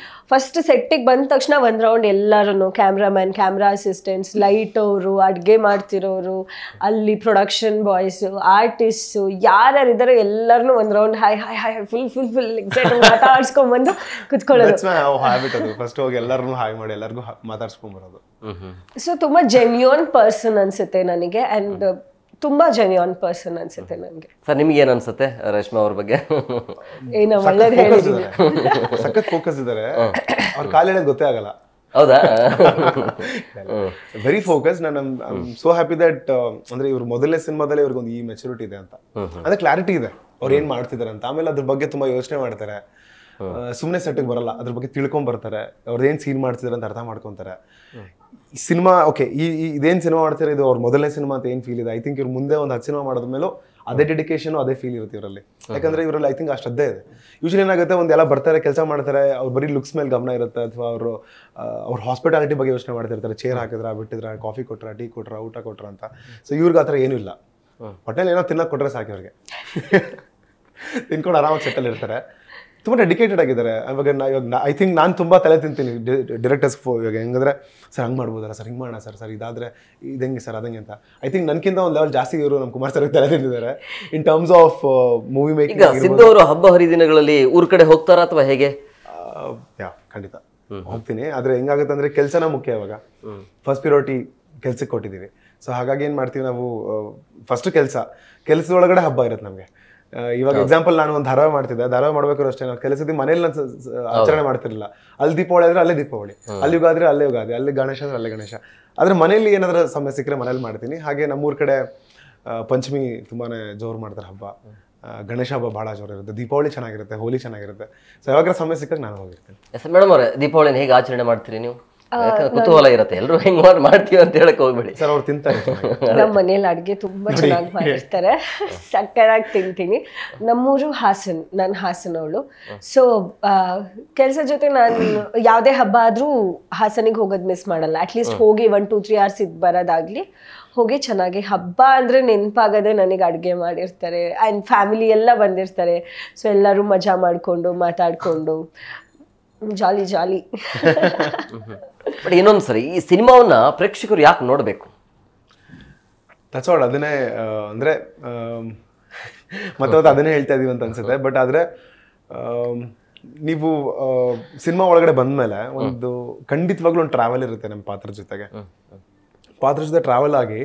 ಫಸ್ಟ್ ಸೆಟ್ಟಿಗೆ ಬಂದ ತಕ್ಷಣ ಒಂದು ರೌಂಡ್ ಎಲ್ಲರೂ, ಕ್ಯಾಮ್ರಾಮ್ಯಾನ್, ಕ್ಯಾಮ್ರಾ ಅಸಿಸ್ಟೆಂಟ್ಸ್, ಲೈಟ್ ಅವರು, ಅಡುಗೆ ಮಾಡ್ತಿರೋರು, ಅಲ್ಲಿ ಪ್ರೊಡಕ್ಷನ್ ಬಾಯ್ಸು, ಆರ್ಟಿಸ್ಟು, ಯಾರ್ಯಾರಿದ್ದಾರೆ ಎಲ್ಲರನ್ನೂ ಒಂದು round hi hi hi full excite ಮಾತಾಡ್ಸ್ಕೊಂಡ್ಬಂದು ಕುತ್ಕೊಳ್ಳೋದು. ಫಸ್ಟ್ ಹೋಗಿ ಎಲ್ಲರನ್ನೂ ಹಾಯ್ ಮಾಡಿ ಎಲ್ಲರಿಗೂ ಮಾತಾಡ್ಸ್ಕೊಂಡ್ಬರೋದು. ಸೊ ತುಂಬ ಜೆನ್ಯೂನ್ ಪರ್ಸನ್ ಅನ್ಸುತ್ತೆ ನನಗೆ. ಆ್ಯಂಡ್ ತುಂಬಾ ಜೆನ್ಯೂನ್ ಪರ್ಸನ್ ಅನ್ಸುತ್ತೆ ನನಗೆ. ಸರ್ ನಿಮ್ಗೆ ಏನ್ ಅನ್ಸುತ್ತೆ ರೇಷ್ಮಾ ಅವ್ರ ಬಗ್ಗೆ? ಏನೋ ಒಳ್ಳೇದು ಹೇಳಿದ್ದೀನಿ. ಸಖತ್ ಫೋಕಸ್ ಇದ್ದಾರೆ. ಅವ್ರ ಕಾಲು ಹೇಳೋದು ಗೊತ್ತೇ ಆಗಲ್ಲ. ಹೌದಾ? Very focus. ನಾನು ಸೋ ಹ್ಯಾಪಿ ದಟ್ ಅಂದ್ರೆ ಇವ್ರ ಮೊದಲನೇ ಸಿನಿಮಾದಲ್ಲಿ ಇವ್ರಿಗೊಂದು ಈ ಮೆಚುರಿಟಿ ಇದೆ ಅಂತ, ಅಂದ್ರೆ ಕ್ಲಾರಿಟಿ ಇದೆ ಅವ್ರು ಏನ್ ಮಾಡ್ತಿದಾರೆ ಅಂತ. ಆಮೇಲೆ ಅದ್ರ ಬಗ್ಗೆ ತುಂಬಾ ಯೋಚನೆ ಮಾಡ್ತಾರೆ. ಸುಮ್ಮನೆ ಸೆಟ್ಟಿಗೆ ಬರಲ್ಲ, ಅದ್ರ ಬಗ್ಗೆ ತಿಳ್ಕೊಂಡ್ ಬರ್ತಾರೆ. ಅವ್ರದ್ದು ಏನ್ ಸೀನ್ ಮಾಡ್ತಿದಾರೆ ಅಂತ ಅರ್ಥ ಮಾಡ್ಕೊಂತಾರೆ. ಸಿನಿಮಾ ಓಕೆ, ಇದೇನ್ ಸಿನಿಮಾ ಮಾಡ್ತಾರೆ, ಇದು ಅವ್ರ ಮೊದಲನೇ ಸಿನಿಮಾ ಅಂತ ಏನ್ ಫೀಲ್ ಇದೆ. ಐ ಥಿಂಕ್ ಇವ್ರು ಮುಂದೆ ಒಂದು 10 ಸಿನಿಮಾ ಮಾಡೋದ್ಮೇಲೂ ಅದೇ ಡೆಡಿಕೇಶನ್, ಅದೇ ಫೀಲ್ ಇರುತ್ತೆ ಇವರಲ್ಲಿ. ಯಾಕಂದ್ರೆ ಇವರಲ್ಲಿ ಐ ಥಿಂಕ್ ಆ ಶ್ರದ್ಧೆ ಇದೆ. ಯೂಶಲಿ ಏನಾಗುತ್ತೆ, ಒಂದೆಲ್ಲ ಬರ್ತಾರೆ, ಕೆಲಸ ಮಾಡ್ತಾರೆ, ಅವ್ರು ಬರೀ ಲುಕ್ಸ್ ಮೇಲೆ ಗಮನ ಇರುತ್ತೆ, ಅಥವಾ ಅವ್ರ ಹಾಸ್ಪಿಟಾಲಿಟಿ ಬಗ್ಗೆ ಯೋಚನೆ ಮಾಡ್ತಿರ್ತಾರೆ. ಚೇರ್ ಹಾಕಿದ್ರ, ಬಿಟ್ಟಿದ್ರ, ಕಾಫಿ ಕೊಟ್ರ, ಟೀ ಕೊಟ್ರ, ಊಟ ಕೊಟ್ರ ಅಂತ. ಸೊ ಇವ್ರಿಗೆ ಆ ಥರ ಏನೂ ಇಲ್ಲ. ಹೋಟೆಲ್ ಏನೋ ತಿನ್ನಕ್ಕೆ ಕೊಟ್ರೆ ಸಾಕು ಅವ್ರಿಗೆ, ತಿನ್ಕೊಂಡು ಆರಾಮಾಗಿ ಸೆಟ್ಟಲ್ಲಿ ಇರ್ತಾರೆ. ತುಂಬ ಡೆಡಿಕೇಟೆಡ್ ಆಗಿದ್ದಾರೆ. ಇವಾಗ ಐ ಥಿಂಕ್ ನಾನು ತುಂಬ ತಲೆ ತಿಂತೀನಿ ಡೈರೆಕ್ಟರ್ಸ್. ಇವಾಗ ಹೆಂಗಂದ್ರೆ, ಸರ್ ಹಂಗೆ ಮಾಡ್ಬೋದಲ್ಲ ಸರ್, ಹಿಂಗೆ ಮಾಡೋಣ ಸರ್, ಇದಾದರೆ ಇದಂಗೆ ಸರ್, ಅದಂಗೆ ಅಂತ. ಐ ಥಿಂಕ್ ನನಗಿಂತ ಒಂದು ಲೆವೆಲ್ ಜಾಸ್ತಿ ಇವರು ನಮ್ಮ ಕುಮಾರ್ ಸರ್ ತಲೆ ತಿಂದಿದ್ದಾರೆ in terms of movie making. Siddu ಅವರು ಹಬ್ಬ ಹರಿದಿನಗಳಲ್ಲಿ ಊರ್ ಕಡೆ ಹೋಗ್ತಾರಾ ಅಥವಾ ಹೇಗೆ? ಖಂಡಿತ ಹೋಗ್ತೀನಿ. ಆದರೆ ಹೆಂಗಾಗುತ್ತೆ ಅಂದರೆ ಕೆಲಸನ ಮುಖ್ಯ. ಇವಾಗ ಫಸ್ಟ್ ಪ್ರಿಯಾರಿಟಿ ಕೆಲ್ಸಕ್ಕೆ ಕೊಟ್ಟಿದ್ದೀವಿ. ಸೊ ಹಾಗಾಗಿ ಏನು ಮಾಡ್ತೀವಿ ನಾವು, ಫಸ್ಟ್ ಕೆಲಸದೊಳಗಡೆ ಹಬ್ಬ ಇರುತ್ತೆ ನಮಗೆ. ಇವಾಗ ಎಕ್ಸಾಂಪಲ್, ನಾನು ಒಂದು ಧಾರಾವಾಹಿ ಮಾಡ್ತಿದ್ದೆ. ಧಾರಾವಾಹಿ ಮಾಡ್ಬೇಕಾದ್ರೆ ಅಷ್ಟೇ, ನಾವು ಕೆಲಸದ ಮನೇಲಿ ನಾನು ಆಚರಣೆ ಮಾಡ್ತಿರಲಿಲ್ಲ. ಅಲ್ಲಿ ದೀಪಾವಳಿ ಆದ್ರೆ ಅಲ್ಲೇ ದೀಪಾವಳಿ, ಅಲ್ಲಿ ಯುಗಾದಿ ಅಲ್ಲೇ ಯುಗಾದಿ, ಅಲ್ಲಿ ಗಣೇಶ ಅಂದ್ರೆ ಅಲ್ಲೇ ಗಣೇಶ. ಆದ್ರೆ ಮನೇಲಿ ಏನಾದ್ರೂ ಸಮಯ ಸಿಕ್ಕರೆ ಮನೇಲಿ ಮಾಡ್ತೀನಿ. ಹಾಗೆ ನಮ್ಮೂರ್ ಕಡೆ ಪಂಚಮಿ ತುಂಬಾನೇ ಜೋರು ಮಾಡ್ತಾರೆ ಹಬ್ಬ. ಗಣೇಶ ಹಬ್ಬ ಬಹಳ ಜೋರು ಇರುತ್ತೆ. ದೀಪಾವಳಿ ಚೆನ್ನಾಗಿರುತ್ತೆ, ಹೋಲಿ ಚೆನ್ನಾಗಿರುತ್ತೆ. ಸೊ ಯಾವಾಗ ಸಮಯ ಸಿಕ್ಕಾಗ ನಾನು ಹೋಗಿರ್ತೀನಿ. ಮೇಡಮ್ ಅವರೇ, ದೀಪಾವಳಿನ ಹೇಗೆ ಆಚರಣೆ ಮಾಡ್ತೀರಿ ನೀವು? ಕುತೂಹಲ ಇರುತ್ತೆ, ಎಲ್ಲರೂ ಹೆಂಗ್ ಮಾಡ್ತೀವಿ ಅಂತ ಹೇಳಕ್ ಹೋಗ್ಬೇಡಿ ಸರ್. ಅವ್ರು ತಿಂತಾರೆ. ನಮ್ಮ ಮನೇಲಿ ಅಡ್ಗೆ ತುಂಬಾ ಚೆನ್ನಾಗಿ ಮಾಡಿರ್ತಾರೆ, ಸಕ್ಕತ್ತಾಗಿ ತಿಂತೀನಿ. ನಮ್ಮೂರು ಹಾಸನ್, ನಾನು ಹಾಸನವಳು. ಸೊ ಕೆಲಸ ಜೊತೆ ನಾನು ಯಾವುದೇ ಹಬ್ಬ ಆದ್ರೂ ಹಾಸನಿಗೆ ಹೋಗೋದು ಮಿಸ್ ಮಾಡಲ್ಲ. ಅಟ್ಲೀಸ್ಟ್ ಹೋಗಿ 1-2-3 hours ಇದ್ದು ಬರೋದಾಗ್ಲಿ ಹೋಗಿ ಚೆನ್ನಾಗಿ ಹಬ್ಬ ಅಂದರೆ ನೆನಪಾಗದೆ ನನಗೆ ಅಡುಗೆ ಮಾಡಿರ್ತಾರೆ. ಆ್ಯಂಡ್ ಫ್ಯಾಮಿಲಿ ಎಲ್ಲ ಬಂದಿರ್ತಾರೆ. ಸೊ ಎಲ್ಲರೂ ಮಜಾ ಮಾಡಿಕೊಂಡು ಮಾತಾಡಿಕೊಂಡು ಜಾಲಿ. ಬಟ್ ಇನ್ನೊಂದು ಸರಿ, ಈ ಸಿನಿಮಾವನ್ನ ಪ್ರೇಕ್ಷಕರು ಯಾಕೆ ನೋಡಬೇಕು? That's what. ಅದನ್ನೇ ಅಂದರೆ ಮತ್ತೆ ಅದನ್ನೇ ಹೇಳ್ತಾ ಇದೀವಿ ಅಂತ ಅನ್ಸುತ್ತೆ. ಬಟ್ ಆದರೆ ನೀವು ಸಿನಿಮಾ ಒಳಗಡೆ ಬಂದಮೇಲೆ ಒಂದು ಖಂಡಿತವಾಗ್ಲೂ ಒಂದು ಟ್ರಾವೆಲ್ ಇರುತ್ತೆ ನಮ್ಮ ಪಾತ್ರ ಜೊತೆಗೆ. ಪಾತ್ರ ಜೊತೆ ಟ್ರಾವೆಲ್ ಆಗಿ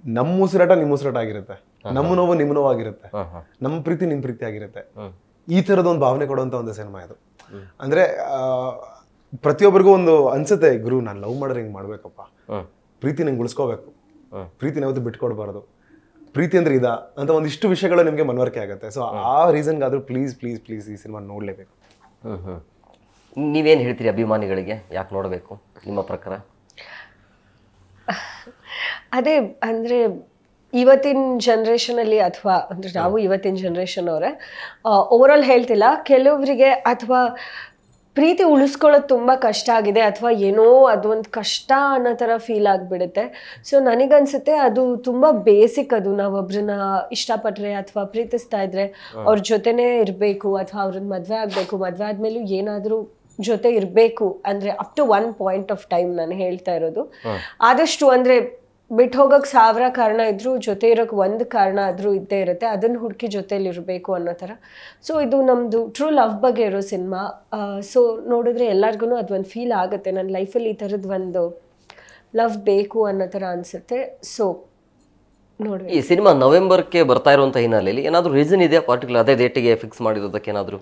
ನಮ್ಮ ಉಸಿರಾಟ ನಿಮ್ಮ ಉಸಿರಾಟ ಆಗಿರುತ್ತೆ, ನಮ್ಮ ನೋವು ನಿಮ್ಮ ನೋವಾಗಿರುತ್ತೆ, ನಮ್ಮ ಪ್ರೀತಿ ನಿಮ್ಮ ಪ್ರೀತಿ ಆಗಿರುತ್ತೆ. ಈ ಥರದ ಒಂದು ಭಾವನೆ ಕೊಡುವಂಥ ಒಂದು ಸಿನಿಮಾ ಇದು. ಅಂದರೆ ಪ್ರತಿಯೊಬ್ಬರಿಗೂ ಒಂದು ಅನ್ಸುತ್ತೆ, ಗುರು ನಾನು ಲವ್ ಮಾಡಿದ್ರೆ ಹಿಂಗೆ ಮಾಡ್ಬೇಕಪ್ಪ, ಹ್ಮ್ ಪ್ರೀತಿ ನಂಗೆ ಉಳಿಸ್ಕೋಬೇಕು, ಪ್ರೀತಿನ ಯಾವತ್ತೂ ಬಿಟ್ಕೊಡ್ಬಾರ್ದು, ಪ್ರೀತಿ ಅಂದ್ರೆ ಇದ ಅಂತ ಒಂದಿಷ್ಟು ವಿಷಯಗಳು ನಿಮಗೆ ಮನವರಿಕೆ ಆಗುತ್ತೆ. ಸೊ ಆ ರೀಸನ್ಗಾದ್ರೂ ಪ್ಲೀಸ್ ಪ್ಲೀಸ್ ಪ್ಲೀಸ್ ಈ ಸಿನಿಮಾ ನೋಡಲೇಬೇಕು. ನೀವೇನು ಹೇಳ್ತೀರಿ ಅಭಿಮಾನಿಗಳಿಗೆ, ಯಾಕೆ ನೋಡಬೇಕು ನಿಮ್ಮ ಪ್ರಕಾರ? ಅದೇ ಅಂದರೆ ಇವತ್ತಿನ ಜನ್ರೇಷನಲ್ಲಿ ಅಥವಾ ಅಂದರೆ ನಾವು ಇವತ್ತಿನ ಜನ್ರೇಷನ್ ಅವರೇ ಓವರಾಲ್ ಹೇಳ್ತಿಲ್ಲ, ಕೆಲವರಿಗೆ ಅಥವಾ ಪ್ರೀತಿ ಉಳಿಸ್ಕೊಳ್ಳೋದು ತುಂಬ ಕಷ್ಟ ಆಗಿದೆ ಅಥವಾ ಏನೋ ಅದೊಂದು ಕಷ್ಟ ಅನ್ನೋ ಥರ ಫೀಲ್ ಆಗಿಬಿಡುತ್ತೆ. ಸೊ ನನಗನ್ಸುತ್ತೆ ಅದು ತುಂಬ ಬೇಸಿಕ್. ಅದು ನಾವು ಒಬ್ರನ್ನ ಇಷ್ಟಪಟ್ಟರೆ ಅಥವಾ ಪ್ರೀತಿಸ್ತಾ ಇದ್ರೆ ಅವ್ರ ಜೊತೆನೇ ಇರಬೇಕು ಅಥವಾ ಅವ್ರನ್ನ ಮದುವೆ ಆಗಬೇಕು, ಮದುವೆ ಆದಮೇಲೂ ಏನಾದರೂ ಜೊತೆ ಇರಬೇಕು ಅಂದರೆ up to one point of time ನಾನು ಹೇಳ್ತಾ ಇರೋದು. ಆದಷ್ಟು ಅಂದರೆ ಬಿಟ್ಟು ಹೋಗೋಕೆ 1000 ಕಾರಣ ಇದ್ರೂ ಜೊತೆ ಇರೋಕೆ ಒಂದು ಕಾರಣ ಆದರೂ ಇದ್ದೇ ಇರುತ್ತೆ, ಅದನ್ನು ಹುಡುಕಿ ಜೊತೆಲಿ ಇರಬೇಕು ಅನ್ನೋ ಥರ. ಸೊ ಇದು ನಮ್ಮದು ಟ್ರೂ ಲವ್ ಬಗ್ಗೆ ಇರೋ ಸಿನಿಮಾ. ಸೊ ನೋಡಿದ್ರೆ ಎಲ್ಲರಿಗೂ ಅದೊಂದು ಫೀಲ್ ಆಗುತ್ತೆ, ನನ್ನ ಲೈಫಲ್ಲಿ ಈ ಥರದ್ದು ಒಂದು ಲವ್ ಬೇಕು ಅನ್ನೋ ಥರ ಅನಿಸುತ್ತೆ. ಸೊ ನೋಡಿ, ಈ ಸಿನಿಮಾ ನವೆಂಬರ್ಗೆ ಬರ್ತಾ ಇರುವಂಥ ಹಿನ್ನೆಲೆಯಲ್ಲಿ ಏನಾದರೂ ರೀಸನ್ ಇದೆಯಾ ಪರ್ಟಿಕ್ಯುಲರ್ ಅದೇ ಡೇಟಿಗೆ ಫಿಕ್ಸ್ ಮಾಡಿರೋದಕ್ಕೆ ಏನಾದರೂ?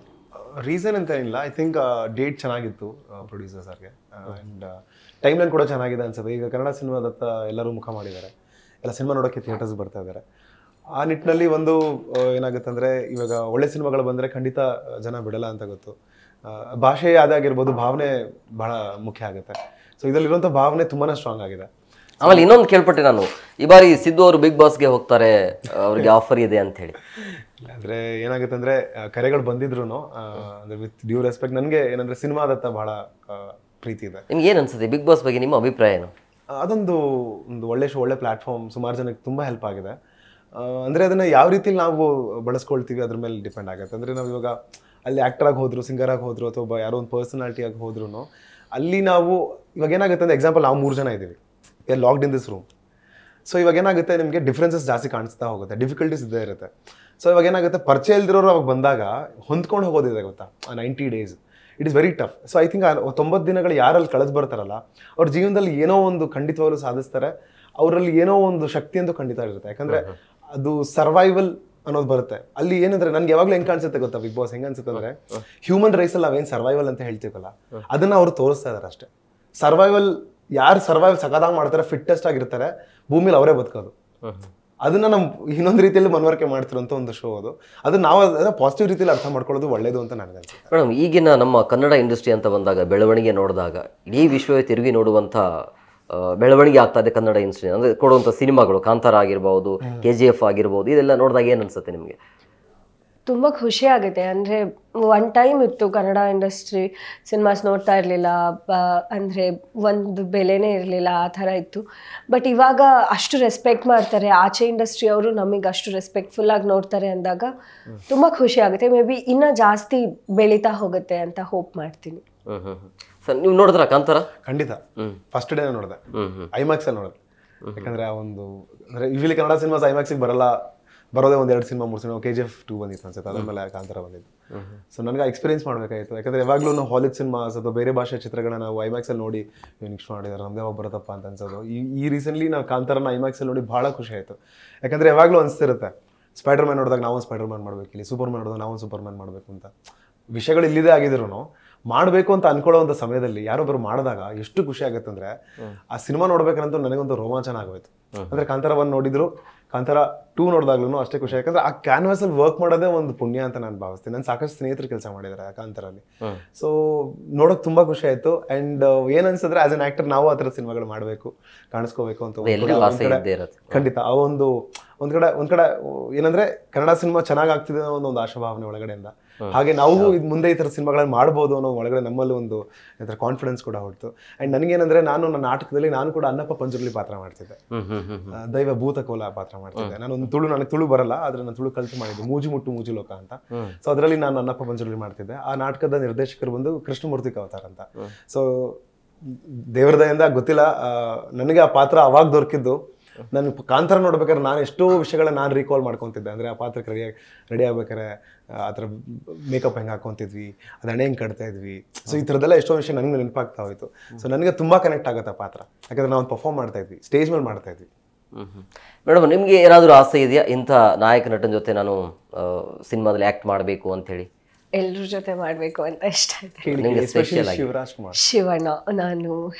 ರೀಸನ್ ಅಂತ ಏನಿಲ್ಲ. ಐ ಥಿಂಕ್ ಡೇಟ್ ಚೆನ್ನಾಗಿತ್ತು ಪ್ರೊಡ್ಯೂಸರ್ ಸರ್ಗೆ, ಆ್ಯಂಡ್ ಟೈಮ್ ಲೈನ್ ಕೂಡ ಚೆನ್ನಾಗಿದೆ ಅನ್ಸುತ್ತೆ. ಈಗ ಕನ್ನಡ ಸಿನಿಮಾದತ್ತ ಎಲ್ಲರೂ ಮುಖ ಮಾಡಿದ್ದಾರೆ, ಎಲ್ಲ ಸಿನಿಮಾ ನೋಡೋಕ್ಕೆ ಥಿಯೇಟರ್ಸ್ ಬರ್ತಾ ಇದ್ದಾರೆ. ಆ ನಿಟ್ಟಿನಲ್ಲಿ ಒಂದು ಏನಾಗುತ್ತೆ ಅಂದರೆ, ಇವಾಗ ಒಳ್ಳೆ ಸಿನಿಮಾಗಳು ಬಂದರೆ ಖಂಡಿತ ಜನ ಬಿಡಲ್ಲ ಅಂತ ಗೊತ್ತು. ಭಾಷೆ ಅದಾಗಿರ್ಬೋದು, ಭಾವನೆ ಬಹಳ ಮುಖ್ಯ ಆಗುತ್ತೆ. ಸೊ ಇದರಲ್ಲಿರುವಂಥ ಭಾವನೆ ತುಂಬಾ ಸ್ಟ್ರಾಂಗ್ ಆಗಿದೆ. ಆಮೇಲೆ ಇನ್ನೊಂದು ಕೇಳ್ಪಟ್ಟೆ ನಾನು, ಈ ಬಾರಿ ಸಿದ್ದು ಅವರು ಬಿಗ್ ಬಾಸ್ಗೆ ಹೋಗ್ತಾರೆ, ಅವ್ರಿಗೆ ಆಫರ್ ಇದೆ ಅಂತ ಹೇಳಿ. ಅಂದರೆ ಏನಾಗುತ್ತೆ ಅಂದರೆ, ಕರೆಗಳು ಬಂದಿದ್ರು ಅಂದರೆ ವಿತ್ ಡ್ಯೂ ರೆಸ್ಪೆಕ್ಟ್ ನನಗೆ ಏನಂದರೆ ಸಿನಿಮಾದತ್ತ ಬಹಳ ಪ್ರೀತಿ ಇದೆ. ನಿಮ್ಗೆ ಏನು ಅನ್ಸುತ್ತೆ ಬಿಗ್ ಬಾಸ್ ಬಗ್ಗೆ, ನಿಮ್ಮ ಅಭಿಪ್ರಾಯ ಏನು? ಅದೊಂದು ಒಳ್ಳೆ ಶೋ, ಒಳ್ಳೆ ಪ್ಲಾಟ್ಫಾರ್ಮ್, ಸುಮಾರು ಜನಕ್ಕೆ ತುಂಬ ಹೆಲ್ಪ್ ಆಗಿದೆ. ಅಂದರೆ ಅದನ್ನು ಯಾವ ರೀತಿಲಿ ನಾವು ಬಳಸ್ಕೊಳ್ತೀವಿ ಅದ್ರ ಮೇಲೆ ಡಿಪೆಂಡ್ ಆಗುತ್ತೆ. ಅಂದರೆ ನಾವು ಇವಾಗ ಅಲ್ಲಿ ಆ್ಯಕ್ಟರಾಗಿ ಹೋದ್ರು, ಸಿಂಗರಾಗಿ ಹೋದ್ರು, ಅಥವಾ ಯಾರೋ ಒಂದು ಪರ್ಸನಾಲಿಟಿಯಾಗಿ ಹೋದ್ರೂ ಅಲ್ಲಿ ನಾವು ಇವಾಗ ಏನಾಗುತ್ತೆ ಅಂದರೆ, ಎಕ್ಸಾಂಪಲ್ ನಾವು 3 ಜನ ಇದ್ದೀವಿ, locked in this room. So ಇವಾಗ ಏನಾಗುತ್ತೆ, ನಿಮಗೆ ಡಿಫ್ರೆನ್ಸಸ್ ಜಾಸ್ತಿ ಕಾಣಿಸ್ತಾ ಹೋಗುತ್ತೆ, ಡಿಫಿಕಲ್ಟೀಸ್ ಇದ್ದೇ ಇರುತ್ತೆ. ಸೊ ಇವಾಗ ಏನಾಗುತ್ತೆ, ಪರಿಚಯ ಇಲ್ದಿರೋರು ಅವಾಗ ಬಂದಾಗ ಹೊಂದ್ಕೊಂಡು ಹೋಗೋದಿದೆ ಗೊತ್ತಾ, 90 days it is very tough. So I think 90 ದಿನಗಳು ಯಾರಲ್ಲಿ ಕಳೆದು ಬರ್ತಾರಲ್ಲ, ಅವ್ರ ಜೀವನದಲ್ಲಿ ಏನೋ ಒಂದು ಖಂಡಿತವಾಗ್ಲೂ ಸಾಧಿಸ್ತಾರೆ. ಅವರಲ್ಲಿ ಏನೋ ಒಂದು ಶಕ್ತಿ ಅಂತೂ ಖಂಡಿತ ಇರುತ್ತೆ. ಯಾಕಂದರೆ ಅದು ಸರ್ವೈವಲ್ ಅನ್ನೋದು ಬರುತ್ತೆ ಅಲ್ಲಿ. ಏನಂದ್ರೆ ನನ್ಗೆ ಯಾವಾಗಲೂ ಹೆಂಗೆ ಕಾಣಿಸುತ್ತೆ ಗೊತ್ತಾ ಬಿಗ್ ಬಾಸ್, ಹೆಂಗೆ ಅನ್ಸುತ್ತೆ ಅಂದರೆ, ಹ್ಯೂಮನ್ ರೈಸಲ್ಲಿ ನಾವೇನು ಸರ್ವೈವಲ್ ಅಂತ ಹೇಳ್ತೀವಲ್ಲ, ಅದನ್ನು ಅವರು ತೋರಿಸ್ತಾ ಇದ್ದಾರೆ ಅಷ್ಟೇ. ಸರ್ವೈವಲ್ ಯಾರು ಸರ್ವೈವ್ ಸಖತ್ತಾಗಿ ಮಾಡ್ತಾರೆ, ಫಿಟ್ಟೆಸ್ಟ್ ಆಗಿರ್ತಾರೆ, ಭೂಮಿಲಿ ಅವರೇ ಬದುಕೋದು. ಅದನ್ನ ನಾವು ಇನ್ನೊಂದು ರೀತಿಯಲ್ಲಿ ಮನವರಿಕೆ ಮಾಡ್ತಿರೋಂಥ ಒಂದು ಶೋ ಅದು. ಅದು ನಾವು ಅದನ್ನ ಪಾಸಿಟಿವ್ ರೀತಿಯಲ್ಲಿ ಅರ್ಥ ಮಾಡ್ಕೊಳ್ಳೋದು ಒಳ್ಳೇದು ಅಂತ ನನಗೆ ಅನ್ಸುತ್ತೆ. ಮೇಡಮ್, ಈಗಿನ ನಮ್ಮ ಕನ್ನಡ ಇಂಡಸ್ಟ್ರಿ ಅಂತ ಬಂದಾಗ, ಬೆಳವಣಿಗೆ ನೋಡಿದಾಗ ಇಡೀ ವಿಶ್ವವೇ ತಿರುಗಿ ನೋಡುವಂಥ ಬೆಳವಣಿಗೆ ಆಗ್ತಾ ಇದೆ ಕನ್ನಡ ಇಂಡಸ್ಟ್ರಿ. ಅಂದರೆ ಕೊಡುವಂಥ ಸಿನಿಮಾಗಳು, ಕಾಂತಾರ ಆಗಿರ್ಬೋದು, KGF ಆಗಿರ್ಬೋದು, ಇದೆಲ್ಲ ನೋಡಿದಾಗ ಏನು ಅನ್ಸುತ್ತೆ ನಿಮಗೆ? ತುಂಬ ಖುಷಿ ಆಗುತ್ತೆ. ಅಂದರೆ ಒನ್ ಟೈಮ್ ಇತ್ತು ಕನ್ನಡ ಇಂಡಸ್ಟ್ರಿ ಸಿನಿಮಾಸ್ ನೋಡ್ತಾ ಇರಲಿಲ್ಲ, ಅಂದರೆ ಒಂದು ಬೆಲೆನೇ ಇರಲಿಲ್ಲ, ಆ ಥರ ಇತ್ತು. ಬಟ್ ಇವಾಗ ಅಷ್ಟು ರೆಸ್ಪೆಕ್ಟ್ ಮಾಡ್ತಾರೆ, ಆಚೆ ಇಂಡಸ್ಟ್ರಿ ಅವರು ನಮಗೆ ಅಷ್ಟು ರೆಸ್ಪೆಕ್ಟ್ಫುಲ್ಲಾಗಿ ನೋಡ್ತಾರೆ ಅಂದಾಗ ತುಂಬ ಖುಷಿ ಆಗುತ್ತೆ. ಮೇ ಬಿ ಇನ್ನೂ ಜಾಸ್ತಿ ಬೆಳೀತಾ ಹೋಗುತ್ತೆ ಅಂತ ಹೋಪ್ ಮಾಡ್ತೀನಿ. ಸರ್, ನೀವು ನೋಡಿದ್ರ ಕಾಂತಾರ? ಖಂಡಿತ ಫಸ್ಟ್ ಡೇನೇ ನೋಡಿದೆ, ಐಮ್ಯಾಕ್ಸಲ್ಲಿ ನೋಡಿದೆ. ಯಾಕಂದರೆ ಆ ಒಂದು ಅಂದರೆ ಯೂಶಲಿ ಕನ್ನಡ ಸಿನಿಮಾಸ್ ಐಮ್ಯಾಕ್ಸಿಗೆ ಬರೋದೇ 1-2 ಸಿನಿಮಾ 3 ಸಿನಿಮಾ. KGF 2 ಬಂದಿತ್ತು ಅನ್ಸುತ್ತೆ, ಅದಾದ್ಮೇಲೆ ಕಾಂತಾರ ಬಂದಿದ್ದು. ಸೊ ನನಗೆ ಎಕ್ಸ್ಪೀರಿಯನ್ಸ್ ಮಾಡಬೇಕಾಯಿತು. ಯಾಕಂದರೆ ಯಾವಾಗಲೂ ನಾವು ಹಾಲಿವುಡ್ ಸಿನಿಮಾಸ್ ಅಥವಾ ಬೇರೆ ಭಾಷೆ ಚಿತ್ರಗಳನ್ನ ನಾವು ಐಮ್ಯಾಕ್ಸಲ್ಲಿ ನೋಡಿ ನೆಕ್ಸ್ಟ್ ಮಾಡಿದ್ದಾರೆ, ನಮ್ಮದೇ ಒಬ್ಬ ಬರುತ್ತಪ್ಪ ಅಂತ ಅನ್ಸೋದು. ಈ ರೀಸೆಂಟ್ಲಿ ನಾವು ಕಾಂತಾರನ ಐಮ್ಯಾಕ್ಸಲ್ಲಿ ನೋಡಿ ಭಾಳ ಖುಷಿ ಆಯಿತು. ಯಾಕಂದರೆ ಯಾವಾಗಲೂ ಅನಿಸ್ತಿರುತ್ತೆ, ಸ್ಪೈಡರ್ ಮ್ಯಾನ್ ನೋಡಿದಾಗ ನಾವು ಸ್ಪೈಡರ್ ಮ್ಯಾನ್ ಮಾಡಬೇಕು, ಇಲ್ಲಿ ಸೂಪರ್ ಮ್ಯಾನ್ ನೋಡಿದಾಗ ನಾವು ಸೂಪರ್ ಮ್ಯಾನ್ ಮಾಡಬೇಕು ಅಂತ. ವಿಷಯಗಳು ಇಲ್ಲಿದೆ ಆಗಿದ್ರು ಮಾಡಬೇಕು ಅಂತ ಅನ್ಕೊಳ್ಳೋವಂಥ ಸಮಯದಲ್ಲಿ ಯಾರೊಬ್ಬರು ಮಾಡಿದಾಗ ಎಷ್ಟು ಖುಷಿ ಆಗುತ್ತೆ ಅಂದರೆ, ಆ ಸಿನಿಮಾ ನೋಡ್ಬೇಕಂತೂ ನನಗೊಂದು ರೋಮಾಂಚನ ಆಗೋಯ್ತು. ಅಂದರೆ ಕಾಂತಾರ 1 ನೋಡಿದ್ರು, ಕಾಂತಾರ 2 ನೋಡಿದಾಗ್ಲೂ ಅಷ್ಟೇ ಖುಷಿ. ಯಾಕಂದ್ರೆ ಆ ಕ್ಯಾನ್ವಾಸಲ್ಲಿ ವರ್ಕ್ ಮಾಡೋದೇ ಒಂದು ಪುಣ್ಯ ಅಂತ ನಾನು ಭಾವಿಸ್ತೀನಿ. ನಾನು ಸಾಕಷ್ಟು ಸ್ನೇಹಿತರು ಕೆಲಸ ಮಾಡಿದ್ದಾರೆ ಆ ಕಾಂತಾರಲ್ಲಿ. ಸೊ ನೋಡೋಕೆ ತುಂಬ ಖುಷಿ ಆಯಿತು. ಆ್ಯಂಡ್ ಏನನ್ಸಿದ್ರೆ, ಆಸ್ ಅನ್ ಆ್ಯಕ್ಟರ್ ನಾವು ಆ ಥರ ಸಿನಿಮಾಗಳು ಮಾಡಬೇಕು, ಕಾಣಿಸ್ಕೋಬೇಕು ಅಂತ ಖಂಡಿತ. ಆ ಒಂದು ಕಡೆ ಏನಂದ್ರೆ ಕನ್ನಡ ಸಿನಿಮಾ ಚೆನ್ನಾಗಿ ಆಗ್ತಿದೆ ಅನ್ನೋ ಒಂದು ಆಶಾಭಾವನೆ ಒಳಗಡೆಯಿಂದ. ಹಾಗೆ ನಾವು ಮುಂದೆ ಈ ಥರ ಸಿನಿಮಾಗಳನ್ನ ಮಾಡ್ಬೋದು ಅನ್ನೋ ಒಳಗಡೆ ನಮ್ಮಲ್ಲಿ ಒಂದು ಕಾನ್ಫಿಡೆನ್ಸ್ ಕೂಡ ಹೊರತು. ಆ್ಯಂಡ್ ನನಗೇನಂದ್ರೆ, ನಾನು ನನ್ನ ನಾಟಕದಲ್ಲಿ ನಾನು ಕೂಡ ಅನ್ನಪ್ಪ ಪಂಜುರ್ಲಿ ಪಾತ್ರ ಮಾಡ್ತಿದ್ದೆ, ದೈವ ಭೂತಕೋಲ ಪಾತ್ರ ಮಾಡ್ತಿದ್ದೆ. ನನಗೆ ತುಳು ಬರಲ್ಲ, ಆದ್ರೆ ನಾನು ತುಳು ಕಲಿತು ಮಾಡಿದ್ದೆ, ಮೂಜಿ ಮುಟ್ಟು ಮೂಜಿ ಲೋಕ ಅಂತ. ಸೊ ಅದರಲ್ಲಿ ನಾನು ಅನ್ನಪ್ಪ ಪಂಜುರ್ಲಿ ಮಾಡ್ತಿದ್ದೆ. ಆ ನಾಟಕದ ನಿರ್ದೇಶಕರು ಬಂದು ಕೃಷ್ಣಮೂರ್ತಿ ಅವತಾರ್ ಅಂತ. ಸೊ ದೇವರ ದಯಿಂದ ಗೊತ್ತಿಲ್ಲ, ನನಗೆ ಆ ಪಾತ್ರ ಅವಾಗ ದೊರಕಿದ್ದು. ನಾನು ಕಾಂತಾರ ನೋಡ್ಬೇಕಾದ್ರೆ ನಾನು ಎಷ್ಟೋ ವಿಷಯಗಳನ್ನ ನಾನು ರೀಕಾಲ್ ಮಾಡ್ಕೊತಿದ್ದೆ. ಅಂದರೆ ಆ ಪಾತ್ರಕ್ಕೆ ರೆಡಿ ಆಗ್ಬೇಕಾದ್ರೆ ಆ ಥರ ಮೇಕಪ್ ಹೆಂಗೆ ಹಾಕೊತಿದ್ವಿ, ಅದು ಹಣೆ ಹೆಂಗೆ ಕಟ್ತಾ ಇದ್ವಿ. ಸೊ ಈ ಥರದ್ದೆಲ್ಲ ಎಷ್ಟೋ ವಿಷಯ ನನಗೆ ನೆನಪಾಗ್ತಾ ಹೋಯಿತು. ಸೊ ನನಗೆ ತುಂಬ ಕನೆಕ್ಟ್ ಆಗುತ್ತೆ ಆ ಪಾತ್ರ, ಯಾಕಂದರೆ ನಾವು ಪರ್ಫಾರ್ಮ್ ಮಾಡ್ತಾ ಇದ್ವಿ, ಸ್ಟೇಜ್ ಮೇಲೆ ಮಾಡ್ತಾ ಇದ್ವಿ. ಮೇಡಮ್, ನಿಮಗೆ ಏನಾದರೂ ಆಸೆ ಇದೆಯಾ ಇಂಥ ನಾಯಕ ನಟನ ಜೊತೆ ನಾನು ಸಿನಿಮಾದಲ್ಲಿ ಆ್ಯಕ್ಟ್ ಮಾಡಬೇಕು ಅಂಥೇಳಿ? ಎಲ್ರ ಜೊತೆ ಮಾಡಬೇಕು ಅಂತ ಇಷ್ಟ ಇದೆ. ನಿಮ್ಗೆ ಸ್ಪೆಷಲ್ ಆಗಿ ಶಿವರಾಜ್ ಕುಮಾರ್ ಶಿವಣ್ಣ, ನಾನು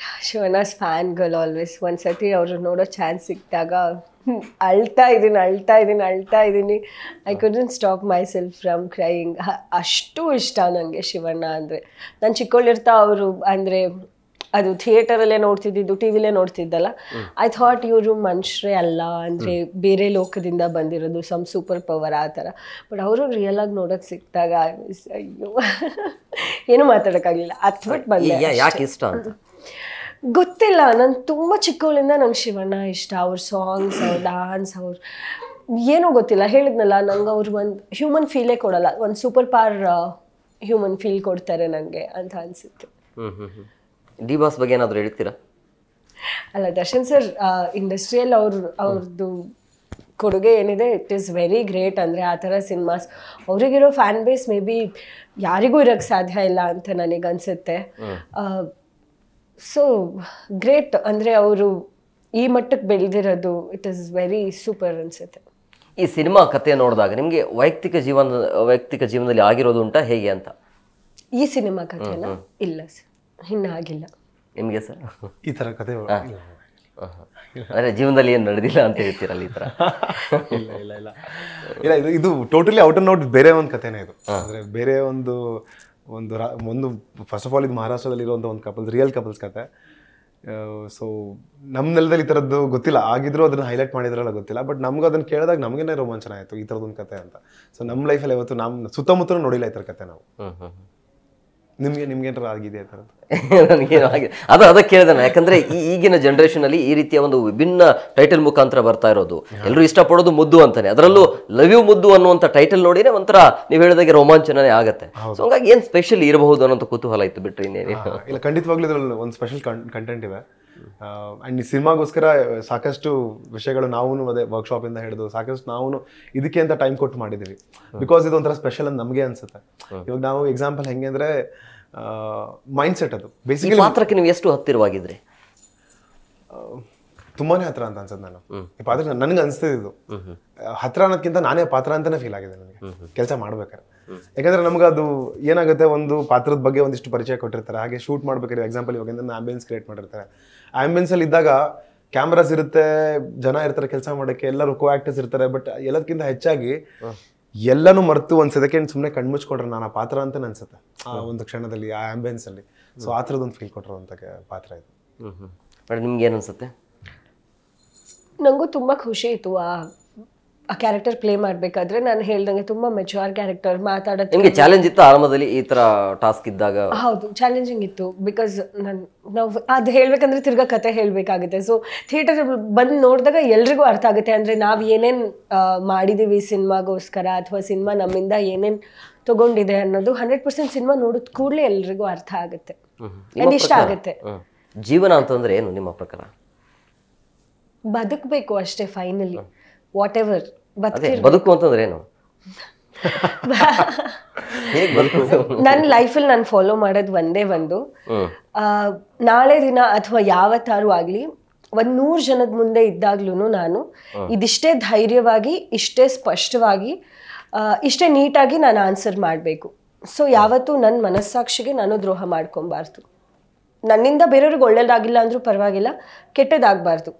ಶಿವಣ್ಣಸ್ ಫ್ಯಾನ್ ಗರ್ಲ್ ಆಲ್ವೇಸ್. ಒಂದ್ಸತಿ ಅವ್ರು ನೋಡೋ ಚಾನ್ಸ್ ಸಿಕ್ಕಿದಾಗ ಅಳ್ತಾ ಇದ್ದೀನಿ. I couldn't stop my self from crying. ಅಷ್ಟು ಇಷ್ಟ ನನಗೆ ಶಿವಣ್ಣ ಅಂದರೆ. ನಾನು ಚಿಕ್ಕವಳಿರ್ತಾ ಅವರು ಅಂದರೆ ಅದು ಥಿಯೇಟರಲ್ಲೇ ನೋಡ್ತಿದ್ದು, ಟಿ ವಿಲೇ ನೋಡ್ತಿದ್ದಲ್ಲ. ಐ ಥಾಟ್ ಇವರು ಮನುಷ್ಯರೇ ಅಲ್ಲ, ಅಂದರೆ ಬೇರೆ ಲೋಕದಿಂದ ಬಂದಿರೋದು, ಸಮ್ ಸೂಪರ್ ಪವರ್ ಆ ಥರ. ಬಟ್ ಅವರು ರಿಯಲ್ ಆಗಿ ನೋಡೋಕೆ ಸಿಕ್ಕಿದಾಗ ಅಯ್ಯೋ ಏನೂ ಮಾತಾಡೋಕ್ಕಾಗಲಿಲ್ಲ, ಹತ್ಬಿಟ್ಟು ಬಂದೆ. ಯಾಕೆ ಇಷ್ಟ ಅಂತ ಗೊತ್ತಿಲ್ಲ, ನಾನು ತುಂಬ ಚಿಕ್ಕವಳಿಂದ ನಂಗೆ ಶಿವಣ್ಣ ಇಷ್ಟ. ಅವ್ರ ಸಾಂಗ್ಸ್, ಅವ್ರ ಡ್ಯಾನ್ಸ್, ಅವ್ರು ಏನೂ ಗೊತ್ತಿಲ್ಲ. ಹೇಳಿದ್ನಲ್ಲ, ನಂಗೆ ಅವ್ರು ಒಂದು ಹ್ಯೂಮನ್ ಫೀಲೇ ಕೊಡಲ್ಲ, ಒಂದು ಸೂಪರ್ ಪವರ್ ಹ್ಯೂಮನ್ ಫೀಲ್ ಕೊಡ್ತಾರೆ ನನಗೆ ಅಂತ ಅನಿಸುತ್ತೆ. ಡಿ ಬಾಸ್ ಬಗ್ಗೆ ಏನಾದರೂ ಹೇಳ್ತೀರಾ? ಅಲ್ಲ, ದರ್ಶನ್ ಸರ್ ಇಂಡಸ್ಟ್ರಿಯಲ್ಲಿ ಅವ್ರದ್ದು ಕೊಡುಗೆ ಏನಿದೆ, ಇಟ್ ಈಸ್ ವೆರಿ ಗ್ರೇಟ್. ಅಂದರೆ ಆ ಥರ ಸಿನಿಮಾಸ್ ಅವರಿಗಿರೋ ಫ್ಯಾನ್ ಬೇಸ್ ಮೇ ಬಿ ಯಾರಿಗೂ ಇರೋಕ್ಕೆ ಸಾಧ್ಯ ಇಲ್ಲ ಅಂತ ನನಗನ್ಸುತ್ತೆ. ಸೊ ಗ್ರೇಟ್, ಅಂದರೆ ಅವರು ಈ ಮಟ್ಟಕ್ಕೆ ಬೆಳೆದಿರೋದು ಇಟ್ ಈಸ್ ವೆರಿ ಸೂಪರ್ ಅನಿಸುತ್ತೆ. ಈ ಸಿನಿಮಾ ಕಥೆ ನೋಡಿದಾಗ ನಿಮಗೆ ವೈಯಕ್ತಿಕ ಜೀವನದಲ್ಲಿ ಆಗಿರೋದು ಉಂಟಾ, ಹೇಗೆ ಅಂತ? ಈ ಸಿನಿಮಾ ಕಥೆನ ಇಲ್ಲ ಸರ್, ಇನ್ನು ಆಗಿಲ್ಲ. ನಿಮಗೆ ಸರ್ ಈ ಥರ ಕತೆ ಅಂದರೆ ಜೀವನದಲ್ಲಿ ಏನು ನಡೆದಿಲ್ಲ ಅಂತ ಹೇಳ್ತೀರಲ್ಲ ಈ ಥರ? ಇಲ್ಲ, ಇದು ಟೋಟಲಿ ಔಟ್ ಅಂಡ್ ಔಟ್ ಬೇರೆ ಒಂದು ಕಥೆನೇ ಇದು. ಅಂದರೆ ಬೇರೆ ಒಂದು ಫಸ್ಟ್ ಆಫ್ ಆಲ್ ಇದು ಮಹಾರಾಷ್ಟ್ರದಲ್ಲಿ ಇರುವಂಥ ಒಂದು ಕಪಲ್ಸ್, ರಿಯಲ್ ಕಪಲ್ಸ್ ಕತೆ. ಸೊ ನಮ್ಮ ನೆಲದಲ್ಲಿ ಈ ಥರದ್ದು ಗೊತ್ತಿಲ್ಲ, ಆಗಿದ್ರು ಅದನ್ನು ಹೈಲೈಟ್ ಮಾಡಿದ್ರಲ್ಲ ಗೊತ್ತಿಲ್ಲ. ಬಟ್ ನಮ್ಗೆ ಅದನ್ನು ಕೇಳಿದಾಗ ನಮಗೇನೆ ರೋಮಾಂಚನ ಆಯಿತು, ಈ ಥರದೊಂದು ಕತೆ ಅಂತ. ಸೊ ನಮ್ಮ ಲೈಫಲ್ಲಿ ಇವತ್ತು ನಮ್ಮ ಸುತ್ತಮುತ್ತಲೂ ನೋಡಿಲ್ಲ ಈ ಥರ ಕತೆ ನಾವು. ನಿಮ್ಗೇನಾರು ಆಗಿದೆ ಆ ಥರದ್ದು? ನನಗೇನು ಆಗಿದೆ, ಅದಕ್ಕೆ ಕೇಳಿದೆ. ಯಾಕಂದ್ರೆ ಈಗಿನ ಜನರೇಷನ್ ಅಲ್ಲಿ ಈ ರೀತಿಯ ಒಂದು ವಿಭಿನ್ನ ಟೈಟಲ್ ಮುಖಾಂತರ ಬರ್ತಾ ಇರೋದು. ಎಲ್ಲರೂ ಇಷ್ಟಪಡೋದು ಮುದ್ದು ಅಂತಾನೆ, ಅದರಲ್ಲೂ ಲವ್ ಯು ಮುದ್ದು ಅನ್ನುವಂಥ ಟೈಟಲ್ ನೋಡಿನೇ ಒಂಥರ ನೀವು ಹೇಳಿದಾಗೆ ರೋಮಾಂಚನನೇ ಆಗತ್ತೆ. ಸೊ ಹಂಗಾಗಿ ಏನ್ ಸ್ಪೆಷಲ್ ಇರಬಹುದು ಅನ್ನೋ ಕುತೂಹಲ ಇತ್ತು, ಬಿಟ್ರೆ ಇನ್ನೇನು ಇಲ್ಲ. ಖಂಡಿತವಾಗ್ಲೂ ಇದ್ರಲ್ಲಿ ಒಂದು ಸ್ಪೆಷಲ್ ಕಂಟೆಂಟ್ ಇದೆ. ಆ್ಯಂಡ್ ಈ ಸಿನಿಮಾಗೋಸ್ಕರ ಸಾಕಷ್ಟು ವಿಷಯಗಳು ನಾವು ಅದೇ ವರ್ಕ್ಶಾಪಿಂದ ಹಿಡಿದು ಸಾಕಷ್ಟು ನಾವು ಇದಕ್ಕೆ ಅಂತ ಟೈಮ್ ಕೊಟ್ಟು ಮಾಡಿದ್ದೀವಿ. ಬಿಕಾಸ್ ಇದೊಂಥರ ಸ್ಪೆಷಲ್ ಅಂತ ನಮಗೆ ಅನ್ಸುತ್ತೆ. ಇವಾಗ ನಾವು ಎಕ್ಸಾಂಪಲ್ ಹೆಂಗೆ ಅಂದರೆ ಮೈಂಡ್ ಸೆಟ್, ಅದು ಬೇಸಿಕಲಿ ಪಾತ್ರಕ್ಕೆ ನೀವು ಎಷ್ಟು ಹತ್ತಿರವಾಗಿದ್ರಿ? ತುಂಬಾನೇ ಹತ್ರ ಅಂತ ಅನ್ಸುತ್ತೆ. ನಾನು ಈ ಪಾತ್ರ ನನಗೆ ಅನಿಸ್ತಿದ್ದು ಹತ್ರ ಅನ್ನೋದಕ್ಕಿಂತ ನಾನೇ ಪಾತ್ರ ಅಂತಾನೆ ಫೀಲ್ ಆಗಿದೆ ನನಗೆ ಕೆಲಸ ಮಾಡ್ಬೇಕಾದ್ರೆ. ಯಾಕಂದ್ರೆ ನಮ್ಗೆ ಅದು ಏನಾಗುತ್ತೆ, ಒಂದು ಪಾತ್ರದ ಬಗ್ಗೆ ಒಂದಿಷ್ಟು ಪರಿಚಯ ಕೊಟ್ಟಿರ್ತಾರೆ, ಹಾಗೆ ಶೂಟ್ ಮಾಡ್ಬೇಕಾದ್ರೆ ಎಕ್ಸಾಂಪಲ್ ಇವಾಗ ಆಂಬಿಯನ್ಸ್ ಕ್ರಿಯೇಟ್ ಮಾಡಿರ್ತಾರೆ. ಆಂಬಿಯನ್ಸ್ ಅಲ್ಲಿ ಇದ್ದಾಗ ಕ್ಯಾಮ್ರಾಸ್ ಇರುತ್ತೆ, ಜನ ಇರ್ತಾರೆ ಕೆಲಸ ಮಾಡೋಕ್ಕೆ, ಎಲ್ಲರೂ ಕೋ ಆಕ್ಟರ್ಸ್ ಇರ್ತಾರೆ. ಬಟ್ ಎಲ್ಲದಕ್ಕಿಂತ ಹೆಚ್ಚಾಗಿ ಎಲ್ಲನೂ ಮರೆತು ಒಂದು ಸೆಕೆಂಡ್ ಸುಮ್ಮನೆ ಕಣ್ಮುಚ್ಕೊಟ್ರೆ ನಾನು ಆ ಪಾತ್ರ ಅಂತ ಅನ್ಸುತ್ತೆ ಆ ಒಂದು ಕ್ಷಣದಲ್ಲಿ, ಆ ಆಂಬಿಯನ್ಸ್ ಅಲ್ಲಿ. ಸೊ ಆ ಥರದೊಂದು ಫೀಲ್ ಕೊಟ್ಟಿರುವಂಥ ಪಾತ್ರ ಇದು. ಮೇಡಮ್ ನಿಮ್ಗೆ ಏನು ಅನ್ಸುತ್ತೆ? ನನಗೂ ತುಂಬ ಖುಷಿ ಇತ್ತು ಆ ಕ್ಯಾರೆಕ್ಟರ್ ಪ್ಲೇ ಮಾಡಬೇಕಾದ್ರೆ. ನಾನು ಹೇಳ್ದಂಗೆ ತುಂಬ ಮೆಚೂರ್ ಕ್ಯಾರೆಕ್ಟರ್, ಮಾತಾಡೋದು. ನಿಮಗೆ ಚಾಲೆಂಜ್ ಇತ್ತು ಆರಂಭದಲ್ಲಿ ಈ ಥರ ಟಾಸ್ಕ್ ಇದ್ದಾಗ? ಹೌದು, ಚಾಲೆಂಜಿಂಗ್ ಇತ್ತು. ಬಿಕಾಸ್ ನಾವು ಅದು ಹೇಳ್ಬೇಕಂದ್ರೆ ತಿರ್ಗಾ ಕತೆ ಹೇಳಬೇಕಾಗುತ್ತೆ. ಸೊ ಥಿಯೇಟರ್ ಬಂದು ನೋಡಿದಾಗ ಎಲ್ರಿಗೂ ಅರ್ಥ ಆಗುತ್ತೆ, ಅಂದರೆ ನಾವು ಏನೇನು ಮಾಡಿದ್ದೀವಿ ಸಿನಿಮಾಗೋಸ್ಕರ, ಅಥವಾ ಸಿನಿಮಾ ನಮ್ಮಿಂದ ಏನೇನು ತಗೊಂಡಿದೆ ಅನ್ನೋದು 100% ಸಿನಿಮಾ ನೋಡಿದ ಕೂಡಲೇ ಎಲ್ರಿಗೂ ಅರ್ಥ ಆಗುತ್ತೆ, ಇಷ್ಟ ಆಗುತ್ತೆ. ಜೀವನ ಅಂತಂದ್ರೆ ಏನು ನಿಮ್ಮ ಪ್ರಕಾರ? ಬದುಕಬೇಕು ಅಷ್ಟೇ, ಫೈನಲಿ ವಾಟ್ ಎವರ್. ಬದುಕು ಅಂತಂದ್ರೆ ಏನು? ನನ್ನ ಲೈಫಲ್ಲಿ ನಾನು ಫಾಲೋ ಮಾಡೋದು ಒಂದೇ ಒಂದು, ನಾಳೆ ದಿನ ಅಥವಾ ಯಾವತ್ತಾರು ಆಗಲಿ 100 ಜನದ ಮುಂದೆ ಇದ್ದಾಗ್ಲೂ ನಾನು ಇದಿಷ್ಟೇ ಧೈರ್ಯವಾಗಿ, ಇಷ್ಟೇ ಸ್ಪಷ್ಟವಾಗಿ, ಇಷ್ಟೇ ನೀಟಾಗಿ ನಾನು ಆನ್ಸರ್ ಮಾಡಬೇಕು. ಸೊ ಯಾವತ್ತೂ ನನ್ನ ಮನಸ್ಸಾಕ್ಷಿಗೆ ನಾನು ದ್ರೋಹ ಮಾಡ್ಕೊಬಾರ್ದು. ನನ್ನಿಂದ ಬೇರೆಯವ್ರಿಗೆ ಒಳ್ಳೇದಾಗಿಲ್ಲ ಅಂದ್ರೂ ಪರವಾಗಿಲ್ಲ, ಕೆಟ್ಟದಾಗಬಾರ್ದು.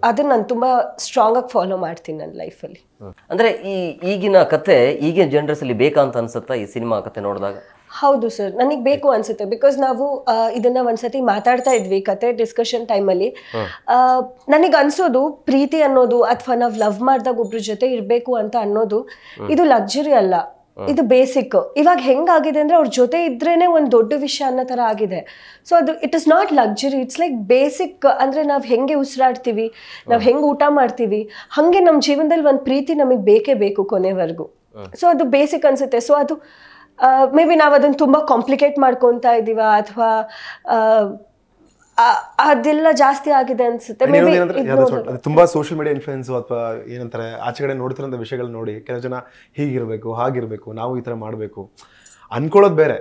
ಅದನ್ನ ನಾನು ತುಂಬ ಸ್ಟ್ರಾಂಗ್ ಆಗಿ ಫಾಲೋ ಮಾಡ್ತೀನಿ ನನ್ನ ಲೈಫಲ್ಲಿ. ಅಂದ್ರೆ ಈಗಿನ ಕತೆ ಈಗಿನ ಜನರೇಷನ್ ಅಲ್ಲಿ ಬೇಕಂತ ಅನ್ಸುತ್ತಾ ಈ ಸಿನಿಮಾ ಕತೆ ನೋಡಿದಾಗ? ಹೌದು ಸರ್, ನನಗೆ ಬೇಕು ಅನ್ಸುತ್ತೆ. ಬಿಕಾಸ್ ನಾವು ಇದನ್ನ ಒಂದ್ಸತಿ ಮಾತಾಡ್ತಾ ಇದ್ವಿ ಕತೆ ಡಿಸ್ಕಷನ್ ಟೈಮಲ್ಲಿ. ನನಗೆ ಅನ್ಸೋದು ಪ್ರೀತಿ ಅನ್ನೋದು, ಅಥವಾ ನಾವು ಲವ್ ಮಾಡಿದಾಗ ಒಬ್ರ ಜೊತೆ ಇರಬೇಕು ಅಂತ ಅನ್ನೋದು, ಇದು ಲಕ್ಸುರಿ ಅಲ್ಲ, ಇದು ಬೇಸಿಕ್. ಇವಾಗ ಹೆಂಗಾಗಿದೆ ಅಂದ್ರೆ ಅವ್ರ ಜೊತೆ ಇದ್ರೇನೆ ಒಂದು ದೊಡ್ಡ ವಿಷಯ ಅನ್ನೋ ತರ ಆಗಿದೆ. ಸೊ ಅದು it is not luxury, it's like basic. ಅಂದ್ರೆ ನಾವು ಹೆಂಗೆ ಉಸಿರಾಡ್ತೀವಿ, ನಾವು ಹೆಂಗೆ ಊಟ ಮಾಡ್ತೀವಿ, ಹಂಗೆ ನಮ್ಮ ಜೀವನದಲ್ಲಿ ಒಂದು ಪ್ರೀತಿ ನಮಗೆ ಬೇಕೇ ಬೇಕು ಕೊನೆವರೆಗೂ. ಸೊ ಅದು ಬೇಸಿಕ್ ಅನ್ಸುತ್ತೆ. ಸೊ ಅದು ಮೇ ಬಿ ನಾವು ಅದನ್ನು ತುಂಬ ಕಾಂಪ್ಲಿಕೇಟ್ ಮಾಡ್ಕೊತಾ ಇದೀವ, ಅಥವಾ ಅದೆಲ್ಲ ಜಾಸ್ತಿ ಆಗಿದೆ ಅನ್ಸುತ್ತೆ. ತುಂಬಾ ಸೋಷಿಯಲ್ ಮೀಡಿಯಾ ಇನ್ಫ್ಲುಯೆನ್ಸ್ ಅಥವಾ ಏನಂತಾರೆ ಆಚೆ ಕಡೆ ನೋಡ್ತಿರೋ ವಿಷಯಗಳು ನೋಡಿ ಕೆಲವು ಜನ ಹೀಗಿರ್ಬೇಕು, ಹಾಗಿರ್ಬೇಕು, ನಾವು ಈ ತರ ಮಾಡ್ಬೇಕು ಅನ್ಕೊಳ್ಳೋದು ಬೇರೆ.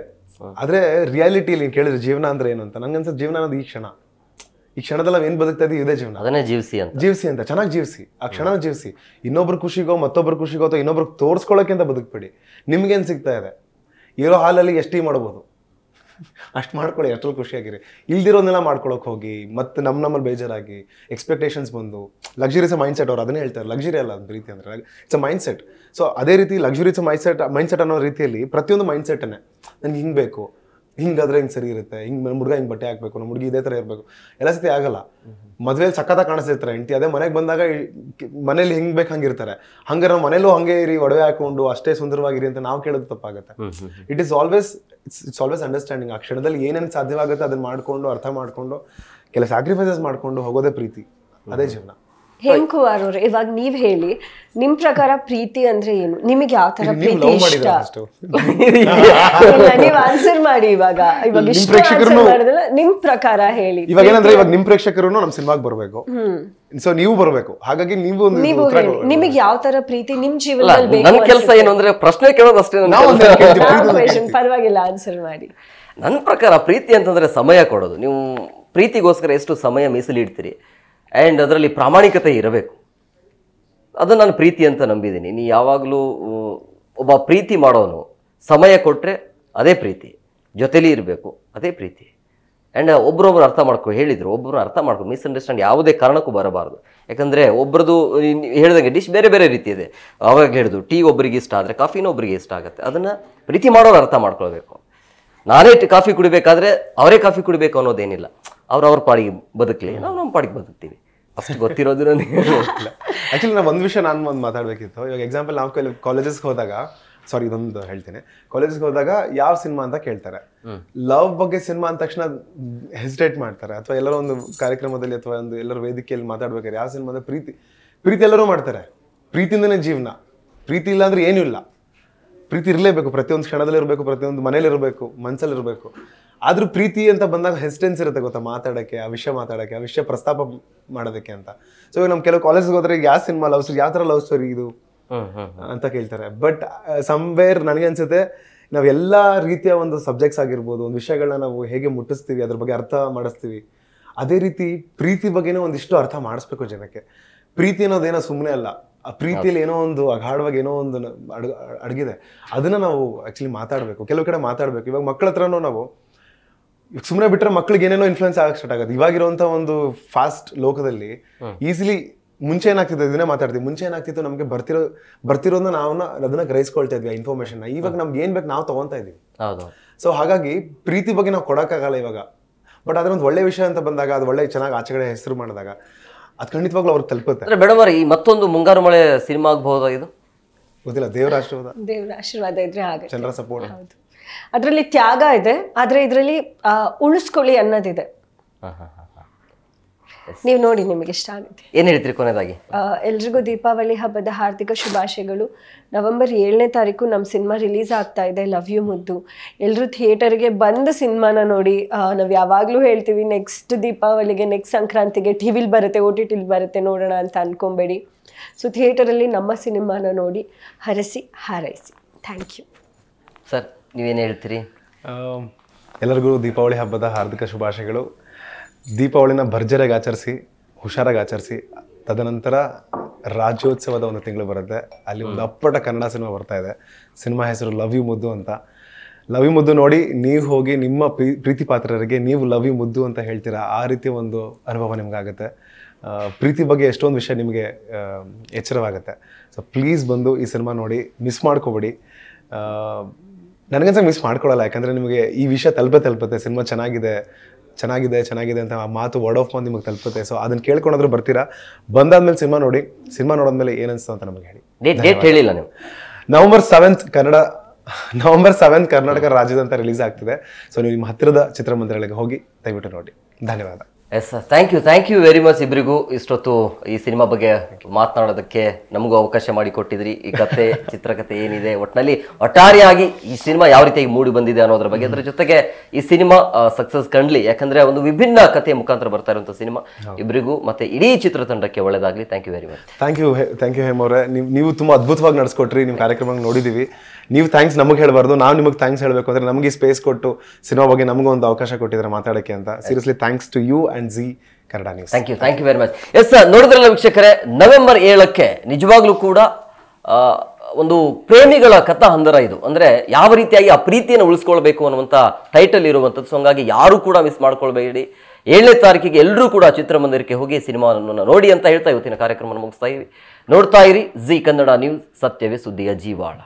ಆದ್ರೆ ರಿಯಾಲಿಟಿಯಲ್ಲಿ ಕೇಳಿದ್ರೆ ಜೀವನ ಅಂದ್ರೆ ಏನು ಅಂತ ನಂಗನ್ಸುತ್ತೆ. ಜೀವನ ಅನ್ನೋದು ಈ ಕ್ಷಣದಲ್ಲಿ ನಾವು ಏನ್ ಬದುಕ್ತಾ ಇದೀವಿ ಇದೇ ಜೀವನ. ಅದನ್ನೇ ಜೀವಿಸಿ ಅಂತ ಚೆನ್ನಾಗಿ ಜೀವಿಸಿ, ಆ ಕ್ಷಣನ ಜೀವಿಸಿ. ಇನ್ನೊಬ್ರ ಖುಷಿಗೋ ಮತ್ತೊಬ್ಬರ ಖುಷಿಗೋ ಅಥವಾ ಇನ್ನೊಬ್ರಿಗೆ ತೋರಿಸ್ಕೊಳ್ಳೋಕೆ ಅಂತ ಬದುಕ್ಬೇಡಿ. ನಿಮ್ಗೇನ್ ಸಿಗ್ತಾ ಇದೆ, ಇರೋ ಹಾಲಲ್ಲಿ ಎಷ್ಟು ಟೀ ಮಾಡ್ಬೋದು ಅಷ್ಟು ಮಾಡ್ಕೊಳ್ಳಿ, ಅಷ್ಟರಲ್ಲಿ ಖುಷಿಯಾಗಿರಿ. ಇಲ್ದಿರೋದನ್ನೆಲ್ಲ ಮಾಡ್ಕೊಳಕ್ಕೆ ಹೋಗಿ ಮತ್ತೆ ನಮ್ಮಲ್ಲಿ ಬೇಜಾರಾಗಿ ಎಕ್ಸ್ಪೆಕ್ಟೇಷನ್ಸ್ ಬಂದು ಲಕ್ಸುರಿಯಸ್ ಮೈಂಡ್ ಸೆಟ್ ಅವ್ರು ಅದನ್ನೇ ಹೇಳ್ತಾರೆ. ಲಕ್ಸುರಿ ಅಲ್ಲ ಅದು ಪ್ರೀತಿ ಅಂದರೆ, it's a mind set. So ಅದೇ ರೀತಿ ಲಕ್ಸುರಿಯಸ್ ಮೈಂಡ್ ಸೆಟ್ ಅನ್ನೋ ರೀತಿಯಲ್ಲಿ ಪ್ರತಿಯೊಂದು ಮೈಂಡ್ ಸೆಟ್ಟನ್ನೇ ನನಗೆ ಹಿಂಗೆ ಬೇಕು, ಹಿಂಗಾದ್ರೆ ಹಿಂಗೆ ಸರಿ ಇರುತ್ತೆ, ಹಿಂಗೆ ನಮ್ಮ ಹುಡುಗ ಹಿಂಗೆ ಬಟ್ಟೆ ಹಾಕಬೇಕು, ನಮ್ಮ ಹುಡುಗಿ ಇದೇ ಥರ ಇರಬೇಕು, ಎಲ್ಲ ಸತಿ ಆಗಲ್ಲ. ಮದುವೆಯಲ್ಲಿ ಸಖತ್ತಾಗಿ ಕಾಣಿಸ್ತಿರ್ತಾರೆ ಹೆಂಡತಿ, ಅದೇ ಮನೆಗೆ ಬಂದಾಗ ಮನೇಲಿ ಹೆಂಗೆ ಬೇಕು ಹಂಗಿರ್ತಾರೆ. ಹಂಗೆ ನಾವು ಮನೇಲೂ ಹಂಗೆ ಇರಿ, ಒಡವೆ ಹಾಕೊಂಡು ಅಷ್ಟೇ ಸುಂದರವಾಗಿರಿ ಅಂತ ನಾವು ಕೇಳೋದು ತಪ್ಪಾಗುತ್ತೆ. It's always understanding. ಆ ಕ್ಷಣದಲ್ಲಿ ಏನೇನು ಸಾಧ್ಯವಾಗುತ್ತೆ ಅದನ್ನ ಮಾಡ್ಕೊಂಡು ಅರ್ಥ ಮಾಡ್ಕೊಂಡು ಕೆಲ ಸ್ಯಾಕ್ರಿಫೈಸಸ್ ಮಾಡ್ಕೊಂಡು ಹೋಗೋದೇ ಪ್ರೀತಿ, ಅದೇ ಜೀವನ. ಹೇಮಕುಮಾರ್ ಅವ್ರೆ, ಇವಾಗ ನೀವ್ ಹೇಳಿ ನಿಮ್ ಪ್ರಕಾರ ಪ್ರೀತಿ ಅಂದ್ರೆ ಏನು? ನಿಮಗೆ ಯಾವ ತರ ಪ್ರೀತಿ ಇಷ್ಟ? ನೀವ್ ಆನ್ಸರ್ ಮಾಡಿ. ಇವಾಗ ನಿಮ್ ಪ್ರಕಾರ ಹೇಳಿ. ಇವಾಗ ಏನಂದ್ರೆ ಇವಾಗ ನಿಮ್ ಪ್ರೇಕ್ಷಕರು ನಮ್ ಸಿನಿಮಾಗ್ ಬರ್ಬೇಕು, ಸೊ ನೀವು ಬರ್ಬೇಕು. ಹಾಗಾಗಿ ನೀವು ನಿಮಗೆ ಯಾವ ತರ ಪ್ರೀತಿ ನಿಮ್ ಜೀವನದಲ್ಲಿ ಬೇಕು? ನನ್ ಕೆಲಸ ಏನು ಅಂದ್ರೆ ಪ್ರಶ್ನೆ ಕೇಳೋದಷ್ಟೇ. ಪರವಾಗಿಲ್ಲ, ಆನ್ಸರ್ ಮಾಡಿ. ನನ್ನ ಪ್ರಕಾರ ಪ್ರೀತಿ ಅಂತಂದ್ರೆ ಸಮಯ ಕೊಡೋದು. ನೀವು ಪ್ರೀತಿಗೋಸ್ಕರ ಎಷ್ಟು ಸಮಯ ಮೀಸಲಿಡ್ತೀರಿ ಆ್ಯಂಡ್ ಅದರಲ್ಲಿ ಪ್ರಾಮಾಣಿಕತೆ ಇರಬೇಕು. ಅದು ನಾನು ಪ್ರೀತಿ ಅಂತ ನಂಬಿದ್ದೀನಿ. ನೀ ಯಾವಾಗಲೂ ಒಬ್ಬ ಪ್ರೀತಿ ಮಾಡೋನು ಸಮಯ ಕೊಟ್ಟರೆ ಅದೇ ಪ್ರೀತಿ, ಜೊತೆಲಿ ಇರಬೇಕು, ಅದೇ ಪ್ರೀತಿ. ಆ್ಯಂಡ್ ಒಬ್ರೊಬ್ರು ಅರ್ಥ ಹೇಳಿದ್ರು, ಒಬ್ಬರು ಅರ್ಥ ಮಾಡ್ಕೊ, ಮಿಸ್ಅಂಡರ್ಸ್ಟ್ಯಾಂಡ್ ಯಾವುದೇ ಕಾರಣಕ್ಕೂ ಬರಬಾರ್ದು. ಯಾಕಂದರೆ ಒಬ್ಬರದು ಹೇಳಿದಂಗೆ ಡಿಶ್ ಬೇರೆ ಬೇರೆ ರೀತಿ ಇದೆ. ಅವಾಗ ಹೇಳಿದ್ರು ಟೀ ಒಬ್ಬರಿಗೆ ಇಷ್ಟ ಆದರೆ ಕಾಫಿನೂ ಒಬ್ಬರಿಗೆ ಇಷ್ಟ ಆಗುತ್ತೆ. ಅದನ್ನು ಪ್ರೀತಿ ಮಾಡೋರು ಅರ್ಥ ಮಾಡ್ಕೊಳ್ಬೇಕು. ನಾನೇ ಕಾಫಿ ಕುಡಿಬೇಕಾದ್ರೆ ಅವರೇ ಕಾಫಿ ಕುಡಿಬೇಕು ಅನ್ನೋದೇನಿಲ್ಲ. ಅವ್ರ ಪಾಡಿಗೆ ಬದುಕಲಿ, ನಾವು ನಮ್ಮ ಪಾಡಿಗೆ ಬದುಕ್ತೀವಿ, ಅಷ್ಟು ಗೊತ್ತಿರೋದು ನನಗೆ. ಆ್ಯಕ್ಚುಲಿ ನಾವು ಒಂದು ವಿಷಯ ನಾನು ಒಂದು ಮಾತಾಡಬೇಕಿತ್ತು. ಇವಾಗ ಎಕ್ಸಾಂಪಲ್ ನಾವು ಕಾಲೇಜಸ್ಗೆ ಹೋದಾಗ, ಸಾರಿ ಇದೊಂದು ಹೇಳ್ತೀನಿ, ಕಾಲೇಜ್ಗೆ ಹೋದಾಗ ಯಾವ ಸಿನಿಮಾ ಅಂತ ಕೇಳ್ತಾರೆ. ಲವ್ ಬಗ್ಗೆ ಸಿನಿಮಾ ಅಂದ ತಕ್ಷಣ ಹೆಸಿಟೇಟ್ ಮಾಡ್ತಾರೆ. ಅಥವಾ ಎಲ್ಲರೋ ಒಂದು ಕಾರ್ಯಕ್ರಮದಲ್ಲಿ ಅಥವಾ ಒಂದು ಎಲ್ಲರ ವೇದಿಕೆಯಲ್ಲಿ ಮಾತಾಡ್ಬೇಕಾದ್ರೆ ಯಾವ ಸಿನಿಮಾ ಅಂದ್ರೆ ಪ್ರೀತಿ ಎಲ್ಲರೂ ಮಾಡ್ತಾರೆ. ಪ್ರೀತಿಯಿಂದನೇ ಜೀವನ. ಪ್ರೀತಿ ಇಲ್ಲ ಅಂದ್ರೆ ಏನೂ ಇಲ್ಲ. ಪ್ರೀತಿ ಇರಲೇಬೇಕು, ಪ್ರತಿಯೊಂದು ಕ್ಷಣದಲ್ಲಿ ಇರಬೇಕು, ಪ್ರತಿಯೊಂದು ಮನೇಲಿ ಇರಬೇಕು, ಮನಸ್ಸಲ್ಲಿ ಇರಬೇಕು. ಆದ್ರೂ ಪ್ರೀತಿ ಅಂತ ಬಂದಾಗ ಹೆಸಿಟೆನ್ಸ್ ಇರುತ್ತೆ ಗೊತ್ತಾ, ಮಾತಾಡೋಕ್ಕೆ, ಆ ವಿಷಯ ಪ್ರಸ್ತಾಪ ಮಾಡೋದಕ್ಕೆ ಅಂತ. ಸೊ ಇವಾಗ ನಮ್ಮ ಕೆಲವು ಕಾಲೇಜ್ಗೆ ಹೋದ್ರೆ ಯಾವ ಸಿನಿಮಾ ಲವ್ ಸ್ಟೋರಿ, ಯಾವ ಥರ ಲವ್ ಸ್ಟೋರಿ ಇದು ಅಂತ ಕೇಳ್ತಾರೆ. ಬಟ್ ಸಮ್ವೇರ್ ನನಗೆ ಅನ್ಸುತ್ತೆ ನಾವು ಎಲ್ಲ ರೀತಿಯ ಒಂದು ಸಬ್ಜೆಕ್ಟ್ಸ್ ಆಗಿರ್ಬೋದು, ಒಂದು ವಿಷಯಗಳನ್ನ ನಾವು ಹೇಗೆ ಮುಟ್ಟಿಸ್ತೀವಿ, ಅದ್ರ ಬಗ್ಗೆ ಅರ್ಥ ಮಾಡಿಸ್ತೀವಿ, ಅದೇ ರೀತಿ ಪ್ರೀತಿ ಬಗ್ಗೆನೂ ಒಂದಿಷ್ಟು ಅರ್ಥ ಮಾಡಿಸ್ಬೇಕು ಜನಕ್ಕೆ. ಪ್ರೀತಿ ಅನ್ನೋದೇನೋ ಸುಮ್ಮನೆ ಅಲ್ಲ. ಆ ಪ್ರೀತಿಯಲ್ಲಿ ಏನೋ ಒಂದು ಅಗಾಢವಾಗಿ ಏನೋ ಒಂದು ಅಡಗಿದೆ. ಅದನ್ನ ನಾವು ಆಕ್ಚುಲಿ ಮಾತಾಡಬೇಕು, ಕೆಲವು ಕಡೆ ಮಾತಾಡಬೇಕು. ಇವಾಗ ಮಕ್ಕಳ ಹತ್ರನೂ ನಾವು ಸುಮ್ಮನೆ ಬಿಟ್ಟರೆ ಮಕ್ಳಿಗೆ ಏನೇನೋ ಇನ್ಫ್ಲುಯೆನ್ಸ್ ಆಗಕ್ಕೆ ಸ್ಟಾರ್ಟ್ ಆಗುತ್ತೆ. ಇವಾಗಿರುವಂಥ ಒಂದು ಫಾಸ್ಟ್ ಲೋಕದಲ್ಲಿ ಈಸಿಲಿ ಮುಂಚೆ ಏನಾಗ್ತಿತ್ತು ಇದನ್ನೇ ಮಾತಾಡ್ತೀವಿ. ಮುಂಚೆ ಏನಾಗ್ತಿತ್ತು, ನಮಗೆ ಬರ್ತಿರೋದನ್ನ ನಾವು ಅದನ್ನ ಗ್ರಹಿಸ್ಕೊಳ್ತಾ ಇದ್ವಿ, ಆ ಇನ್ಫಾರ್ಮೇಶನ್. ಇವಾಗ ನಮ್ಗೆ ಏನ್ ಬೇಕು ನಾವು ತಗೊಂತಾ ಇದೀವಿ. ಸೊ ಹಾಗಾಗಿ ಪ್ರೀತಿ ಬಗ್ಗೆ ನಾವು ಕೊಡೋಕ್ಕಾಗಲ್ಲ ಇವಾಗ. ಬಟ್ ಅದ್ರ ಒಂದು ಒಳ್ಳೆ ವಿಷಯ ಅಂತ ಬಂದಾಗ, ಅದು ಒಳ್ಳೆ ಚೆನ್ನಾಗಿ ಆಚೆಗಡೆ ಹೆಸರು ಮಾಡಿದಾಗ ಅದು ಖಂಡಿತವಾಗ್ಲೂ ಅವ್ರಿಗೆ ತಲುಪುತ್ತೆ. ಮೇಡಮ್ ಅವ್ರೆ, ಈ ಮತ್ತೊಂದು ಮುಂಗಾರು ಮಳೆ ಸಿನಿಮಾ ಆಗಬಹುದಾ? ಇದು ಗೊತ್ತಿಲ್ಲ. ದೇವರ ಆಶೀರ್ವಾದ ಇದ್ರೆ ಆಗುತ್ತೆ, ಜನರ ಸಪೋರ್ಟ್. ಹೌದು, ಅದರಲ್ಲಿ ತ್ಯಾಗ ಇದೆ, ಆದ್ರೆ ಇದರಲ್ಲಿ ಉಳಿಸ್ಕೊಳ್ಳಿ ಅನ್ನೋದಿದೆ. ನೀವು ನೋಡಿ, ನಿಮಗೆ ಇಷ್ಟ ಆಗುತ್ತೆ. ಏನ್ ಹೇಳ್ತೀರಿ ಕೊನೆಯದಾಗಿ? ಎಲ್ರಿಗೂ ದೀಪಾವಳಿ ಹಬ್ಬದ ಹಾರ್ದಿಕ ಶುಭಾಶಯಗಳು. ನವೆಂಬರ್ 7ನೇ ತಾರೀಕು ನಮ್ಮ ಸಿನಿಮಾ ರಿಲೀಸ್ ಆಗ್ತಾ ಇದೆ, ಲವ್ ಯು ಮುದ್ದು. ಎಲ್ಲರೂ ಥಿಯೇಟರ್ಗೆ ಬಂದು ಸಿನಿಮಾನ ನೋಡಿ. ನಾವು ಯಾವಾಗಲೂ ಹೇಳ್ತೀವಿ, ನೆಕ್ಸ್ಟ್ ದೀಪಾವಳಿಗೆ, ನೆಕ್ಸ್ಟ್ ಸಂಕ್ರಾಂತಿಗೆ ಟಿವಿಲಿ ಬರುತ್ತೆ, OTTಲಿ ಬರುತ್ತೆ, ನೋಡೋಣ ಅಂತ ಅನ್ಕೊಬೇಡಿ. ಸೊ ಥಿಯೇಟರಲ್ಲಿ ನಮ್ಮ ಸಿನಿಮಾನ ನೋಡಿ ಹರಸಿ ಹಾರೈಸಿ. Thank you sir. ನೀವೇನು ಹೇಳ್ತೀರಿ? ಎಲ್ಲರಿಗೂ ದೀಪಾವಳಿ ಹಬ್ಬದ ಹಾರ್ದಿಕ ಶುಭಾಶಯಗಳು. ದೀಪಾವಳಿನ ಭರ್ಜರಿಯಾಗಿ ಆಚರಿಸಿ, ಹುಷಾರಾಗಿ ಆಚರಿಸಿ. ತದನಂತರ ರಾಜ್ಯೋತ್ಸವದ ಒಂದು ತಿಂಗಳು ಬರುತ್ತೆ, ಅಲ್ಲಿ ಒಂದು ಅಪ್ಪಟ ಕನ್ನಡ ಸಿನಿಮಾ ಬರ್ತಾ ಇದೆ. ಸಿನಿಮಾ ಹೆಸರು ಲವ್ ಯು ಮುದ್ದು ಅಂತ. ಲವ್ ಯು ಮುದ್ದು ನೋಡಿ ನೀವು ಹೋಗಿ ನಿಮ್ಮ ಪ್ರೀತಿ ಪಾತ್ರರಿಗೆ ನೀವು ಲವ್ ಯು ಮುದ್ದು ಅಂತ ಹೇಳ್ತೀರಾ. ಆ ರೀತಿಯ ಒಂದು ಅನುಭವ ನಿಮ್ಗಾಗುತ್ತೆ. ಪ್ರೀತಿ ಬಗ್ಗೆ ಎಷ್ಟೊಂದು ವಿಷಯ ನಿಮಗೆ ಎಚ್ಚರವಾಗುತ್ತೆ. ಸೊ ಪ್ಲೀಸ್ ಬಂದು ಈ ಸಿನಿಮಾ ನೋಡಿ, ಮಿಸ್ ಮಾಡ್ಕೋಬೇಡಿ. ನನಗನ್ಸ ಮಿಸ್ ಮಾಡ್ಕೊಳ್ಳಲ್ಲ, ಯಾಕಂದರೆ ನಿಮಗೆ ಈ ವಿಷಯ ತಲುಪುತ್ತೆ. ಸಿನಿಮಾ ಚೆನ್ನಾಗಿದೆ ಅಂತ ಆ ಮಾತು ವರ್ಡ್ ಆಫ್ ಮೌತ್ ನಿಮಗೆ ತಲುಪುತ್ತೆ. ಸೊ ಅದನ್ನ ಕೇಳ್ಕೊಂಡ್ರೆ ಬರ್ತೀರಾ. ಬಂದಾದ್ಮೇಲೆ ಸಿನಿಮಾ ನೋಡಿ, ಸಿನಿಮಾ ನೋಡಿದ್ಮೇಲೆ ಏನನ್ಸ್ತು ಅಂತ ನಮಗೆ ಹೇಳಿ. ಡೇಟ್ ಹೇಳಿಲ್ಲ ನೀವು. ನವೆಂಬರ್ 7 ಕರ್ನಾಟಕ ರಾಜ್ಯದಂತ ರಿಲೀಸ್ ಆಗ್ತಿದೆ. ಸೊ ನೀವು ನಿಮ್ಮ ಹತ್ತಿರದ ಚಿತ್ರಮಂದಿರಗಳಿಗೆ ಹೋಗಿ ದಯವಿಟ್ಟು ನೋಡಿ. ಧನ್ಯವಾದ. Yes sir, thank you very much ಇಬ್ಬರಿಗೂ. ಇಷ್ಟೊತ್ತು ಈ ಸಿನಿಮಾ ಬಗ್ಗೆ ಮಾತನಾಡೋದಕ್ಕೆ ನಮಗೂ ಅವಕಾಶ ಮಾಡಿಕೊಟ್ಟಿದ್ರಿ. ಈ ಕತೆ, ಚಿತ್ರಕಥೆ ಏನಿದೆ, ಒಟ್ಟಾರೆಯಾಗಿ ಈ ಸಿನಿಮಾ ಯಾವ ರೀತಿಯಾಗಿ ಮೂಡಿ ಬಂದಿದೆ ಅನ್ನೋದ್ರ ಬಗ್ಗೆ, ಅದರ ಜೊತೆಗೆ ಈ ಸಿನಿಮಾ ಸಕ್ಸಸ್ ಕಂಡ್ಲಿ, ಯಾಕಂದ್ರೆ ಒಂದು ವಿಭಿನ್ನ ಕಥೆಯ ಮುಖಾಂತರ ಬರ್ತಾ ಇರುವಂಥ ಸಿನಿಮಾ. ಇಬ್ಬರಿಗೂ ಮತ್ತೆ ಇಡೀ ಚಿತ್ರತಂಡಕ್ಕೆ ಒಳ್ಳೆಯದಾಗಲಿ. Thank you very much. Thank you Hem ಅವರೇ. ನೀವು ತುಂಬ ಅದ್ಭುತವಾಗಿ ನಡೆಸ್ಕೊಟ್ರಿ. ನಿಮ್ಮ ಕಾರ್ಯಕ್ರಮ ನೋಡಿದ್ದೀವಿ. ನೀವು ಥ್ಯಾಂಕ್ಸ್ ನಮಗೆ ಹೇಳಬಾರ್ದು, ನಾವು ನಿಮಗೆ ಥ್ಯಾಂಕ್ಸ್ ಹೇಳಬೇಕು. ಅಂದರೆ ನಮಗೆ ಸ್ಪೇಸ್ ಕೊಟ್ಟು ಸಿನಿಮಾ ಬಗ್ಗೆ ನಮಗೂ ಒಂದು ಅವಕಾಶ ಕೊಟ್ಟಿದ್ದಾರೆ ಮಾತಾಡೋಕ್ಕೆ ಅಂತ. Seriously thanks to you and Zee Kannada news. Thank you very much. Yes sir, ನೋಡಿದ್ರಲ್ಲ ವೀಕ್ಷಕರೇ, ನವೆಂಬರ್ 7ಕ್ಕೆ ನಿಜವಾಗ್ಲೂ ಕೂಡ ಒಂದು ಪ್ರೇಮಿಗಳ ಕಥಾ ಹಂದರ ಇದು. ಅಂದರೆ ಯಾವ ರೀತಿಯಾಗಿ ಆ ಪ್ರೀತಿಯನ್ನು ಉಳಿಸ್ಕೊಳ್ಬೇಕು ಅನ್ನುವಂಥ ಟೈಟಲ್ ಇರುವಂಥದ್ದು. ಸೊ ಹಂಗಾಗಿ ಯಾರು ಕೂಡ ಮಿಸ್ ಮಾಡ್ಕೊಳ್ಬೇಡಿ. 7ನೇ ತಾರೀಕಿಗೆ ಎಲ್ಲರೂ ಕೂಡ ಚಿತ್ರಮಂದಿರಕ್ಕೆ ಹೋಗಿ ಸಿನಿಮಾವನ್ನು ನೋಡಿ ಅಂತ ಹೇಳ್ತಾ ಇವತ್ತಿನ ಕಾರ್ಯಕ್ರಮವನ್ನು ಮುಗಿಸ್ತಾ ಇರಿ. ನೋಡ್ತಾ ಇರಿ ಜಿ ಕನ್ನಡ ನ್ಯೂಸ್, ಸತ್ಯವೇ ಸುದ್ದಿಯ ಜೀವಾಳ.